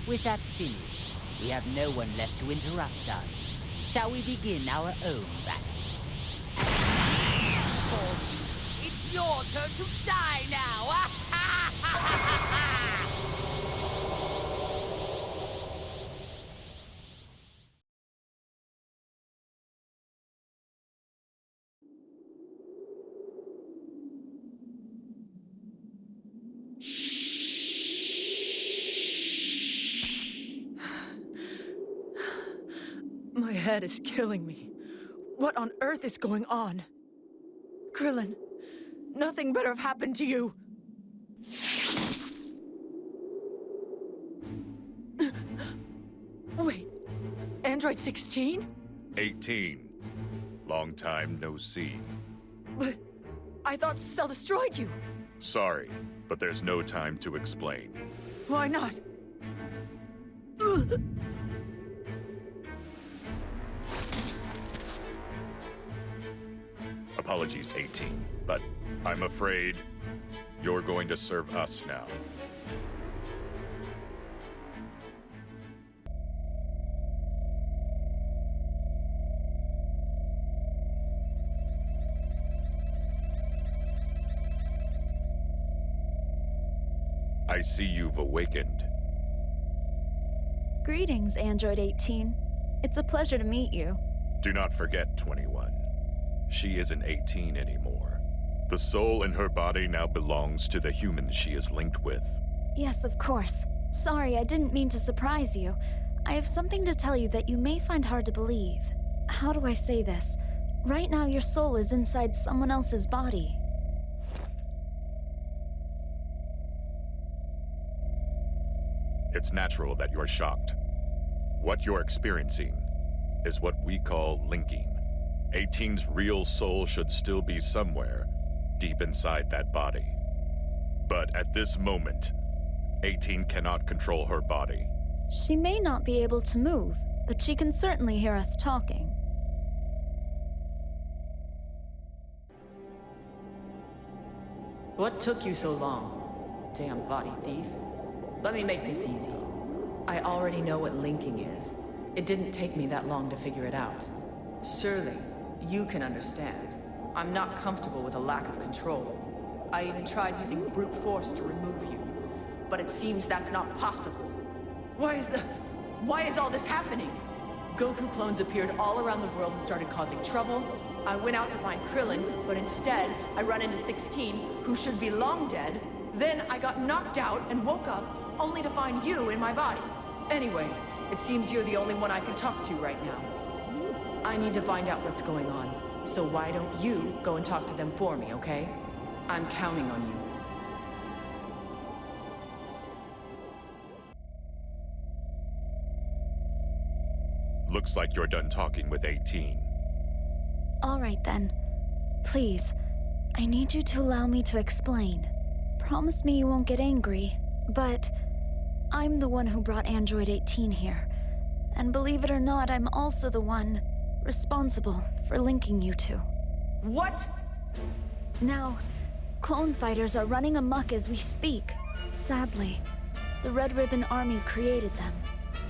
With that finished, we have no one left to interrupt us. Shall we begin our own battle? And for you, it's your turn to die now! My head is killing me. What on earth is going on? Krillin, nothing better have happened to you. Wait, Android 16? 18. Long time no see. But I thought Cell destroyed you. Sorry, but there's no time to explain. Why not? Apologies, 18, but I'm afraid you're going to serve us now. I see you've awakened. Greetings, Android 18. It's a pleasure to meet you. Do not forget, 21. She isn't 18 anymore. The soul in her body now belongs to the human she is linked with. Yes, of course. Sorry, I didn't mean to surprise you. I have something to tell you that you may find hard to believe. How do I say this? Right now, your soul is inside someone else's body. It's natural that you're shocked. What you're experiencing is what we call linking. 18's real soul should still be somewhere deep inside that body. But at this moment, 18 cannot control her body. She may not be able to move, but she can certainly hear us talking. What took you so long? Damn body thief. Let me make this easy. I already know what linking is. It didn't take me that long to figure it out. Surely, you can understand. I'm not comfortable with a lack of control. I even tried using brute force to remove you. But it seems that's not possible. Why is all this happening? Goku clones appeared all around the world and started causing trouble. I went out to find Krillin, but instead, I run into 16, who should be long dead. Then I got knocked out and woke up, only to find you in my body. Anyway, it seems you're the only one I can talk to right now. I need to find out what's going on, so why don't you go and talk to them for me, okay? I'm counting on you. Looks like you're done talking with 18. All right then. Please, I need you to allow me to explain. Promise me you won't get angry, but I'm the one who brought Android 18 here. And believe it or not, I'm also the one responsible for linking you two. What? Now, clone fighters are running amok as we speak. Sadly, the Red Ribbon Army created them.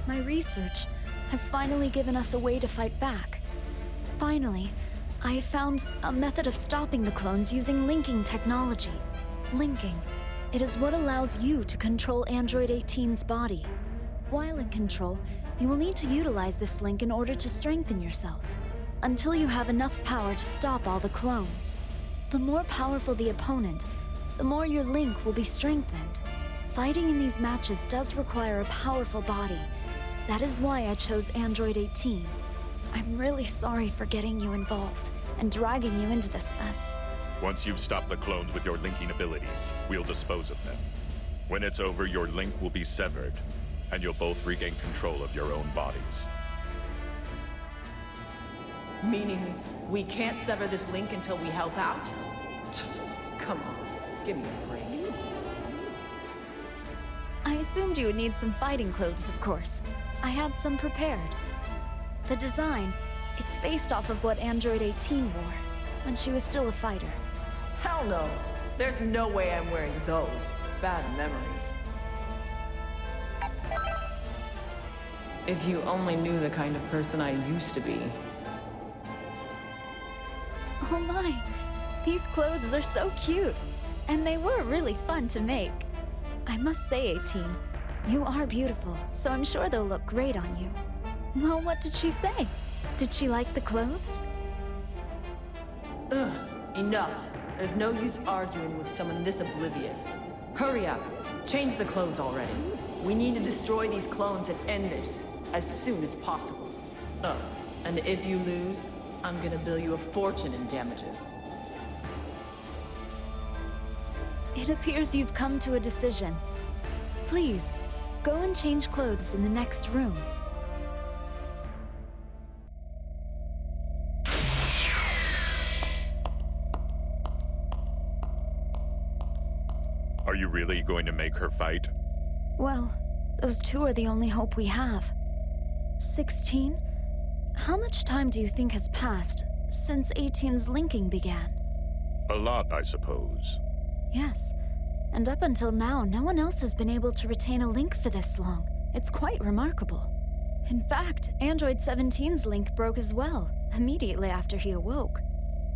My research has finally given us a way to fight back. Finally, I have found a method of stopping the clones using linking technology. Linking. It is what allows you to control Android 18's body. While in control, you will need to utilize this link in order to strengthen yourself, until you have enough power to stop all the clones. The more powerful the opponent, the more your link will be strengthened. Fighting in these matches does require a powerful body. That is why I chose Android 18. I'm really sorry for getting you involved and dragging you into this mess. Once you've stopped the clones with your linking abilities, we'll dispose of them. When it's over, your link will be severed, and you'll both regain control of your own bodies. Meaning, we can't sever this link until we help out? Come on, give me a break. I assumed you would need some fighting clothes, of course. I had some prepared. The design, it's based off of what Android 18 wore when she was still a fighter. Hell no! There's no way I'm wearing those. Bad memories. If you only knew the kind of person I used to be. Oh my, these clothes are so cute. And they were really fun to make. I must say, 18, you are beautiful, so I'm sure they'll look great on you. Well, what did she say? Did she like the clothes? Ugh, enough. There's no use arguing with someone this oblivious. Hurry up. Change the clothes already. We need to destroy these clones and end this as soon as possible. Oh, and if you lose, I'm gonna bill you a fortune in damages. It appears you've come to a decision. Please, go and change clothes in the next room. Are you really going to make her fight? Well, those two are the only hope we have. 16? How much time do you think has passed since 18's linking began? A lot, I suppose. Yes. And up until now, no one else has been able to retain a link for this long. It's quite remarkable. In fact, Android 17's link broke as well, immediately after he awoke.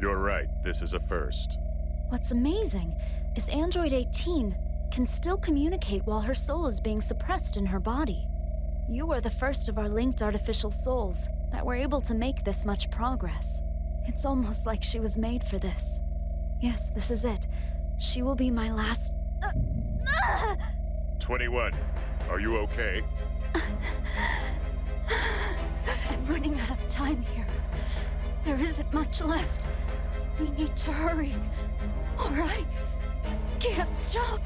You're right, this is a first. What's amazing is Android 18 can still communicate while her soul is being suppressed in her body. You are the first of our linked artificial souls that were able to make this much progress. It's almost like she was made for this. Yes, this is it. She will be my last... 21. Are you okay? I'm running out of time here. There isn't much left. We need to hurry. All right? Can't stop.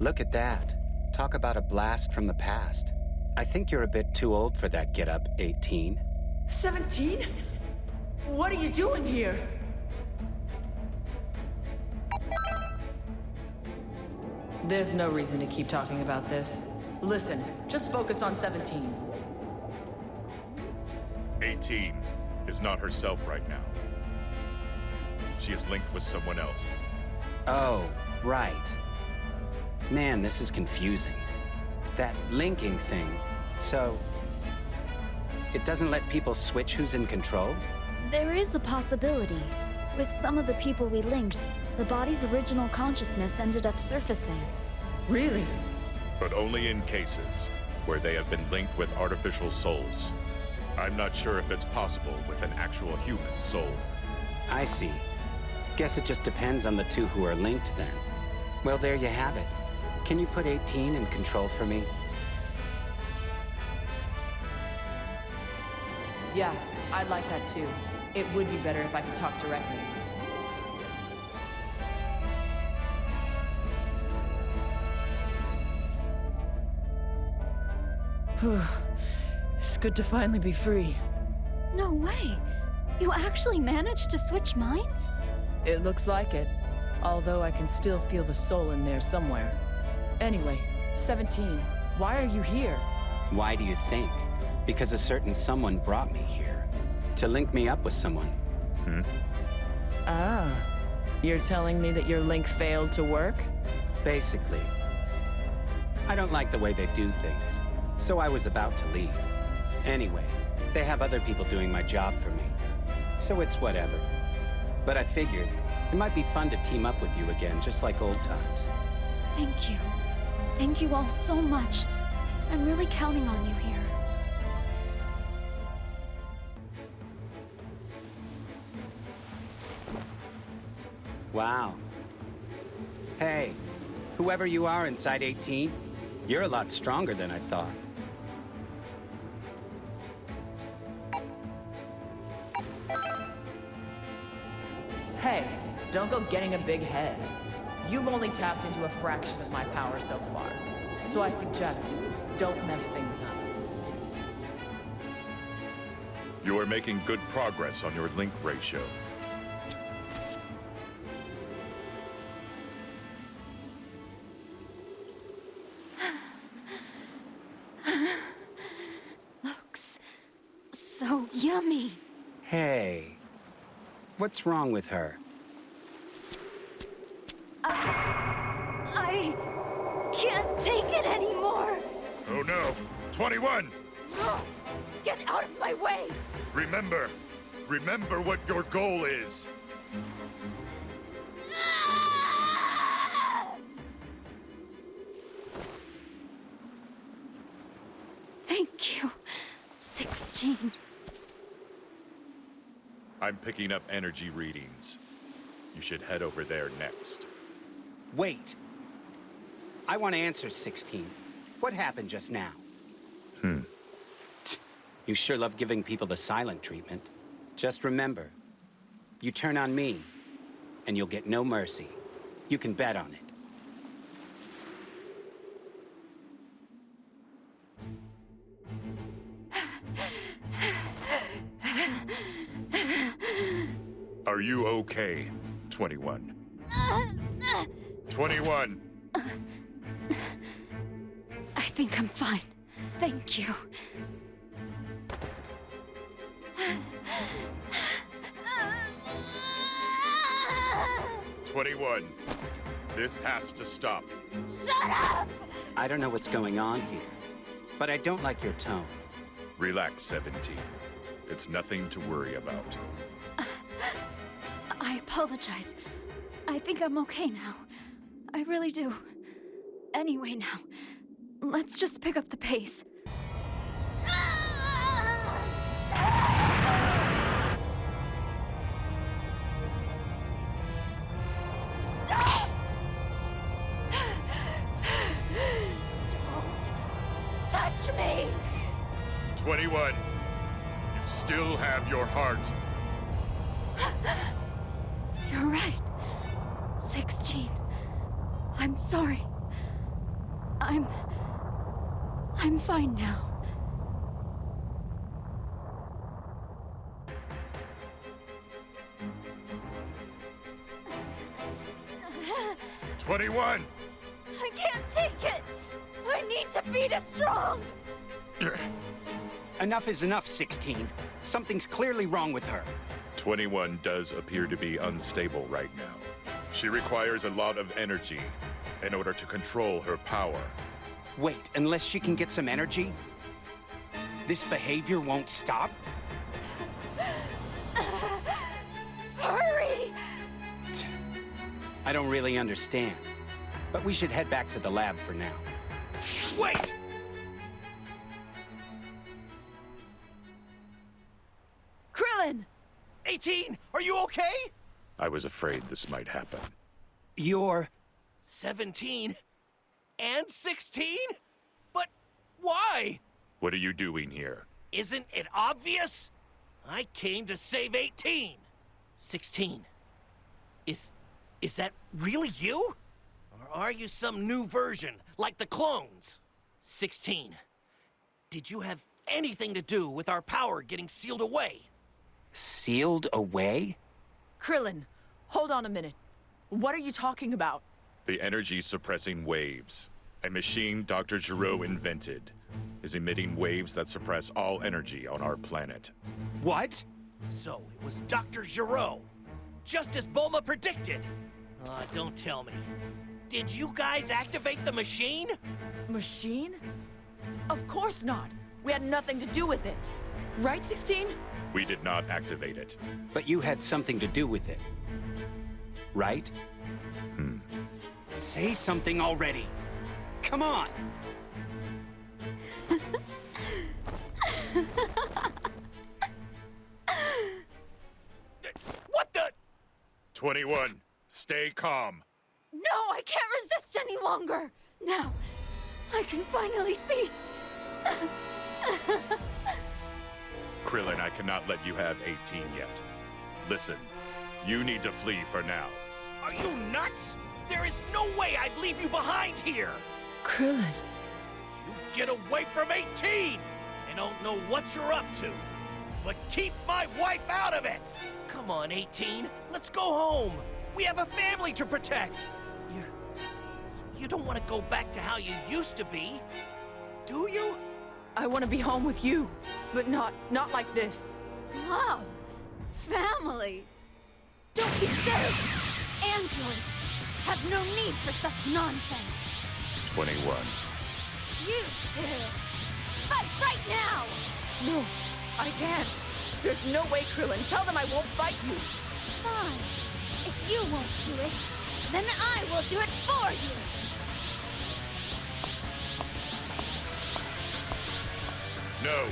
Look at that. Talk about a blast from the past. I think you're a bit too old for that get-up, 18. 17? What are you doing here? There's no reason to keep talking about this. Listen, just focus on 17. 18 is not herself right now. She is linked with someone else. Oh, right. Man, this is confusing. That linking thing, so... it doesn't let people switch who's in control? There is a possibility. With some of the people we linked, the body's original consciousness ended up surfacing. Really? But only in cases where they have been linked with artificial souls. I'm not sure if it's possible with an actual human soul. I see. Guess it just depends on the two who are linked then. Well, there you have it. Can you put 18 in control for me? Yeah, I'd like that too. It would be better if I could talk directly. Whew. It's good to finally be free. No way. You actually managed to switch minds? It looks like it. Although I can still feel the soul in there somewhere. Anyway, 17, why are you here? Why do you think? Because a certain someone brought me here. To link me up with someone. Ah, you're telling me that your link failed to work? Basically. I don't like the way they do things, so I was about to leave. Anyway, they have other people doing my job for me, so it's whatever. But I figured it might be fun to team up with you again, just like old times. Thank you. Thank you all so much. I'm really counting on you here. Wow. Hey, whoever you are inside 18, you're a lot stronger than I thought. Hey, don't go getting a big head. You've only tapped into a fraction of my power so far. So I suggest, don't mess things up. You are making good progress on your link ratio. Looks so yummy. Hey, what's wrong with her? I can't take it anymore. Oh no! 21! No! Get out of my way! Remember what your goal is. Thank you, 16. I'm picking up energy readings. You should head over there next. Wait. I want to answer 16. What happened just now? You sure love giving people the silent treatment. Just remember, you turn on me, and you'll get no mercy. You can bet on it. Are you okay, 21? 21! I think I'm fine. Thank you. 21. This has to stop. Shut up! I don't know what's going on here, but I don't like your tone. Relax, 17. It's nothing to worry about. I apologize. I think I'm okay now. I really do. Anyway now, let's just pick up the pace. Don't touch me! 21. You still have your heart. You're right. 16. I'm sorry. I'm fine now. "21! I can't take it! I need to feed us strong! Enough is enough, 16. Something's clearly wrong with her. 21 does appear to be unstable right now. She requires a lot of energy in order to control her power. Wait, unless she can get some energy? This behavior won't stop? Hurry! I don't really understand, but we should head back to the lab for now. Wait! Krillin! 18, are you okay? I was afraid this might happen. You're... 17? And 16? But why? What are you doing here? Isn't it obvious? I came to save 18. 16. Is that really you? Or are you some new version, like the clones? 16. Did you have anything to do with our power getting sealed away? Sealed away? Krillin, hold on a minute. What are you talking about? The energy-suppressing waves. A machine Dr. Gero invented is emitting waves that suppress all energy on our planet. What? So it was Dr. Gero, just as Bulma predicted. Don't tell me. Did you guys activate the machine? Machine? Of course not. We had nothing to do with it. Right, 16? We did not activate it. But you had something to do with it. Right? Say something already. Come on! What the? 21, stay calm. No, I can't resist any longer! Now, I can finally feast! Krillin, I cannot let you have 18 yet. Listen, you need to flee for now. Are you nuts? There is no way I'd leave you behind here! Krillin. You get away from 18! I don't know what you're up to, but keep my wife out of it! Come on, 18, let's go home! We have a family to protect! You don't want to go back to how you used to be, do you? I want to be home with you, but not like this. Love! Family! Don't be silly! Androids have no need for such nonsense! 21. You two! Fight right now! No, I can't. There's no way, Krillin. Tell them I won't fight you. Fine. If you won't do it, then I will do it for you! No!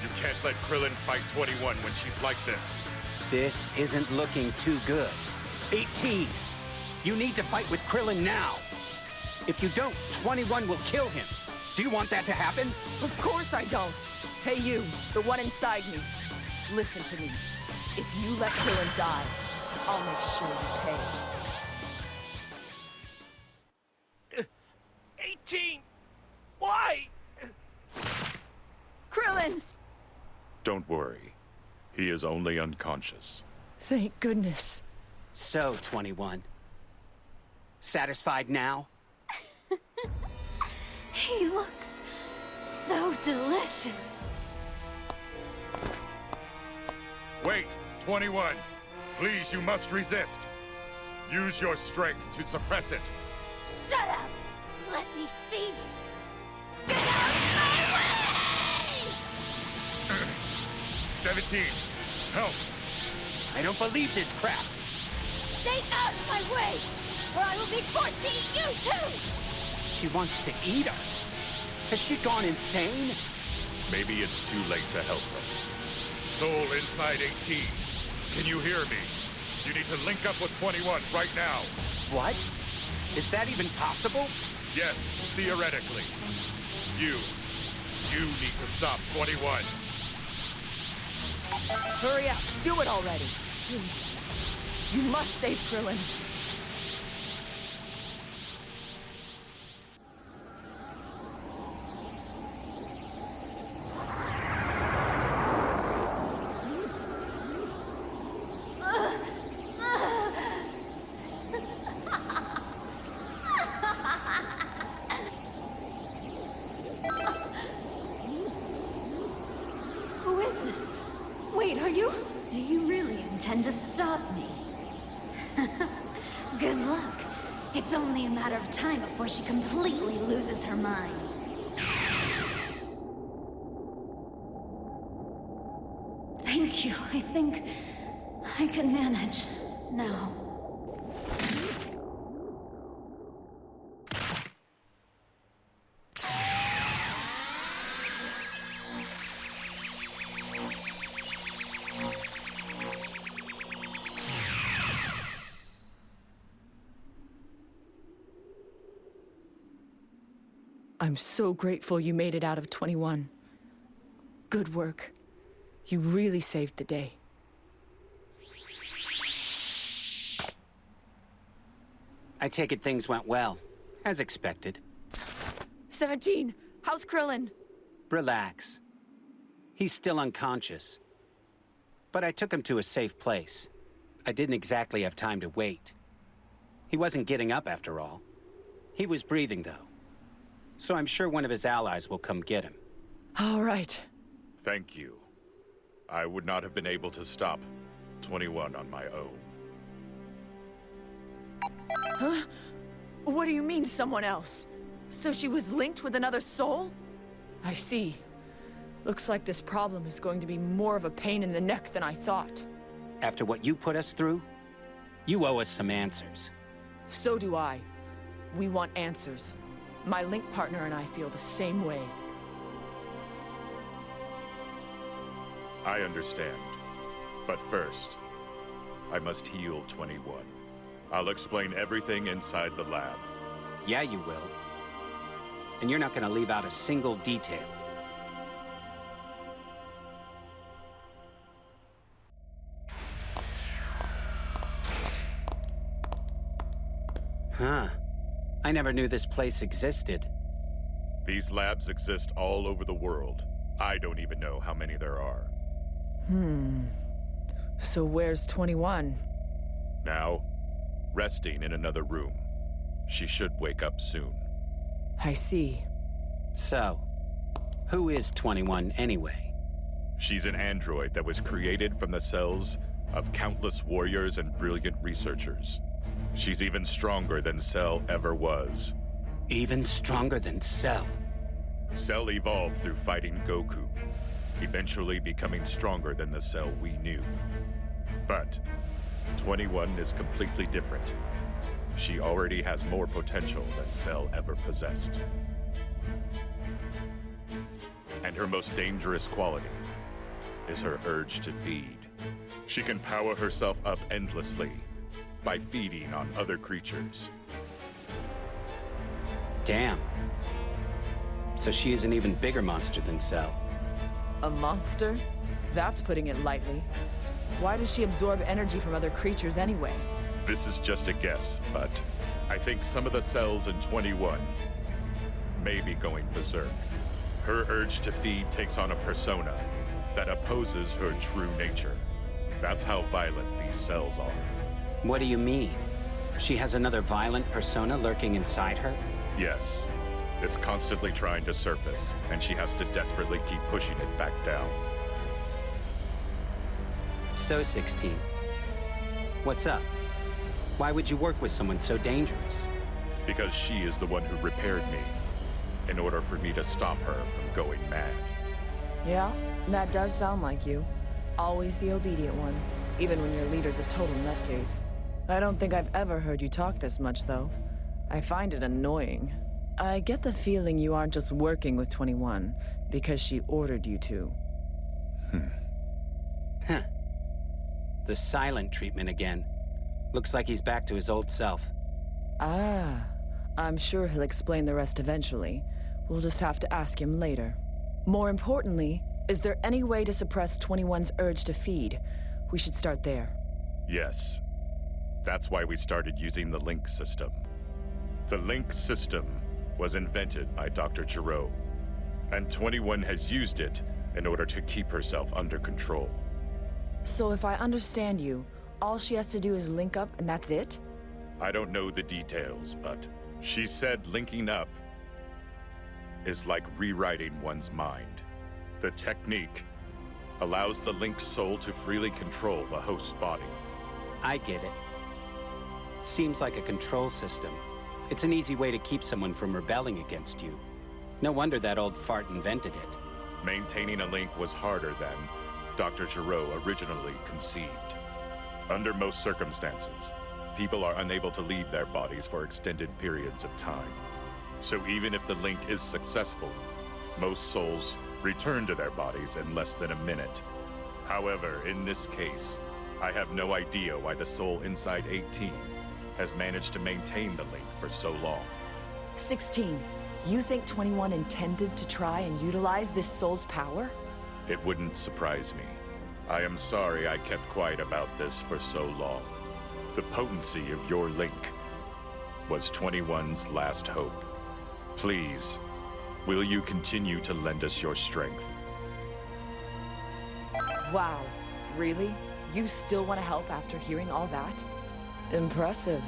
You can't let Krillin fight 21 when she's like this. This isn't looking too good. 18! You need to fight with Krillin now! If you don't, 21 will kill him! Do you want that to happen? Of course I don't. Hey you, the one inside me. Listen to me. If you let Krillin die, I'll make sure you pay. 18! Why? Krillin! Don't worry. He is only unconscious. Thank goodness. So, 21. Satisfied now? He looks so delicious. Wait, 21. Please, you must resist. Use your strength to suppress it. Shut up! Let me feed. Get out of my way! 17. Help! I don't believe this crap. Stay out of my way, or I will be forced to eat you too! She wants to eat us. Has she gone insane? Maybe it's too late to help them. Soul inside 18. Can you hear me? You need to link up with 21 right now. What? Is that even possible? Yes, theoretically. You need to stop 21. Hurry up, do it already. Please. You must save Krillin. Who is this? Wait, are you? Do you really intend to stop me? Good luck. It's only a matter of time before she completely loses her mind. Thank you. I think I can manage now. I'm so grateful you made it out of 21. Good work. You really saved the day. I take it things went well, as expected. 17, how's Krillin? Relax. He's still unconscious. But I took him to a safe place. I didn't exactly have time to wait. He wasn't getting up after all. He was breathing, though. So I'm sure one of his allies will come get him. All right. Thank you. I would not have been able to stop 21 on my own. Huh? What do you mean, someone else? So she was linked with another soul? I see. Looks like this problem is going to be more of a pain in the neck than I thought. After what you put us through, you owe us some answers. So do I. We want answers. My link partner and I feel the same way. I understand. But first, I must heal 21. I'll explain everything inside the lab. Yeah, you will. And you're not gonna leave out a single detail. Huh. I never knew this place existed. These labs exist all over the world. I don't even know how many there are. So where's 21? Now, resting in another room. She should wake up soon. I see. So, who is 21 anyway? She's an android that was created from the cells of countless warriors and brilliant researchers. She's even stronger than Cell ever was. Even stronger than Cell? Cell evolved through fighting Goku, eventually becoming stronger than the Cell we knew. But 21 is completely different. She already has more potential than Cell ever possessed. And her most dangerous quality is her urge to feed. She can power herself up endlessly by feeding on other creatures. Damn. So she is an even bigger monster than Cell. A monster? That's putting it lightly. Why does she absorb energy from other creatures anyway? This is just a guess, but I think some of the cells in 21 may be going berserk. Her urge to feed takes on a persona that opposes her true nature. That's how violent these cells are. What do you mean? She has another violent persona lurking inside her? Yes. It's constantly trying to surface, and she has to desperately keep pushing it back down. So, 16. What's up? Why would you work with someone so dangerous? Because she is the one who repaired me, in order for me to stop her from going mad. Yeah, that does sound like you. Always the obedient one, even when your leader's a total nutcase. I don't think I've ever heard you talk this much, though. I find it annoying. I get the feeling you aren't just working with 21 because she ordered you to. Huh. The silent treatment again. Looks like he's back to his old self. Ah, I'm sure he'll explain the rest eventually. We'll just have to ask him later. More importantly, is there any way to suppress 21's urge to feed? We should start there. Yes. That's why we started using the link system. The link system was invented by Dr. Gero, and 21 has used it in order to keep herself under control. So if I understand you, all she has to do is link up and that's it? I don't know the details, but she said linking up is like rewriting one's mind. The technique allows the linked soul to freely control the host's body. I get it. Seems like a control system. It's an easy way to keep someone from rebelling against you. No wonder that old fart invented it. Maintaining a link was harder than Dr. Gero originally conceived. Under most circumstances, people are unable to leave their bodies for extended periods of time. So even if the link is successful, most souls return to their bodies in less than a minute. However, in this case, I have no idea why the soul inside 18 has managed to maintain the link for so long. 16, you think 21 intended to try and utilize this soul's power? It wouldn't surprise me. I am sorry I kept quiet about this for so long. The potency of your link was 21's last hope. Please, will you continue to lend us your strength? Wow, really? You still want to help after hearing all that? Impressive.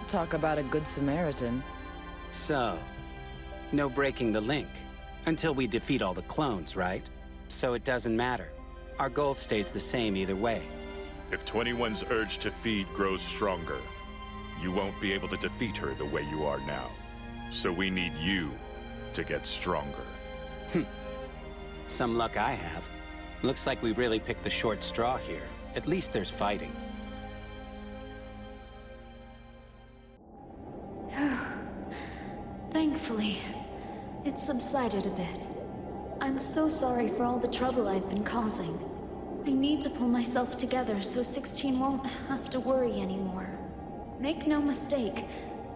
Talk about a good Samaritan. So, no breaking the link. Until we defeat all the clones, right? So it doesn't matter. Our goal stays the same either way. If 21's urge to feed grows stronger, you won't be able to defeat her the way you are now. So we need you to get stronger. Some luck I have. Looks like we really picked the short straw here. At least there's fighting. Thankfully, it subsided a bit. I'm so sorry for all the trouble I've been causing. I need to pull myself together so 16 won't have to worry anymore. Make no mistake,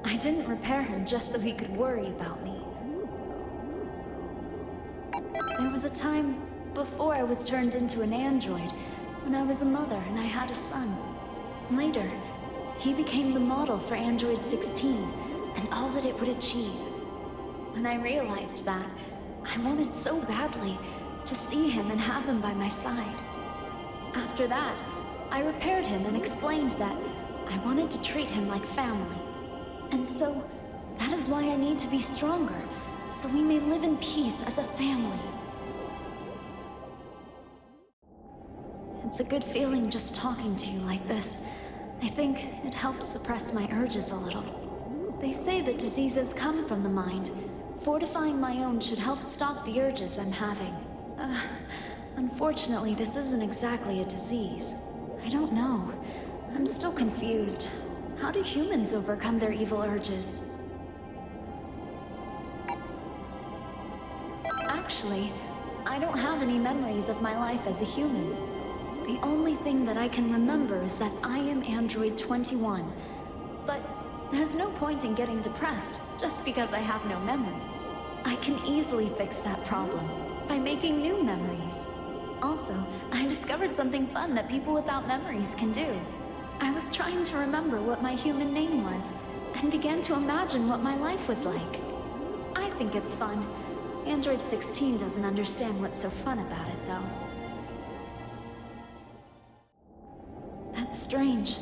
I didn't repair him just so he could worry about me. There was a time before I was turned into an android, when I was a mother and I had a son. Later, he became the model for Android 16 and all that it would achieve. When I realized that, I wanted so badly to see him and have him by my side. After that, I repaired him and explained that I wanted to treat him like family. And so, that is why I need to be stronger, so we may live in peace as a family. It's a good feeling just talking to you like this. I think it helps suppress my urges a little. They say that diseases come from the mind. Fortifying my own should help stop the urges I'm having. Unfortunately, this isn't exactly a disease. I don't know. I'm still confused. How do humans overcome their evil urges? Actually, I don't have any memories of my life as a human. The only thing that I can remember is that I am Android 21. But there's no point in getting depressed just because I have no memories. I can easily fix that problem by making new memories. Also, I discovered something fun that people without memories can do. I was trying to remember what my human name was, and began to imagine what my life was like. I think it's fun. Android 16 doesn't understand what's so fun about it, though. That's strange.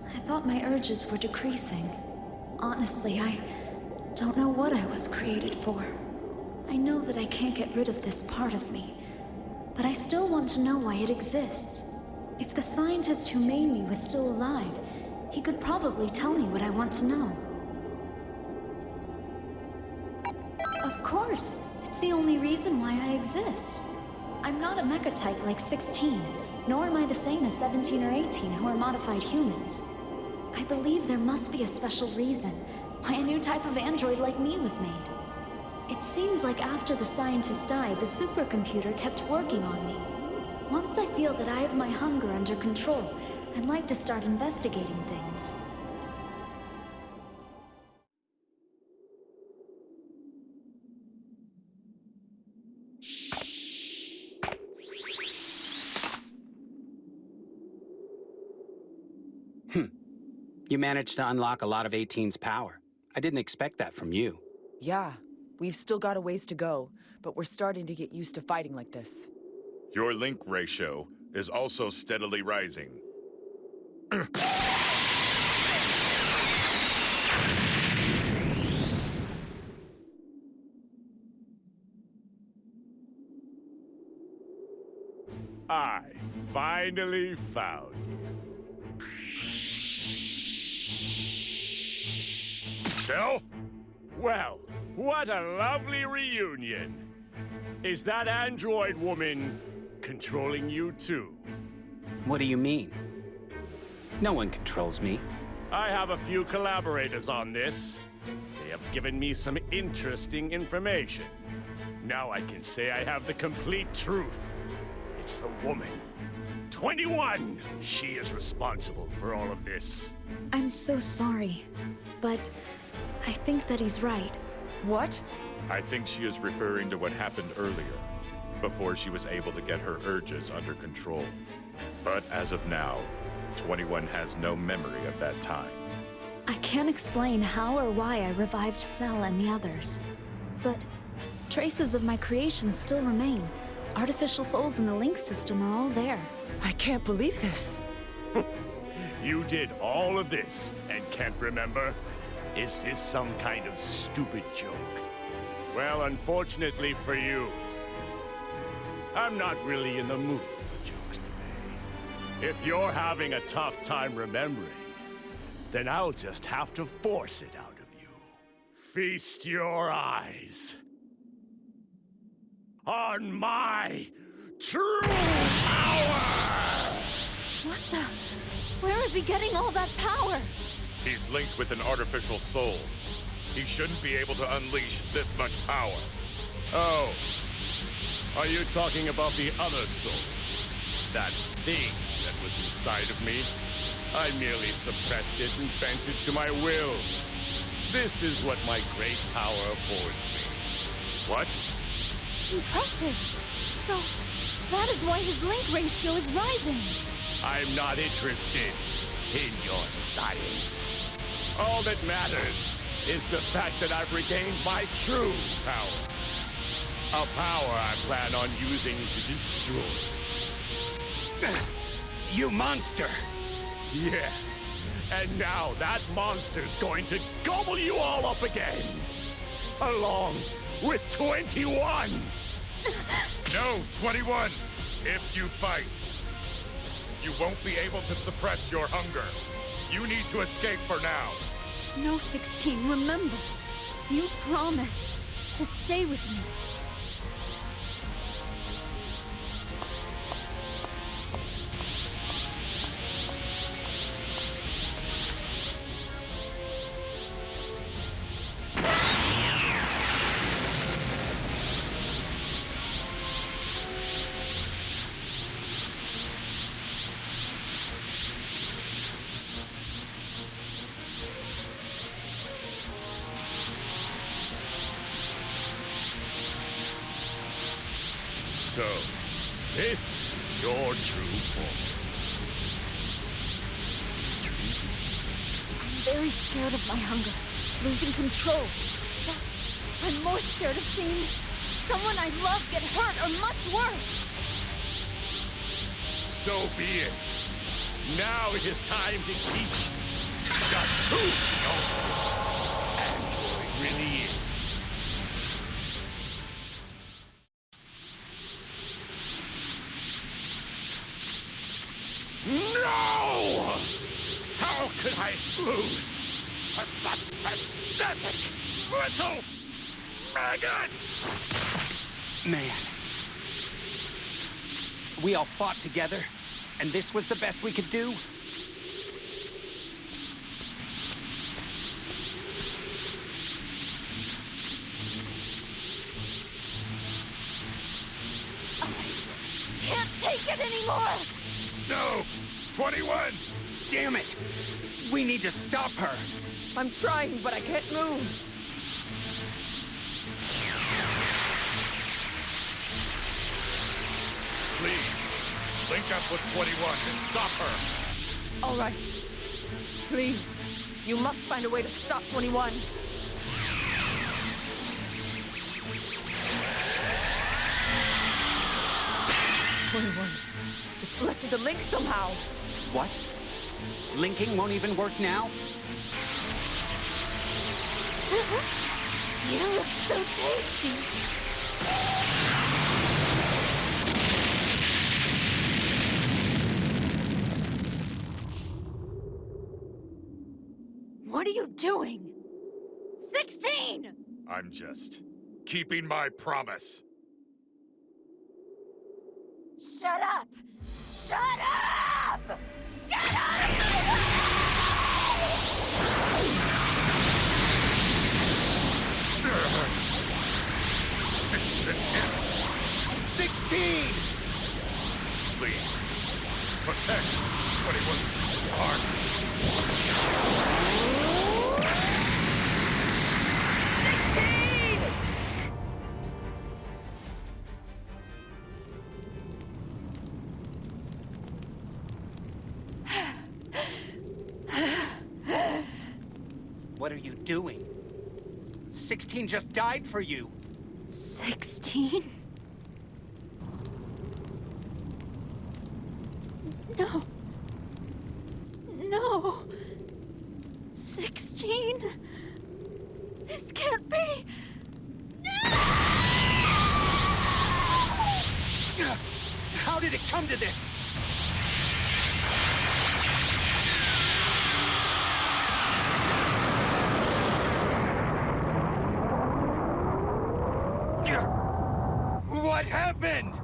I thought my urges were decreasing. Honestly, I don't know what I was created for. I know that I can't get rid of this part of me, but I still want to know why it exists. If the scientist who made me was still alive, he could probably tell me what I want to know. Of course, it's the only reason why I exist. I'm not a mecha type like 16, nor am I the same as 17 or 18 who are modified humans. I believe there must be a special reason why a new type of android like me was made. It seems like after the scientist died, the supercomputer kept working on me. Once I feel that I have my hunger under control, I'd like to start investigating things. You managed to unlock a lot of 18's power. I didn't expect that from you. Yeah, we've still got a ways to go, but we're starting to get used to fighting like this. Your link ratio is also steadily rising. I finally found you. Cell? Well, what a lovely reunion. Is that android woman controlling you too? What do you mean? No one controls me. I have a few collaborators on this. They have given me some interesting information. Now I can say I have the complete truth. It's the woman. 21! She is responsible for all of this. I'm so sorry, but I think that he's right. What? I think she is referring to what happened earlier, before she was able to get her urges under control. But as of now, 21 has no memory of that time. I can't explain how or why I revived Cell and the others. But traces of my creation still remain. Artificial souls in the link system are all there. I can't believe this. You did all of this and can't remember? Is this some kind of stupid joke? Well, unfortunately for you, I'm not really in the mood for jokes today. If you're having a tough time remembering, then I'll just have to force it out of you. Feast your eyes on my true power! What the? Where is he getting all that power? He's linked with an artificial soul. He shouldn't be able to unleash this much power. Oh. Are you talking about the other soul? That thing that was inside of me? I merely suppressed it and bent it to my will. This is what my great power affords me. What? Impressive. So, that is why his link ratio is rising. I'm not interested in your science. All that matters is the fact that I've regained my true power. A power I plan on using to destroy. You monster! Yes, and now that monster's going to gobble you all up again. Along with 21! No, 21! If you fight, you won't be able to suppress your hunger. You need to escape for now. No, 16, remember. You promised to stay with me. So, this is your true form. I'm very scared of my hunger, losing control. But I'm more scared of seeing someone I love get hurt or much worse. So be it. Now it is time to teach just who the ultimate android really is. No! How could I lose to such pathetic little maggots? Man. We all fought together, and this was the best we could do? I can't take it anymore! No! 21! Damn it! We need to stop her! I'm trying, but I can't move. Please, link up with 21 and stop her. All right. Please, you must find a way to stop 21. Deflected the link somehow. What? Linking won't even work now? You look so tasty. What are you doing? 16! I'm just keeping my promise. Shut up! Shut up! Get out of my Finish this him. 16! Please, protect 21's heart. 16! What are you doing? 16 just died for you. 16? No. No. 16? This can't be. How did it come to this? What happened?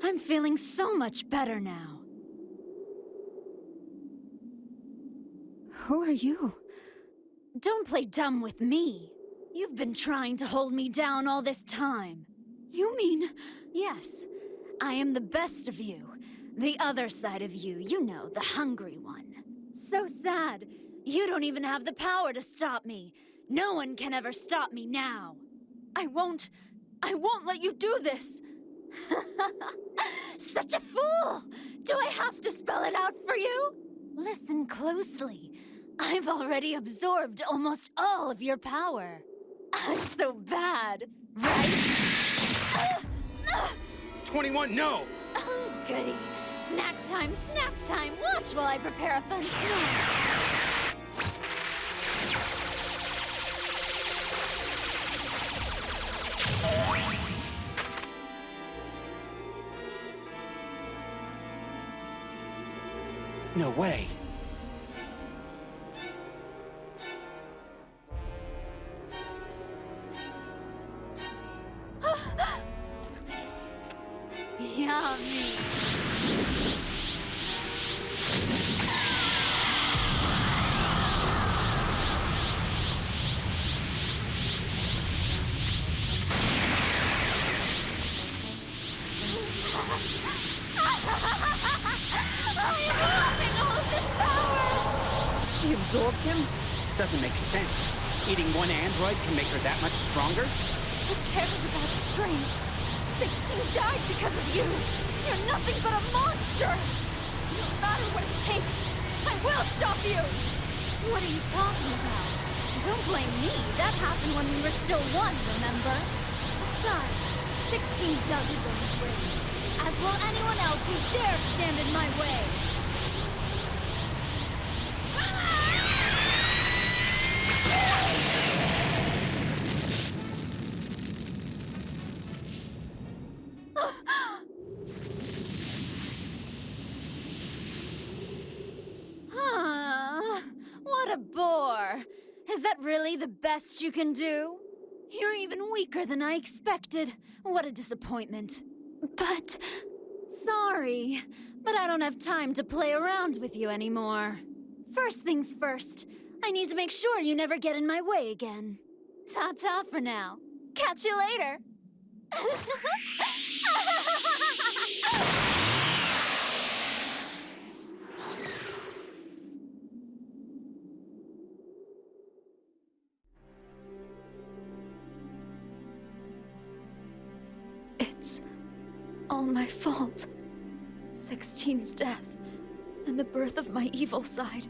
I'm feeling so much better now. Who are you? Don't play dumb with me. You've been trying to hold me down all this time. You mean... Yes, I am the best of you. The other side of you, you know, the hungry one. So sad. You don't even have the power to stop me. No one can ever stop me now. I won't let you do this. Such a fool! Do I have to spell it out for you? Listen closely. I've already absorbed almost all of your power. I'm so bad, right? 21, no! Oh, goody. Snack time, snack time. Watch while I prepare a fun snack. No way. Yummy. She absorbed him? Doesn't make sense. Eating one android can make her that much stronger? Who cares about strength? 16 died because of you! You're nothing but a monster! No matter what it takes, I will stop you! What are you talking about? Don't blame me. That happened when we were still one, remember? Besides, 16 dug his own grave, as will anyone else who dares stand in my way. What a bore. Is that really the best you can do? You're even weaker than I expected. What a disappointment. But... sorry, but I don't have time to play around with you anymore. First things first, I need to make sure you never get in my way again. Ta-ta for now. Catch you later. It's all my fault. 16's death, and the birth of my evil side.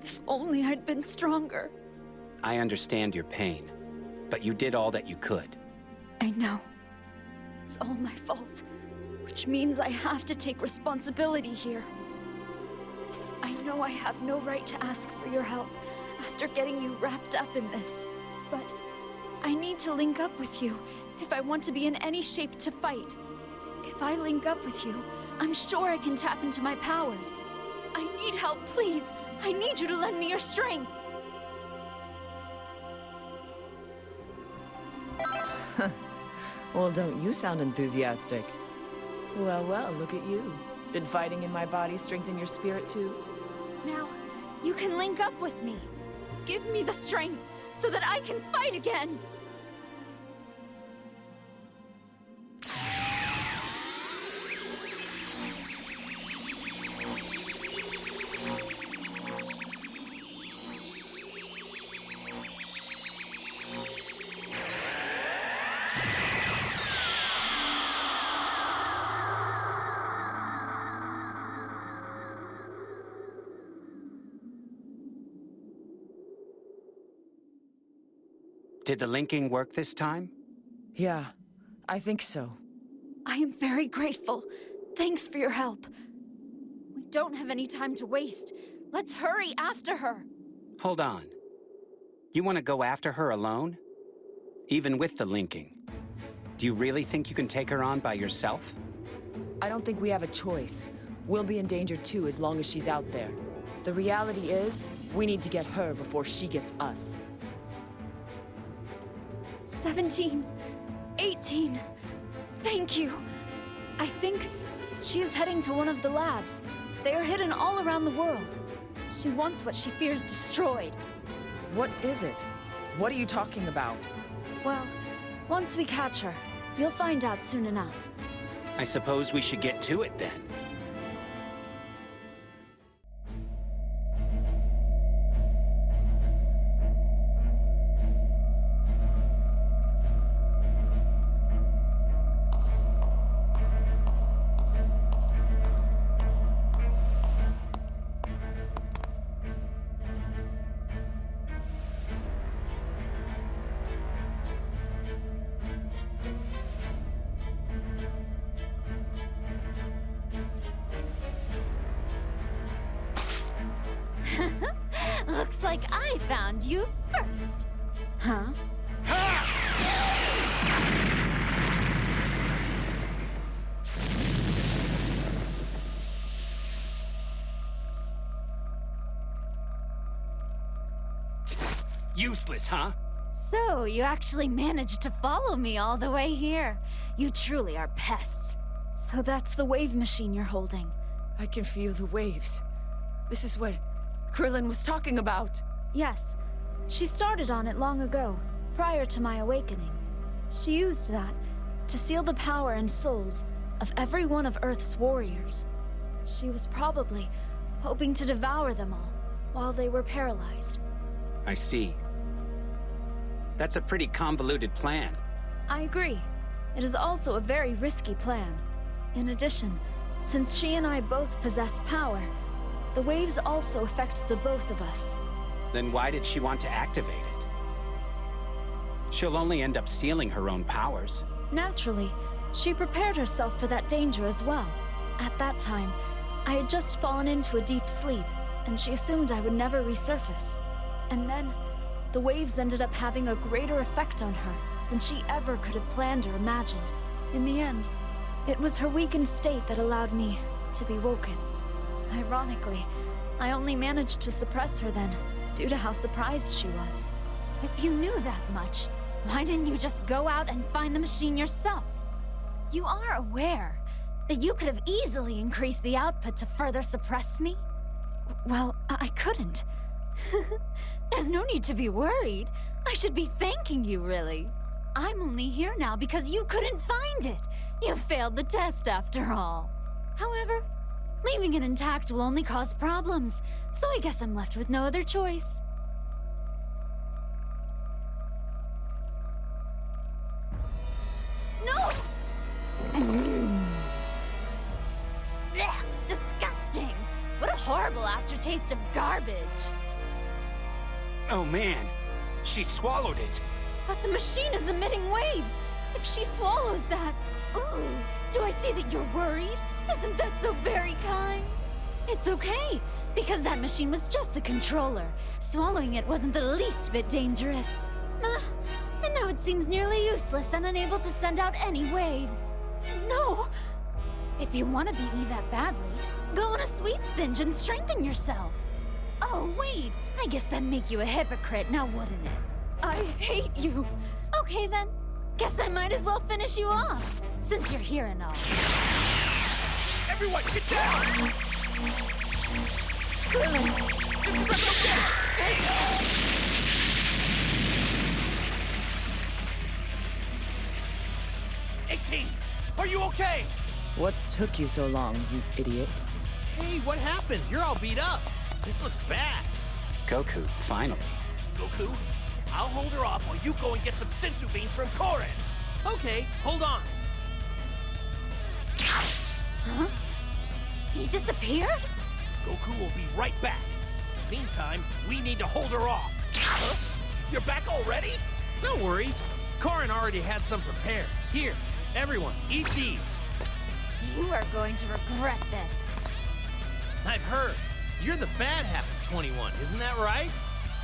If only I'd been stronger. I understand your pain, but you did all that you could. I know. It's all my fault, which means I have to take responsibility here. I know I have no right to ask for your help after getting you wrapped up in this, but I need to link up with you if I want to be in any shape to fight. If I link up with you, I'm sure I can tap into my powers. I need help, please. I need you to lend me your strength. Well, don't you sound enthusiastic? Well, well, look at you. Did fighting in my body strengthen your spirit too? Now, you can link up with me. Give me the strength so that I can fight again. Did the linking work this time? Yeah, I think so. I am very grateful. Thanks for your help. We don't have any time to waste. Let's hurry after her. Hold on. You want to go after her alone? Even with the linking? Do you really think you can take her on by yourself? I don't think we have a choice. We'll be in danger too as long as she's out there. The reality is, we need to get her before she gets us. 17, 18. Thank you. I think she is heading to one of the labs. They are hidden all around the world. She wants what she fears destroyed. What is it? What are you talking about? Well, once we catch her, you'll find out soon enough. I suppose we should get to it then. Looks like I found you first. Huh? Useless, huh? So, you actually managed to follow me all the way here. You truly are pests. So that's the wave machine you're holding. I can feel the waves. This is what Krillin was talking about. Yes. She started on it long ago, prior to my awakening. She used that to seal the power and souls of every one of Earth's warriors. She was probably hoping to devour them all, while they were paralyzed. I see. That's a pretty convoluted plan. I agree. It is also a very risky plan. In addition, since she and I both possess power, the waves also affect the both of us. Then why did she want to activate it? She'll only end up stealing her own powers. Naturally, she prepared herself for that danger as well. At that time, I had just fallen into a deep sleep, and she assumed I would never resurface. And then, the waves ended up having a greater effect on her than she ever could have planned or imagined. In the end, it was her weakened state that allowed me to be woken. Ironically, I only managed to suppress her then, due to how surprised she was. If you knew that much, why didn't you just go out and find the machine yourself? You are aware that you could have easily increased the output to further suppress me? Well, I couldn't. There's no need to be worried. I should be thanking you, really. I'm only here now because you couldn't find it. You failed the test after all. However, leaving it intact will only cause problems, so I guess I'm left with no other choice. No! Blech, disgusting! What a horrible aftertaste of garbage! Oh man, she swallowed it. But the machine is emitting waves! If she swallows that... Ooh, do I see that you're worried? Isn't that so very kind? It's okay, because that machine was just the controller. Swallowing it wasn't the least bit dangerous. And now it seems nearly useless and unable to send out any waves. No! If you want to beat me that badly, go on a sweets binge and strengthen yourself. Oh, wait, I guess that'd make you a hypocrite, now wouldn't it? I hate you. Okay then, guess I might as well finish you off, since you're here and all. Everyone, get down! Krillin! This is okay! 18! Are you okay? What took you so long, you idiot? Hey, what happened? You're all beat up. This looks bad. Goku, finally. Goku, I'll hold her off while you go and get some sensu beans from Korin. Okay, hold on. Huh? He disappeared? Goku will be right back. Meantime, we need to hold her off. Huh? You're back already? No worries. Korin already had some prepared. Here, everyone, eat these. You are going to regret this. I've heard. You're the bad half of 21, isn't that right?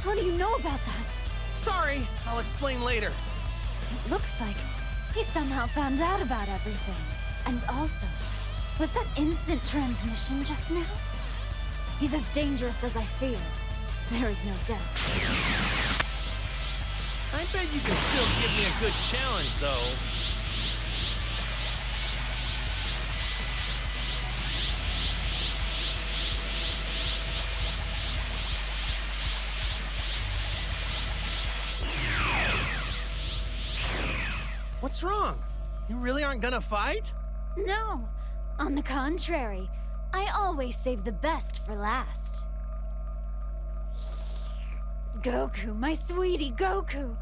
How do you know about that? Sorry, I'll explain later. It looks like he somehow found out about everything. And also, was that instant transmission just now? He's as dangerous as I feared. There is no doubt. I bet you can still give me a good challenge, though. What's wrong? You really aren't gonna fight? No. On the contrary, I always save the best for last. Goku, my sweetie Goku.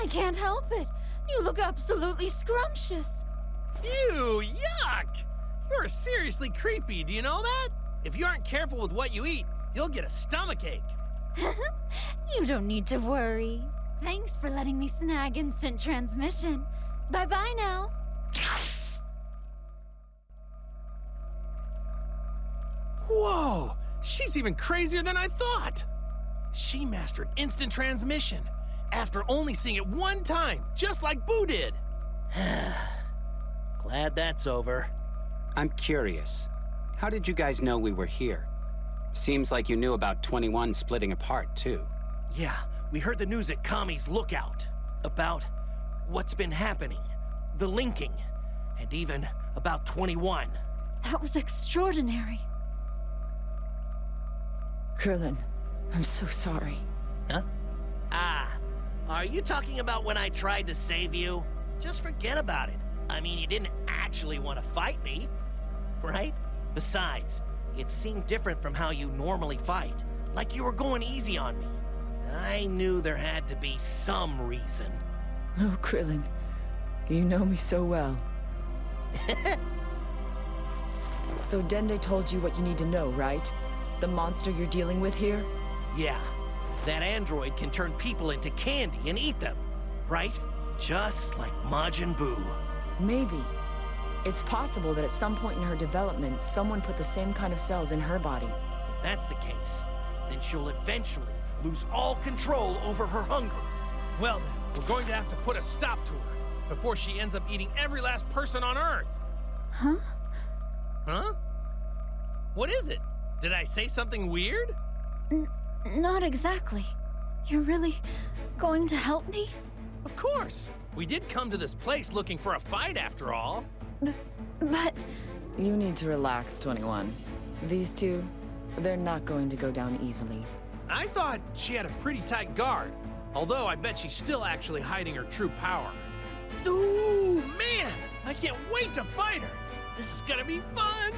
I can't help it. You look absolutely scrumptious. Ew, yuck! You're seriously creepy, do you know that? If you aren't careful with what you eat, you'll get a stomachache. You don't need to worry. Thanks for letting me snag instant transmission. Bye-bye now. Whoa! She's even crazier than I thought! She mastered instant transmission after only seeing it one time, just like Boo did. Glad that's over. I'm curious. How did you guys know we were here? Seems like you knew about 21 splitting apart, too. Yeah, we heard the news at Kami's Lookout about what's been happening, the linking, and even about 21. That was extraordinary. Krillin, I'm so sorry. Huh? Ah, are you talking about when I tried to save you? Just forget about it. I mean, you didn't actually want to fight me, right? Besides, it seemed different from how you normally fight. like you were going easy on me. I knew there had to be some reason. Oh, Krillin. You know me so well. So Dende told you what you need to know, right? The monster you're dealing with here? Yeah, that android can turn people into candy and eat them, right? Just like Majin Buu. Maybe. It's possible that at some point in her development, someone put the same kind of cells in her body. If that's the case, then she'll eventually lose all control over her hunger. Well then, we're going to have to put a stop to her before she ends up eating every last person on Earth. Huh? Huh? What is it? Did I say something weird? Not exactly. You're really going to help me? Of course. We did come to this place looking for a fight after all. But... You need to relax, 21. These two, they're not going to go down easily. I thought she had a pretty tight guard, although I bet she's still actually hiding her true power. Ooh, man! I can't wait to fight her! This is gonna be fun!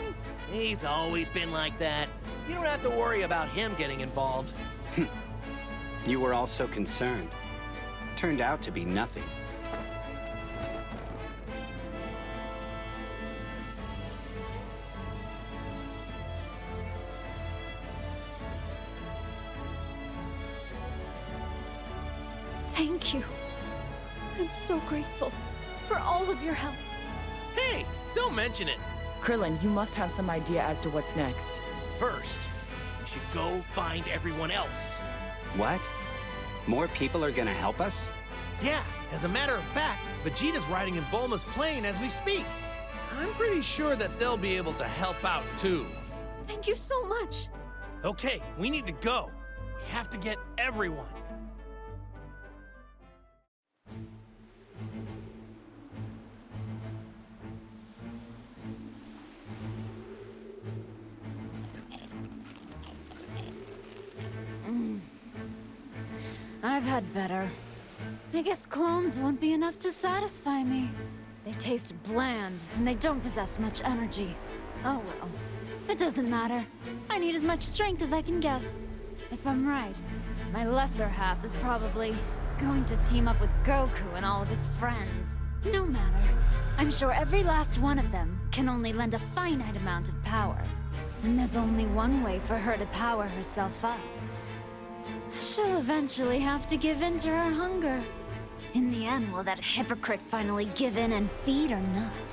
He's always been like that. You don't have to worry about him getting involved. You were all so concerned. Turned out to be nothing. Thank you. I'm so grateful for all of your help. Hey, don't mention it. Krillin, you must have some idea as to what's next. First, we should go find everyone else. What? More people are gonna help us? Yeah, as a matter of fact, Vegeta's riding in Bulma's plane as we speak. I'm pretty sure that they'll be able to help out too. Thank you so much. Okay, we need to go. We have to get everyone. I've had better. I guess clones won't be enough to satisfy me. They taste bland, and they don't possess much energy. Oh well. It doesn't matter. I need as much strength as I can get. If I'm right, my lesser half is probably going to team up with Goku and all of his friends. No matter. I'm sure every last one of them can only lend a finite amount of power. And there's only one way for her to power herself up. She'll eventually have to give in to her hunger. In the end, will that hypocrite finally give in and feed or not?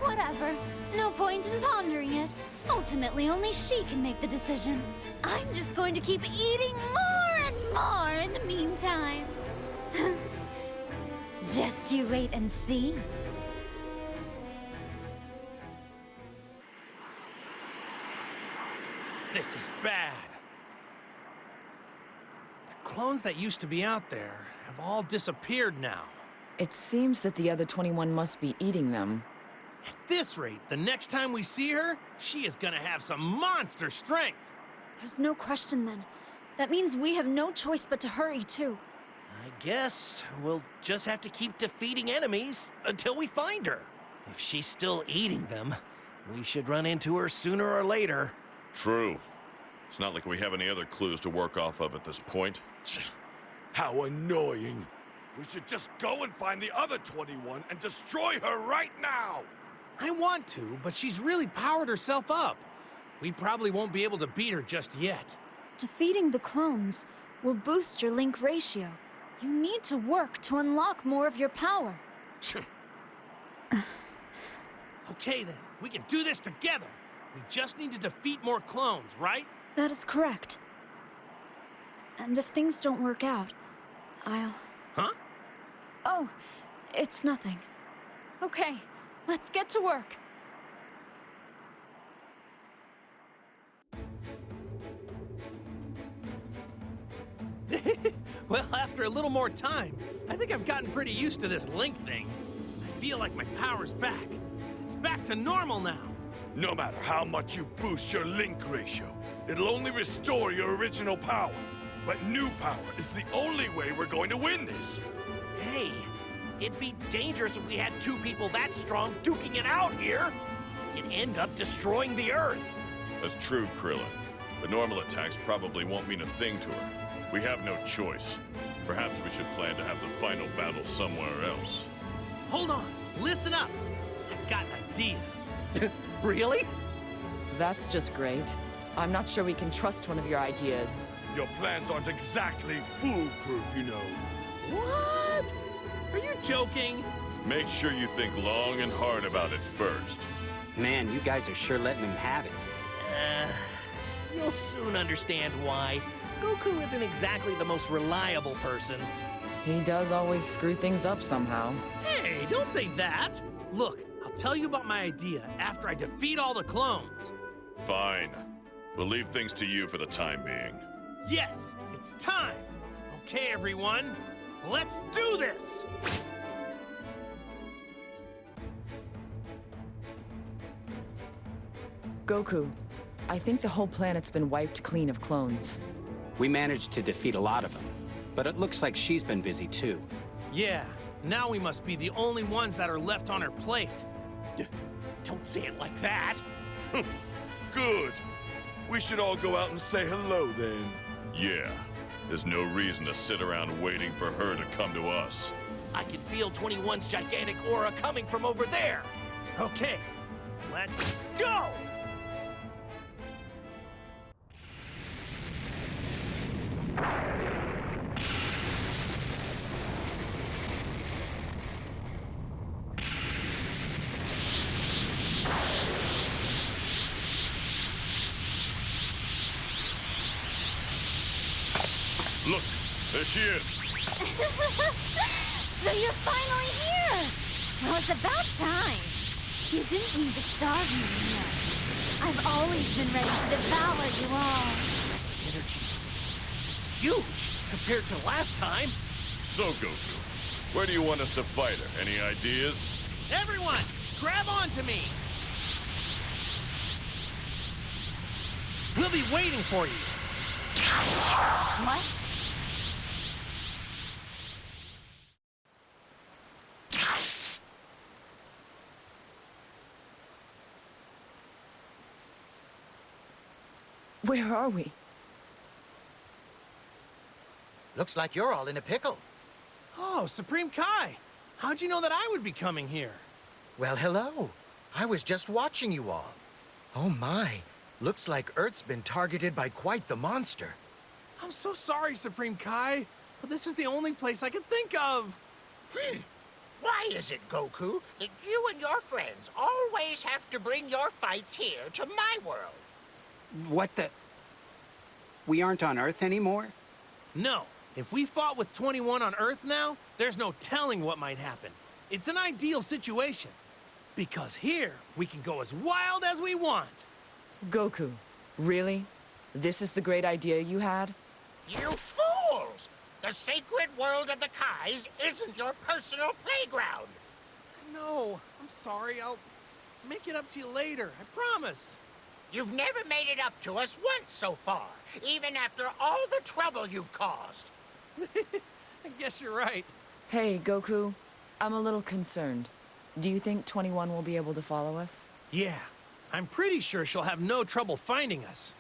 Whatever. No point in pondering it. Ultimately, only she can make the decision. I'm just going to keep eating more and more in the meantime. Just you wait and see. This is bad. The clones that used to be out there have all disappeared now. It seems that the other 21 must be eating them. At this rate, the next time we see her, she is gonna have some monster strength. There's no question then. That means we have no choice but to hurry too. I guess we'll just have to keep defeating enemies until we find her. If she's still eating them, we should run into her sooner or later. True. It's not like we have any other clues to work off of at this point. How annoying. We should just go and find the other 21 and destroy her right now! I want to, but she's really powered herself up. We probably won't be able to beat her just yet. Defeating the clones will boost your link ratio. You need to work to unlock more of your power. Okay then, we can do this together. We just need to defeat more clones, right? That is correct. And if things don't work out, I'll... Huh? Oh, it's nothing. Okay, let's get to work. Well, after a little more time, I think I've gotten pretty used to this link thing. I feel like my power's back. It's back to normal now. No matter how much you boost your link ratio, it'll only restore your original power. But new power is the only way we're going to win this. Hey, it'd be dangerous if we had two people that strong duking it out here. We could end up destroying the Earth. That's true, Krillin. The normal attacks probably won't mean a thing to her. We have no choice. Perhaps we should plan to have the final battle somewhere else. Hold on, listen up. I've got an idea. Really? That's just great. I'm not sure we can trust one of your ideas. Your plans aren't exactly foolproof, you know. What? Are you joking? Make sure you think long and hard about it first. Man, you guys are sure letting him have it. You'll soon understand why. Goku isn't exactly the most reliable person. He does always screw things up somehow. Hey, don't say that. Look, I'll tell you about my idea after I defeat all the clones. Fine. We'll leave things to you for the time being. Yes, it's time. Okay, everyone, let's do this! Goku, I think the whole planet's been wiped clean of clones. We managed to defeat a lot of them, but it looks like she's been busy too. Yeah, now we must be the only ones that are left on her plate. Don't say it like that. Good. We should all go out and say hello then. Yeah. There's no reason to sit around waiting for her to come to us. I can feel 21's gigantic aura coming from over there. Okay, let's go! Look, there she is. So you're finally here! Well, it's about time. You didn't mean to starve me, you know. I've always been ready to devour you all. Energy is huge compared to last time. So, Goku, where do you want us to fight her? Any ideas? Everyone, grab onto me! We'll be waiting for you. What? Where are we? Looks like you're all in a pickle. Oh, Supreme Kai! How'd you know that I would be coming here? Well, hello. I was just watching you all. Oh my, looks like Earth's been targeted by quite the monster. I'm so sorry, Supreme Kai, but this is the only place I can think of. Why is it, Goku, that you and your friends always have to bring your fights here to my world? What the? We aren't on Earth anymore? No. If we fought with 21 on Earth now, there's no telling what might happen. It's an ideal situation. Because here, we can go as wild as we want. Goku, really? This is the great idea you had? You fools! The sacred world of the Kais isn't your personal playground. No, I'm sorry. I'll make it up to you later. I promise. You've never made it up to us once so far, even after all the trouble you've caused. I guess you're right. Hey, Goku, I'm a little concerned. Do you think 21 will be able to follow us? Yeah, I'm pretty sure she'll have no trouble finding us.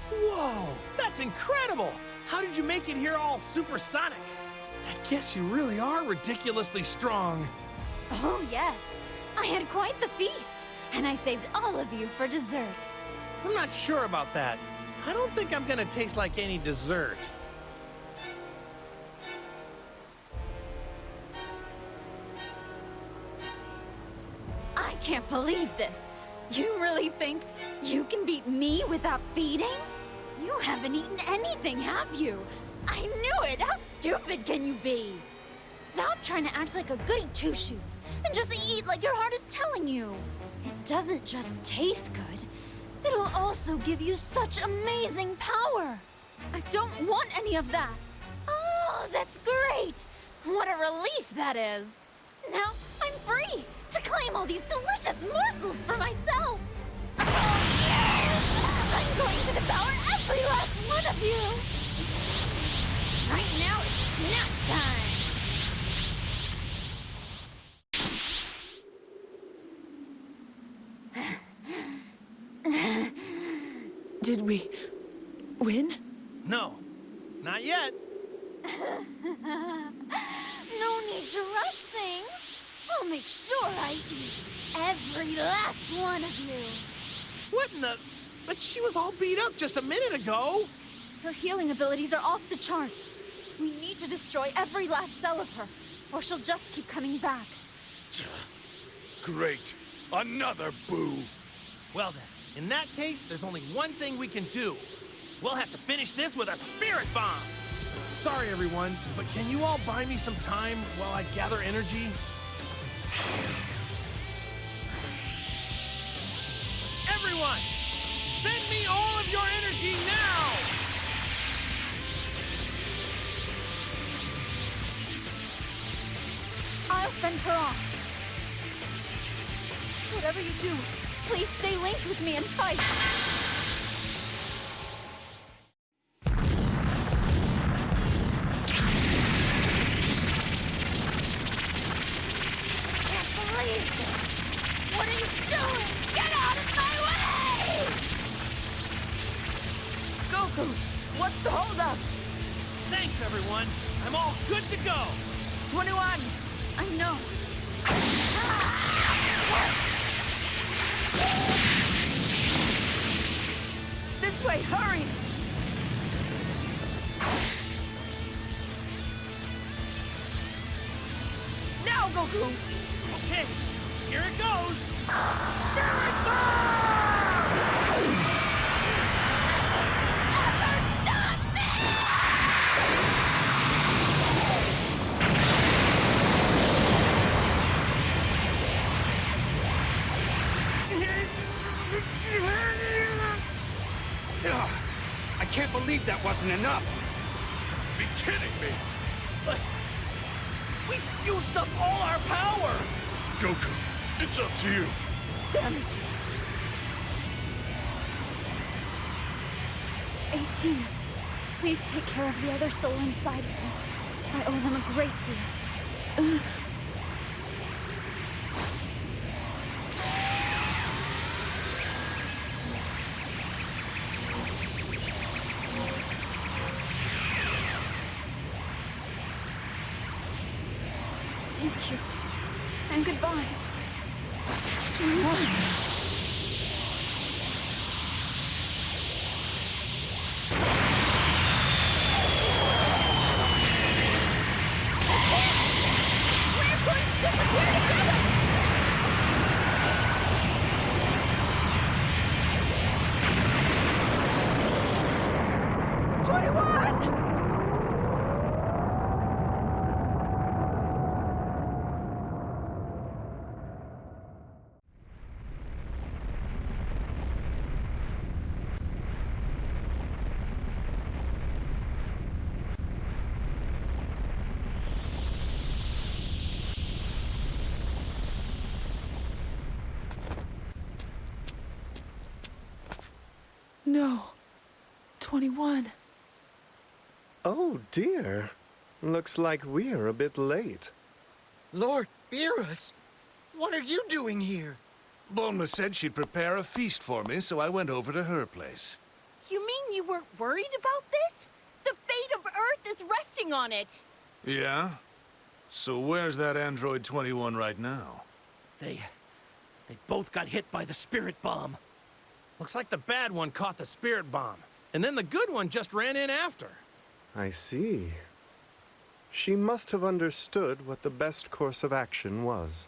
Whoa, that's incredible! How did you make it here all supersonic? I guess you really are ridiculously strong. Oh, yes. I had quite the feast, and I saved all of you for dessert. I'm not sure about that. I don't think I'm gonna taste like any dessert. I can't believe this. You really think you can beat me without feeding? You haven't eaten anything, have you? I knew it! How stupid can you be? Stop trying to act like a goody two-shoes and just eat like your heart is telling you. It doesn't just taste good. It'll also give you such amazing power. I don't want any of that. Oh, that's great. What a relief that is. Now I'm free to claim all these delicious morsels for myself. Oh, yes! I'm going to devour every last one of you. Right now it's snack time. Did we win? No, not yet. No need to rush things. I'll make sure I eat every last one of you. What in the... But she was all beat up just a minute ago. Her healing abilities are off the charts. We need to destroy every last cell of her, or she'll just keep coming back. Great. Another boo. Well then, in that case, there's only one thing we can do. We'll have to finish this with a spirit bomb. Sorry, everyone, but can you all buy me some time while I gather energy? Everyone, send me all of your energy now! I'll fend her off. Whatever you do, please stay linked with me and fight. Can't believe this. What are you doing? Get out of my way! Goku, what's the holdup? Thanks, everyone. I'm all good to go. 21. I know. This way, hurry! Now, Goku! Okay, here it goes. Spirit Bomb! Never stop me! Ugh, I can't believe that wasn't enough. Be kidding me. But we've used up all our power. Goku, it's up to you. Damn it! 18. Please take care of the other soul inside of me. I owe them a great deal. Thank you. And goodbye. 21. No. 21. Oh dear. Looks like we're a bit late. Lord Beerus, what are you doing here? Bulma said she'd prepare a feast for me, so I went over to her place. You mean you weren't worried about this? The fate of Earth is resting on it. Yeah? So where's that Android 21 right now? They both got hit by the spirit bomb. Looks like the bad one caught the spirit bomb, and then the good one just ran in after. I see. She must have understood what the best course of action was.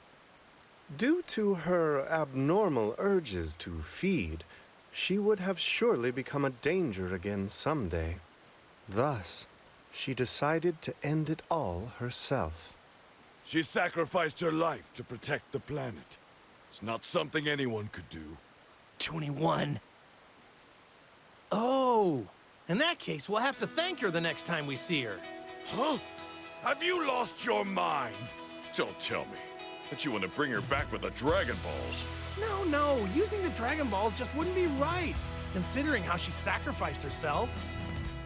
Due to her abnormal urges to feed, she would have surely become a danger again someday. Thus, she decided to end it all herself. She sacrificed her life to protect the planet. It's not something anyone could do. 21. Oh, in that case, we'll have to thank her the next time we see her. Huh? Have you lost your mind? Don't tell me that you want to bring her back with the Dragon Balls. No, using the Dragon Balls just wouldn't be right, considering how she sacrificed herself.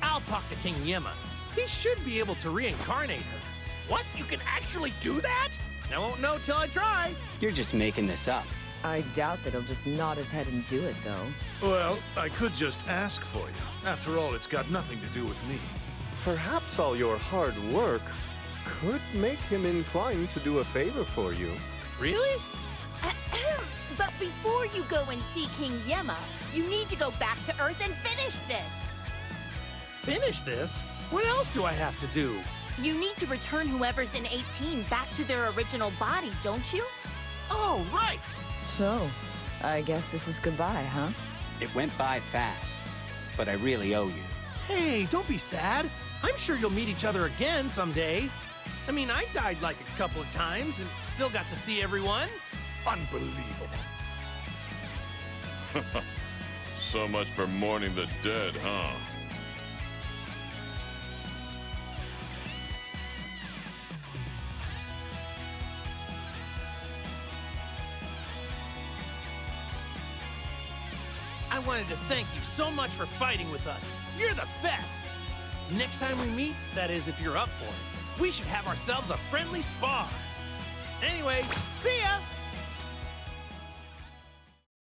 I'll talk to King Yema. He should be able to reincarnate her. What? You can actually do that? I won't know till I try. You're just making this up. I doubt that he'll just nod his head and do it, though. Well, I could just ask for you. After all, it's got nothing to do with me. Perhaps all your hard work could make him inclined to do a favor for you. Really? But before you go and see King Yema, you need to go back to Earth and finish this. Finish this? What else do I have to do? You need to return whoever's in 18 back to their original body, don't you? Oh, right! So, I guess this is goodbye, huh? It went by fast, but I really owe you. Hey, don't be sad. I'm sure you'll meet each other again someday. I mean, I died like a couple of times and still got to see everyone. Unbelievable. So much for mourning the dead, huh? I wanted to thank you so much for fighting with us. You're the best! Next time we meet, that is if you're up for it, we should have ourselves a friendly spar. Anyway, see ya!